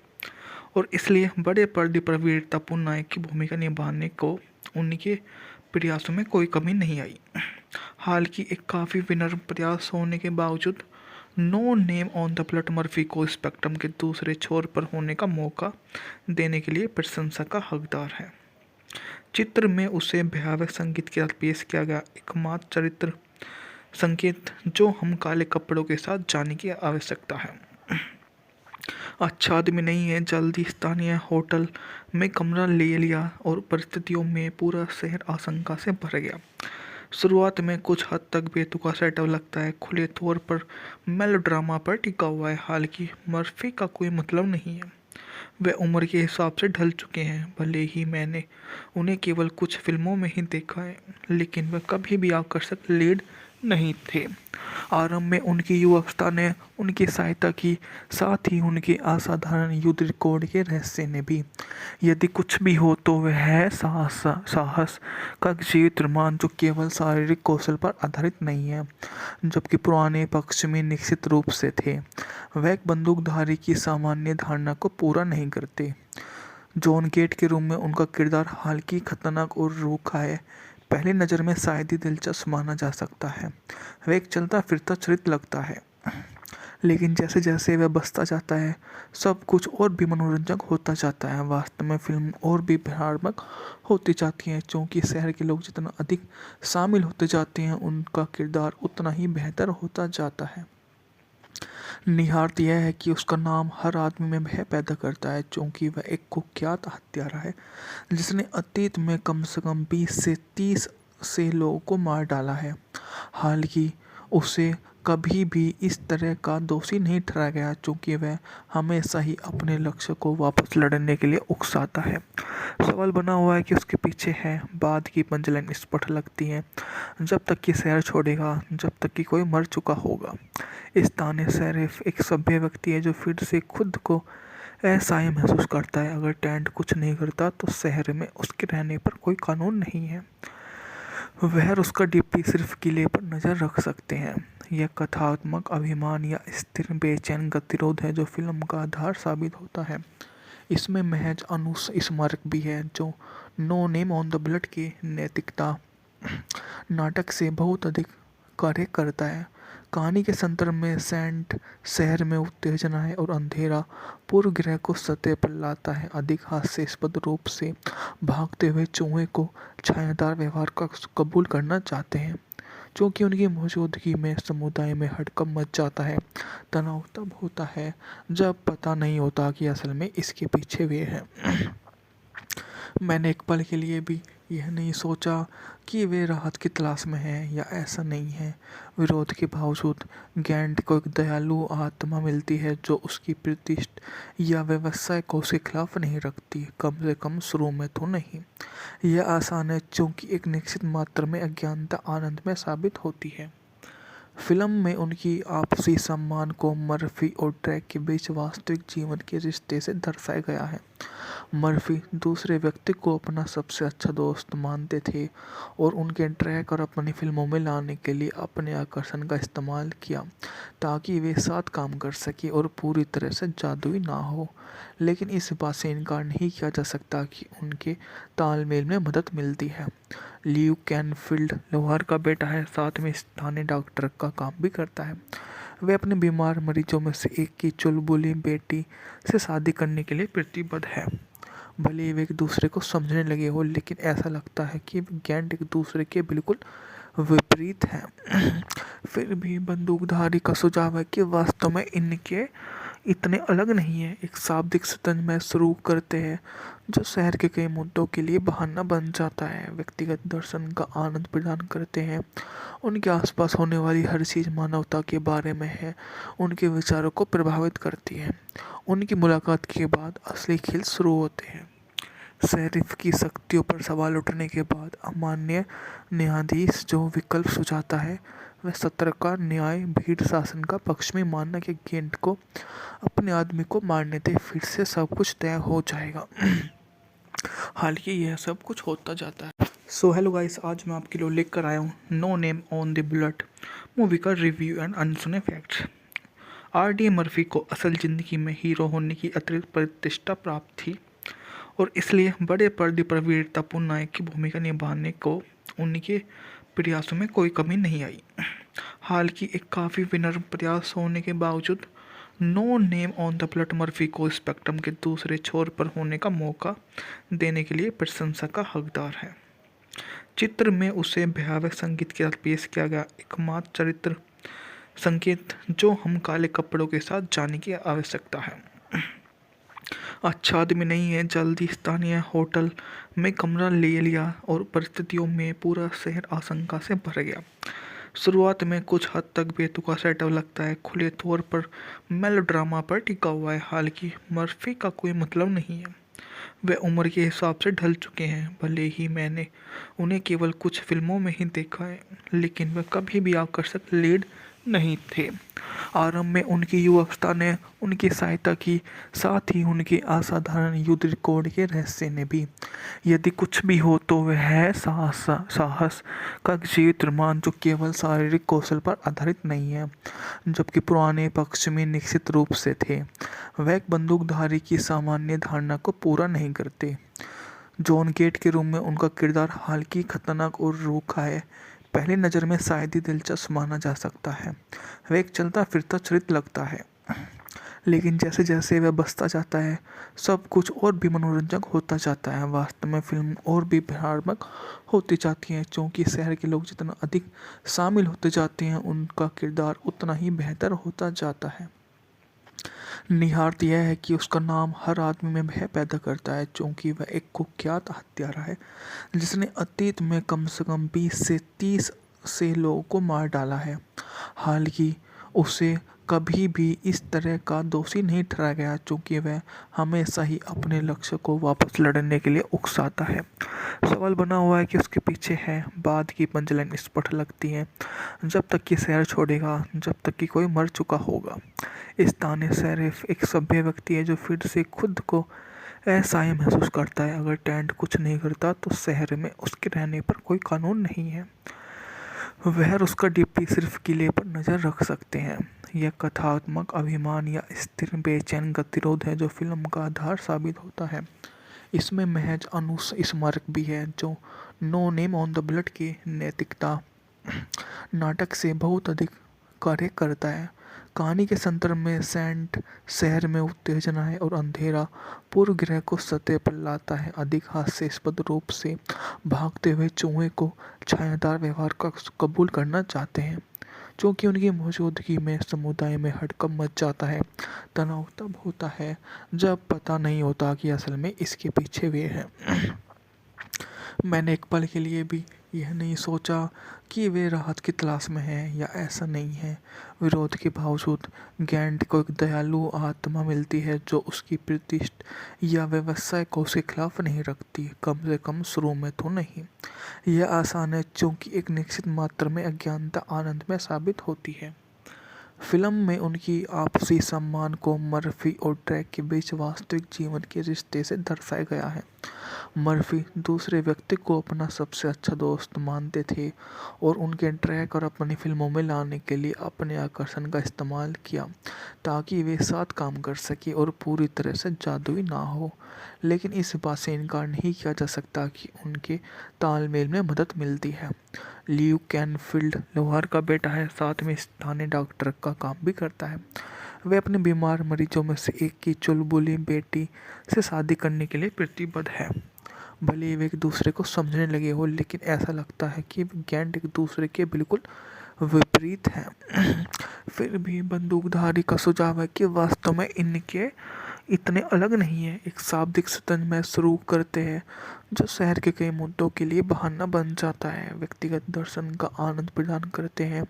और इसलिए बड़े पर्दे पर वीरतापूर्ण नायक की भूमिका निभाने को उनके प्रयासों में कोई कमी नहीं आई। हालांकि एक काफ़ी विनम्र प्रयास होने के बावजूद No name on the Bullet Murphy को स्पेक्ट्रम के दूसरे छोर पर होने का मौका देने के लिए प्रशंसा का हकदार है। चित्र में उसे भयावह संगीत के साथ पेश किया गया एकमात्र चरित्र संकेत जो हम काले कपड़ों के साथ जाने की आवश्यकता है। अच्छा आदमी नहीं है। जल्दी स्थानीय होटल में कमरा ले लिया और परिस्थितियों में पूरा शहर आशंका से भर गया। शुरुआत में कुछ हद तक बेतुका सेटअप लगता है, खुले तौर पर मेलोड्रामा पर टिका हुआ है। हालांकि मर्फी का कोई मतलब नहीं है, वे उम्र के हिसाब से ढल चुके हैं। भले ही मैंने उन्हें केवल कुछ फिल्मों में ही देखा है, लेकिन वे कभी भी आकर्षक लीड नहीं थे। आरंभ में उनकी युवावस्था ने उनकी सहायता की, साथ ही उनके असाधारण युद्ध रिकॉर्ड के रहस्य ने भी। यदि कुछ भी हो तो वह है साहस का जीवित रोमांच जो केवल शारीरिक कौशल पर आधारित नहीं है, जबकि पुराने पक्ष में निश्चित रूप से थे। वह एक बंदूकधारी की सामान्य धारणा को पूरा नहीं करते। जॉन गेट के रूप में उनका किरदार हालांकि खतरनाक और रूखा है, पहली नज़र में शायद ही दिलचस्प माना जा सकता है। वह एक चलता फिरता चरित्र लगता है, लेकिन जैसे जैसे वह बसता जाता है सब कुछ और भी मनोरंजक होता जाता है। वास्तव में फिल्म और भी भयानक होती जाती है, क्योंकि शहर के लोग जितना अधिक शामिल होते जाते हैं उनका किरदार उतना ही बेहतर होता जाता है। निहारत यह है कि उसका नाम हर आदमी में भय पैदा करता है, क्योंकि वह एक कुख्यात हत्यारा है जिसने अतीत में कम से कम 20 से 30 से लोगों को मार डाला है। हालांकि उसे कभी भी इस तरह का दोषी नहीं ठहराया गया, क्योंकि वह हमेशा ही अपने लक्ष्य को वापस लड़ने के लिए उकसाता है। सवाल बना हुआ है कि उसके पीछे है। बाद की पंचलाइन स्पष्ट लगती है, जब तक कि शहर छोड़ेगा, जब तक कि कोई मर चुका होगा। स्थानीय शेरिफ एक सभ्य व्यक्ति है जो फिर से खुद को ऐसा ही महसूस करता है। अगर टेंट कुछ नहीं करता तो शहर में उसके रहने पर कोई कानून नहीं है। वह और उसका डिप्टी सिर्फ किले पर नज़र रख सकते हैं। यह कथात्मक अभिमान या स्थिर बेचैन गतिरोध है जो फिल्म का आधार साबित होता है। इसमें महज स्मारक भी है जो No name on the Bullet की नैतिकता नाटक से बहुत अधिक कार्य करता है। कहानी के संदर्भ में सेंट शहर में उत्तेजना है और अंधेरा पूर्व ग्रह को सतह पर लाता है। अधिक हास्यास्पद रूप से भागते हुए चूहे को छायादार व्यवहार का कबूल करना चाहते हैं, क्योंकि उनकी मौजूदगी में समुदाय में हड़कंप मच जाता है। तनाव तब होता है जब पता नहीं होता कि असल में इसके पीछे वे हैं। मैंने एक पल के लिए भी यह नहीं सोचा कि वे राहत की तलाश में हैं या ऐसा नहीं है। विरोध के बावजूद गैंट को एक दयालु आत्मा मिलती है जो उसकी प्रतिष्ठा या व्यवसाय को उसके खिलाफ नहीं रखती, कम से कम शुरू में तो नहीं। यह आसान है क्योंकि एक निश्चित मात्रा में अज्ञानता आनंद में साबित होती है। फिल्म में उनकी आपसी सम्मान को मर्फी और ड्रैक के बीच वास्तविक जीवन के रिश्ते से दर्शाया गया है। मर्फी दूसरे व्यक्ति को अपना सबसे अच्छा दोस्त मानते थे और उनके ड्रैक और अपनी फिल्मों में लाने के लिए अपने आकर्षण का इस्तेमाल किया ताकि वे साथ काम कर सके और पूरी तरह से जादुई ना हो। लेकिन इस बात से इनकार नहीं किया जा सकता कि उनके तालमेल में मदद मिलती है। ल्यू कैनफील्ड लोहार का बेटा है, साथ में स्थानीय डॉक्टर का काम भी करता है। वे अपने बीमार मरीजों में से एक की चुलबुली बेटी से शादी करने के लिए प्रतिबद्ध है। भले ही वे एक दूसरे को समझने लगे हो, लेकिन ऐसा लगता है कि गैंट एक दूसरे के बिल्कुल विपरीत हैं। फिर भी बंदूकधारी का सुझाव है कि वास्तव में इनके इतने अलग नहीं है। एक शाब्दिक शतरंज मैच शुरू करते हैं जो शहर के कई मुद्दों के लिए बहाना बन जाता है, व्यक्तिगत दर्शन का आनंद प्रदान करते हैं। उनके आसपास होने वाली हर चीज़ मानवता के बारे में है, उनके विचारों को प्रभावित करती है। उनकी मुलाकात के बाद असली खेल शुरू होते हैं। शेरिफ की शक्तियों पर सवाल उठने के बाद अमान्य न्यायाधीश जो विकल्प सुझाता है वह सत्र का न्याय भीड़ शासन का पक्ष में मानना कि गेंट को अपने आदमी को मारने दे, फिर से सब कुछ तय हो जाएगा। हालांकि यह सब कुछ होता जाता है। सो हेलो गाइस, आज मैं आपके लिए लेकर आया हूँ no name on the bullet movie का रिव्यू एंड अनसुने फैक्ट्स। आर.डी. मर्फी को असल ज़िंदगी में हीरो होने की अतिरिक्त प्रतिष्ठा प्राप्त थी और इसलिए बड़े पर्दे पर वीरतापूर्ण नायक की भूमिका निभाने को उनके प्रयासों में कोई कमी नहीं आई। हालांकि एक काफ़ी विनम्र प्रयास होने के बावजूद No name on the Bullet Murphy को स्पेक्ट्रम के दूसरे छोर पर होने का मौका देने के लिए प्रशंसा का हकदार है। चित्र में उसे भयावह संगीत के साथ पेश किया गया एकमात्र चरित्र संकेत जो हम काले कपड़ों के साथ जाने की आवश्यकता है। अच्छा आदमी नहीं है। जल्दी स्थानीय होटल में कमरा ले लिया और परिस्थितियों में पूरा शहर आशंका से भर गया। शुरुआत में कुछ हद तक बेतुका सेटअप लगता है, खुले तौर पर मेलोड्रामा पर टिका हुआ है। हालांकि मर्फी का कोई मतलब नहीं है, वे उम्र के हिसाब से ढल चुके हैं। भले ही मैंने उन्हें केवल कुछ फिल्मों में ही देखा है, लेकिन वे कभी भी आकर्षक लीड नहीं थे। आरंभ में उनकी युवावस्था ने उनकी सहायता की, साथ ही उनके असाधारण युद्ध रिकॉर्ड के रहस्य ने भी। यदि कुछ भी हो तो वह है साहस का जीवित रोमांच जो केवल शारीरिक कौशल पर आधारित नहीं है, जबकि पुराने पक्ष में निश्चित रूप से थे। वह एक बंदूकधारी की सामान्य धारणा को पूरा नहीं करते। जॉन गेट के रूप में उनका किरदार हालांकि खतरनाक और रूखा है, पहली नज़र में शायद ही दिलचस्प माना जा सकता है। वह एक चलता फिरता चरित्र लगता है, लेकिन जैसे जैसे वह बसता जाता है सब कुछ और भी मनोरंजक होता जाता है। वास्तव में फिल्म और भी भयानक होती जाती है, क्योंकि शहर के लोग जितना अधिक शामिल होते जाते हैं उनका किरदार उतना ही बेहतर होता जाता है। निहारत यह है कि उसका नाम हर आदमी में भय पैदा करता है, क्योंकि वह एक कुख्यात हत्यारा है जिसने अतीत में कम से कम 20 से 30 से लोगों को मार डाला है। हालांकि उसे कभी भी इस तरह का दोषी नहीं ठहराया गया, क्योंकि वह हमेशा ही अपने लक्ष्य को वापस लड़ने के लिए उकसाता है। सवाल बना हुआ है कि उसके पीछे है। बाद की पंचलाइन स्पष्ट लगती है, जब तक कि शहर छोड़ेगा, जब तक कि कोई मर चुका होगा। स्थानीय शेरिफ एक सभ्य व्यक्ति है जो फिर से खुद को असहाय महसूस करता है। अगर टेंट कुछ नहीं करता तो शहर में उसके रहने पर कोई कानून नहीं है। वह और उसका डिप्टी सिर्फ किले पर नज़र रख सकते हैं। यह कथात्मक अभिमान या स्थिर बेचैन गतिरोध है जो फिल्म का आधार साबित होता है। इसमें महज अनुस्मारक भी है जो No name on the Bullet की नैतिकता नाटक से बहुत अधिक कार्य करता है। कहानी के संदर्भ में सेंट शहर में उत्तेजना है और अंधेरा पूर्व ग्रह को सतह पर लाता है। अधिक हास्यास्पद रूप से भागते हुए चूहे को छायादार व्यवहार का कबूल करना चाहते हैं, क्योंकि उनकी मौजूदगी में समुदाय में हड़कंप मच जाता है। तनाव तब होता है जब पता नहीं होता कि असल में इसके पीछे वे हैं। मैंने एक पल के लिए भी यह नहीं सोचा कि वे राहत की तलाश में हैं या ऐसा नहीं है। विरोध के बावजूद गैंट को एक दयालु आत्मा मिलती है जो उसकी प्रतिष्ठा या व्यवसाय को उसके खिलाफ नहीं रखती, कम से कम शुरू में तो नहीं। यह आसान है क्योंकि एक निश्चित मात्रा में अज्ञानता आनंद में साबित होती है। फिल्म में उनकी आपसी सम्मान को मर्फी और ड्रैक के बीच वास्तविक जीवन के रिश्ते से दर्शाया गया है। मर्फी दूसरे व्यक्ति को अपना सबसे अच्छा दोस्त मानते थे और उनके ड्रैक और अपनी फिल्मों में लाने के लिए अपने आकर्षण का इस्तेमाल किया ताकि वे साथ काम कर सके और पूरी तरह से जादुई ना हो। लेकिन इस बात से इनकार नहीं किया जा सकता कि उनके तालमेल में मदद मिलती है। ल्यू कैनफील्ड लोहार का बेटा है, साथ में स्थानीय डॉक्टर का काम भी करता है। वे अपने बीमार मरीजों में से एक की चुलबुली बेटी से शादी करने के लिए प्रतिबद्ध है। भले ही वे एक दूसरे को समझने लगे हो, लेकिन ऐसा लगता है कि गैंट एक दूसरे के बिल्कुल विपरीत हैं। फिर भी बंदूकधारी का सुझाव है कि वास्तव में इनके इतने अलग नहीं है। एक शाब्दिक शतरंज मैच शुरू करते हैं जो शहर के कई मुद्दों के लिए बहाना बन जाता है। व्यक्तिगत दर्शन का आनंद प्रदान करते हैं।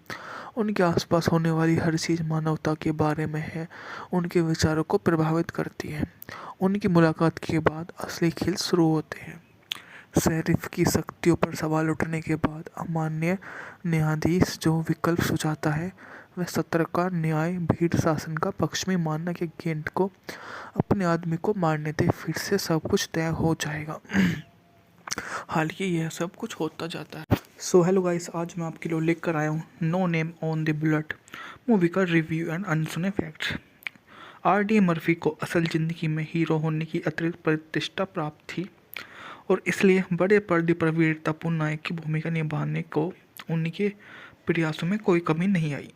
उनके आसपास होने वाली हर चीज़ मानवता के बारे में है, उनके विचारों को प्रभावित करती है। उनकी मुलाकात के बाद असली खेल शुरू होते हैं। शेरिफ की शक्तियों पर सवाल उठने के बाद अमान्य न्यायाधीश जो विकल्प सुझाता है वह सत्र का न्याय भीड़ शासन का पक्ष में मानना कि गेंट को अपने आदमी को मारने दे, फिर से सब कुछ तय हो जाएगा। हालांकि यह सब कुछ होता जाता है। सो हेलो गाइस, आज मैं आपके लिए लेकर आया हूँ no name on the bullet movie का रिव्यू एंड अनसुने फैक्ट्स। आर.डी. मर्फी को असल ज़िंदगी में हीरो होने की अतिरिक्त प्रतिष्ठा प्राप्त थी और इसलिए बड़े पर्दे पर वीरतापूर्ण नायक की भूमिका निभाने को उनके प्रयासों में कोई कमी नहीं आई।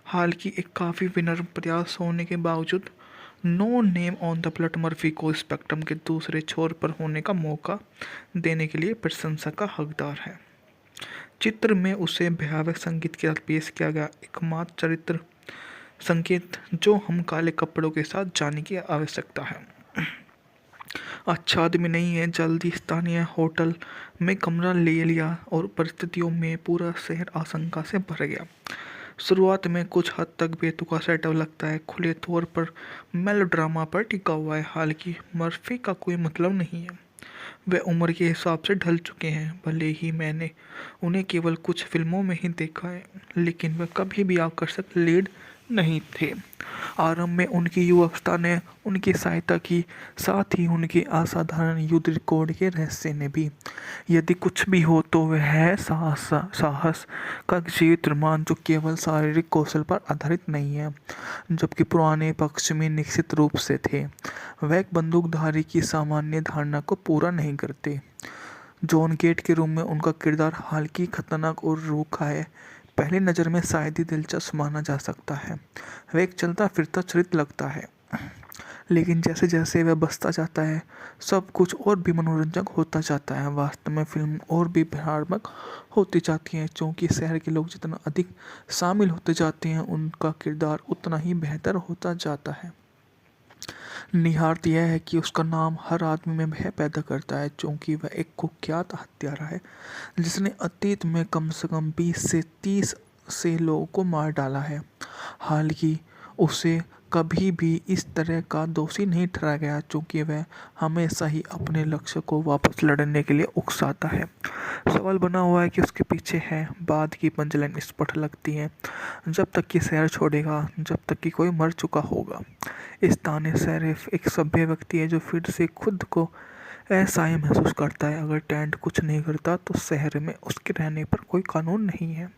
हालांकि एक काफ़ी विनम्र प्रयास होने के बावजूद No name on the Bullet Murphy को स्पेक्ट्रम के दूसरे छोर पर होने का मौका देने के लिए प्रशंसा का हकदार है। चित्र में उसे भयावह संगीत के साथ पेश किया गया एकमात्र चरित्र संकेत जो हम काले कपड़ों के साथ जाने की आवश्यकता है। अच्छा आदमी नहीं है। जल्दी स्थानीय होटल में कमरा ले लिया और परिस्थितियों में पूरा शहर आशंका से भर गया। शुरुआत में कुछ हद तक बेतुका सेटअप लगता है, खुले तौर पर मेलोड्रामा पर टिका हुआ है। हालांकि मर्फी का कोई मतलब नहीं है, वे उम्र के हिसाब से ढल चुके हैं। भले ही मैंने उन्हें केवल कुछ फिल्मों में ही देखा है, लेकिन वे कभी भी आकर्षक लीड नहीं थे। आरंभ में उनकी युवावस्था ने उनकी सहायता की, साथ ही उनके असाधारण युद्ध रिकॉर्ड के रहस्य ने भी। यदि कुछ भी हो तो वह है साहस का जीवित रोमांच जो केवल शारीरिक कौशल पर आधारित नहीं है, जबकि पुराने पक्ष में निश्चित रूप से थे। वह एक बंदूकधारी की सामान्य धारणा को पूरा नहीं करते। जॉन गेट के रूप में उनका किरदार हालांकि खतरनाक और रूखा है, पहली नज़र में शायद ही दिलचस्प माना जा सकता है। वह एक चलता फिरता चरित्र लगता है, लेकिन जैसे जैसे वह बसता जाता है सब कुछ और भी मनोरंजक होता जाता है। वास्तव में फिल्म और भी भयानक होती जाती है, क्योंकि शहर के लोग जितना अधिक शामिल होते जाते हैं उनका किरदार उतना ही बेहतर होता जाता है। निहारत यह है कि उसका नाम हर आदमी में भय पैदा करता है, क्योंकि वह एक कुख्यात हत्यारा है जिसने अतीत में कम से कम 20 से 30 से लोगों को मार डाला है। हालांकि उसे कभी भी इस तरह का दोषी नहीं ठहराया गया, क्योंकि वह हमेशा ही अपने लक्ष्य को वापस लड़ने के लिए उकसाता है। सवाल बना हुआ है कि उसके पीछे है। बाद की पंचलाइन स्पष्ट लगती है, जब तक कि शहर छोड़ेगा, जब तक कि कोई मर चुका होगा। स्थानीय शेरिफ एक सभ्य व्यक्ति है जो फिर से खुद को असहाय महसूस करता है। अगर टेंट कुछ नहीं करता तो शहर में उसके रहने पर कोई कानून नहीं है।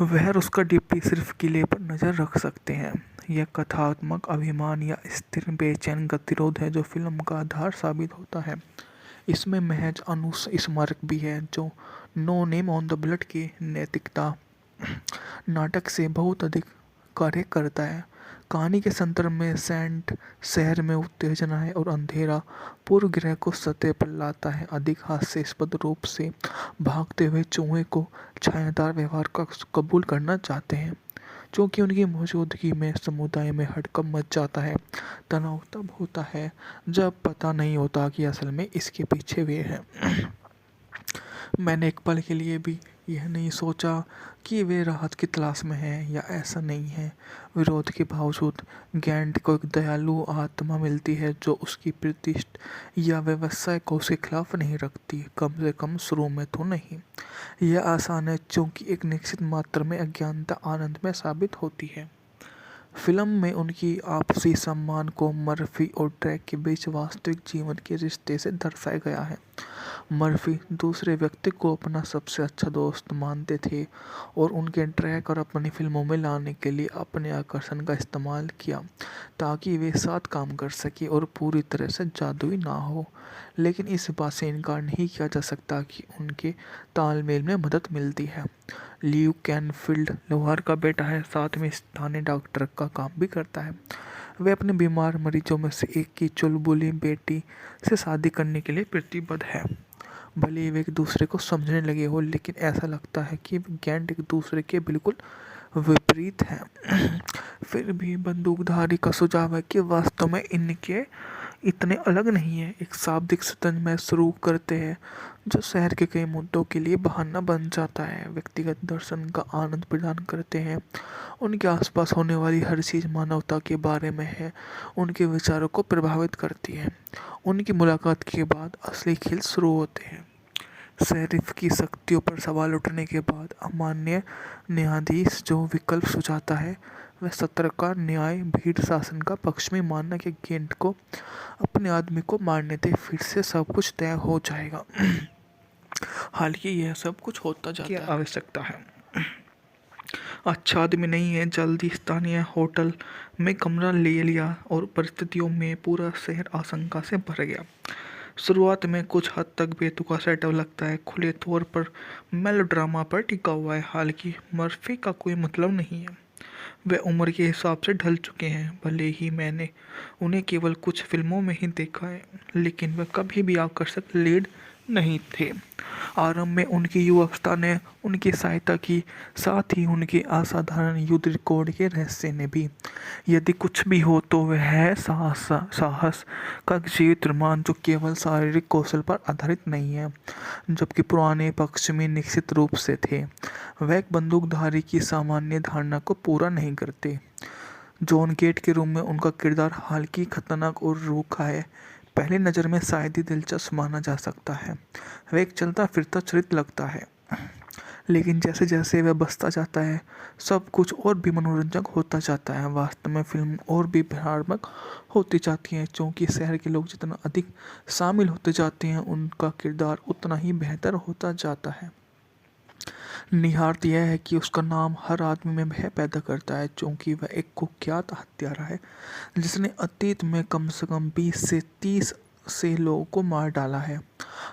वह और उसका डिप्टी सिर्फ किले पर नज़र रख सकते हैं। यह कथात्मक अभिमान या स्थिर बेचैन गतिरोध है जो फिल्म का आधार साबित होता है। इसमें महज अनुस्मारक भी है जो No name on the Bullet की नैतिकता नाटक से बहुत अधिक कार्य करता है। कहानी के संदर्भ में सेंट शहर में उत्तेजना है और अंधेरा पूर्व ग्रह को सतह पर लाता है। अधिक हास्यास्पद रूप से भागते हुए चूहे को छायादार व्यवहार का कबूल करना चाहते हैं, क्योंकि उनकी मौजूदगी में समुदाय में हड़कंप मच जाता है। तनाव तब होता है जब पता नहीं होता कि असल में इसके पीछे वे हैं। मैंने एक पल के लिए भी यह नहीं सोचा कि वे राहत की तलाश में हैं या ऐसा नहीं है। विरोध के बावजूद गैंट को एक दयालु आत्मा मिलती है जो उसकी प्रतिष्ठा या व्यवसाय को उसके खिलाफ नहीं रखती, कम से कम शुरू में तो नहीं। यह आसान है क्योंकि एक निश्चित मात्रा में अज्ञानता आनंद में साबित होती है। फिल्म में उनकी आपसी सम्मान को मर्फी और ड्रैक के बीच वास्तविक जीवन के रिश्ते से दर्शाया गया है। मर्फी दूसरे व्यक्ति को अपना सबसे अच्छा दोस्त मानते थे और उनके ड्रैक और अपनी फिल्मों में लाने के लिए अपने आकर्षण का इस्तेमाल किया ताकि वे साथ काम कर सके और पूरी तरह से जादुई ना हो। लेकिन इस बात से इनकार नहीं किया जा सकता कि उनके तालमेल में मदद मिलती है। ल्यू कैनफील्ड लोहार का बेटा है, साथ में स्थानीय डॉक्टर का काम भी करता है। वे अपने बीमार मरीजों में से एक की चुलबुली बेटी से शादी करने के लिए प्रतिबद्ध है। भले ही वे एक दूसरे को समझने लगे हो, लेकिन ऐसा लगता है कि गैंट एक दूसरे के बिल्कुल विपरीत हैं। फिर भी बंदूकधारी का सुझाव है कि वास्तव में इनके इतने अलग नहीं है। एक शाब्दिक शतरंज मैच शुरू करते हैं जो शहर के कई मुद्दों के लिए बहाना बन जाता है, व्यक्तिगत दर्शन का आनंद प्रदान करते हैं। उनके आसपास होने वाली हर चीज़ मानवता के बारे में है, उनके विचारों को प्रभावित करती है। उनकी मुलाकात के बाद असली खेल शुरू होते हैं। शेरिफ की शक्तियों पर सवाल उठने के बाद अमान्य न्यायाधीश जो विकल्प सुझाता है वह सत्र का न्याय भीड़ शासन का पक्ष में मानना कि गेंट को अपने आदमी को मारने दे, फिर से सब कुछ तय हो जाएगा। हालांकि यह सब कुछ होता जाता है, आवश्यकता है। अच्छा आदमी नहीं है। जल्दी स्थानीय होटल में कमरा ले लिया और परिस्थितियों में पूरा शहर आशंका से भर गया। शुरुआत में कुछ हद तक बेतुका सेटअप लगता है, खुले तौर पर मेलोड्रामा पर टिका हुआ है। हालांकि मर्फी का कोई मतलब नहीं है, वे उम्र के हिसाब से ढल चुके हैं। भले ही मैंने उन्हें केवल कुछ फिल्मों में ही देखा है, लेकिन वे कभी भी आकर्षक लीड नहीं थे। आरंभ में उनकी युवावस्था ने उनकी सहायता की, साथ ही उनके असाधारण युद्ध रिकॉर्ड के रहस्य ने भी। यदि कुछ भी हो तो वह है साहस का जीवित रोमांच जो केवल शारीरिक कौशल पर आधारित नहीं है, जबकि पुराने पक्ष में निश्चित रूप से थे। वह एक बंदूकधारी की सामान्य धारणा को पूरा नहीं करते। जॉन गेट के रूप में उनका किरदार हालांकि खतरनाक और रूखा है, पहली नज़र में शायद ही दिलचस्प माना जा सकता है। वह एक चलता फिरता चरित्र लगता है, लेकिन जैसे जैसे वह बसता जाता है सब कुछ और भी मनोरंजक होता जाता है। वास्तव में फिल्म और भी भयानक होती जाती है, क्योंकि शहर के लोग जितना अधिक शामिल होते जाते हैं उनका किरदार उतना ही बेहतर होता जाता है। निहारत यह है कि उसका नाम हर आदमी में भय पैदा करता है, क्योंकि वह एक कुख्यात हत्यारा है जिसने अतीत में कम से कम 20 से 30 से लोगों को मार डाला है।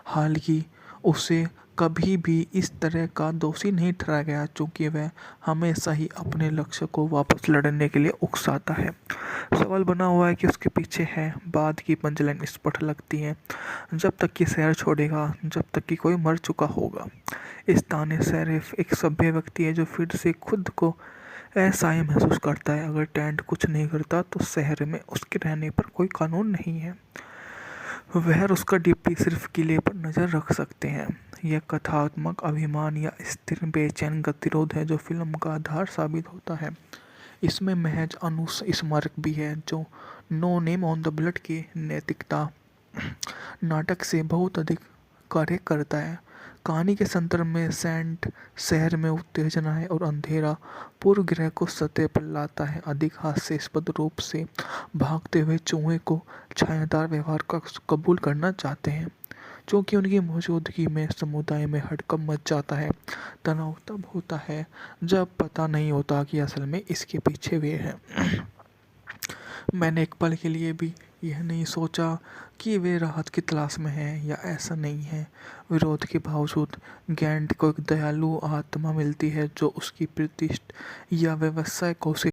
हालांकि उसे कभी भी इस तरह का दोषी नहीं ठहराया गया, क्योंकि वह हमेशा ही अपने लक्ष्य को वापस लड़ने के लिए उकसाता है। सवाल बना हुआ है कि उसके पीछे है। बाद की पंचलाइन स्पष्ट लगती है, जब तक कि शहर छोड़ेगा, जब तक कि कोई मर चुका होगा। स्थानीय शेरिफ एक सभ्य व्यक्ति है जो फिर से खुद को असहाय महसूस करता है। अगर टेंट कुछ नहीं करता तो शहर में उसके रहने पर कोई कानून नहीं है। वह और उसका डिप्टी सिर्फ किले पर नज़र रख सकते हैं। यह कथात्मक अभिमान या स्थिर बेचैन गतिरोध है जो फिल्म का आधार साबित होता है। इसमें महज अनुस्मारक भी है जो No name on the Blood के नैतिकता नाटक से बहुत अधिक कार्य करता है। कहानी के संदर्भ में सेंट शहर में उत्तेजना है और अंधेरा पूर्व ग्रह को सतह पर लाता है। अधिक हास्यास्पद रूप से भागते हुए चूहे को छायादार व्यवहार का कबूल करना चाहते हैं, क्योंकि उनकी मौजूदगी में समुदाय में हड़कंप मच जाता है। तनाव तब होता है जब पता नहीं होता कि असल में इसके पीछे वे हैं। मैंने एक पल के लिए भी यह नहीं सोचा कि वे राहत की तलाश में हैं या ऐसा नहीं है। विरोध के बावजूद गैंट को एक दयालु आत्मा मिलती है जो उसकी प्रतिष्ठा या व्यवसाय को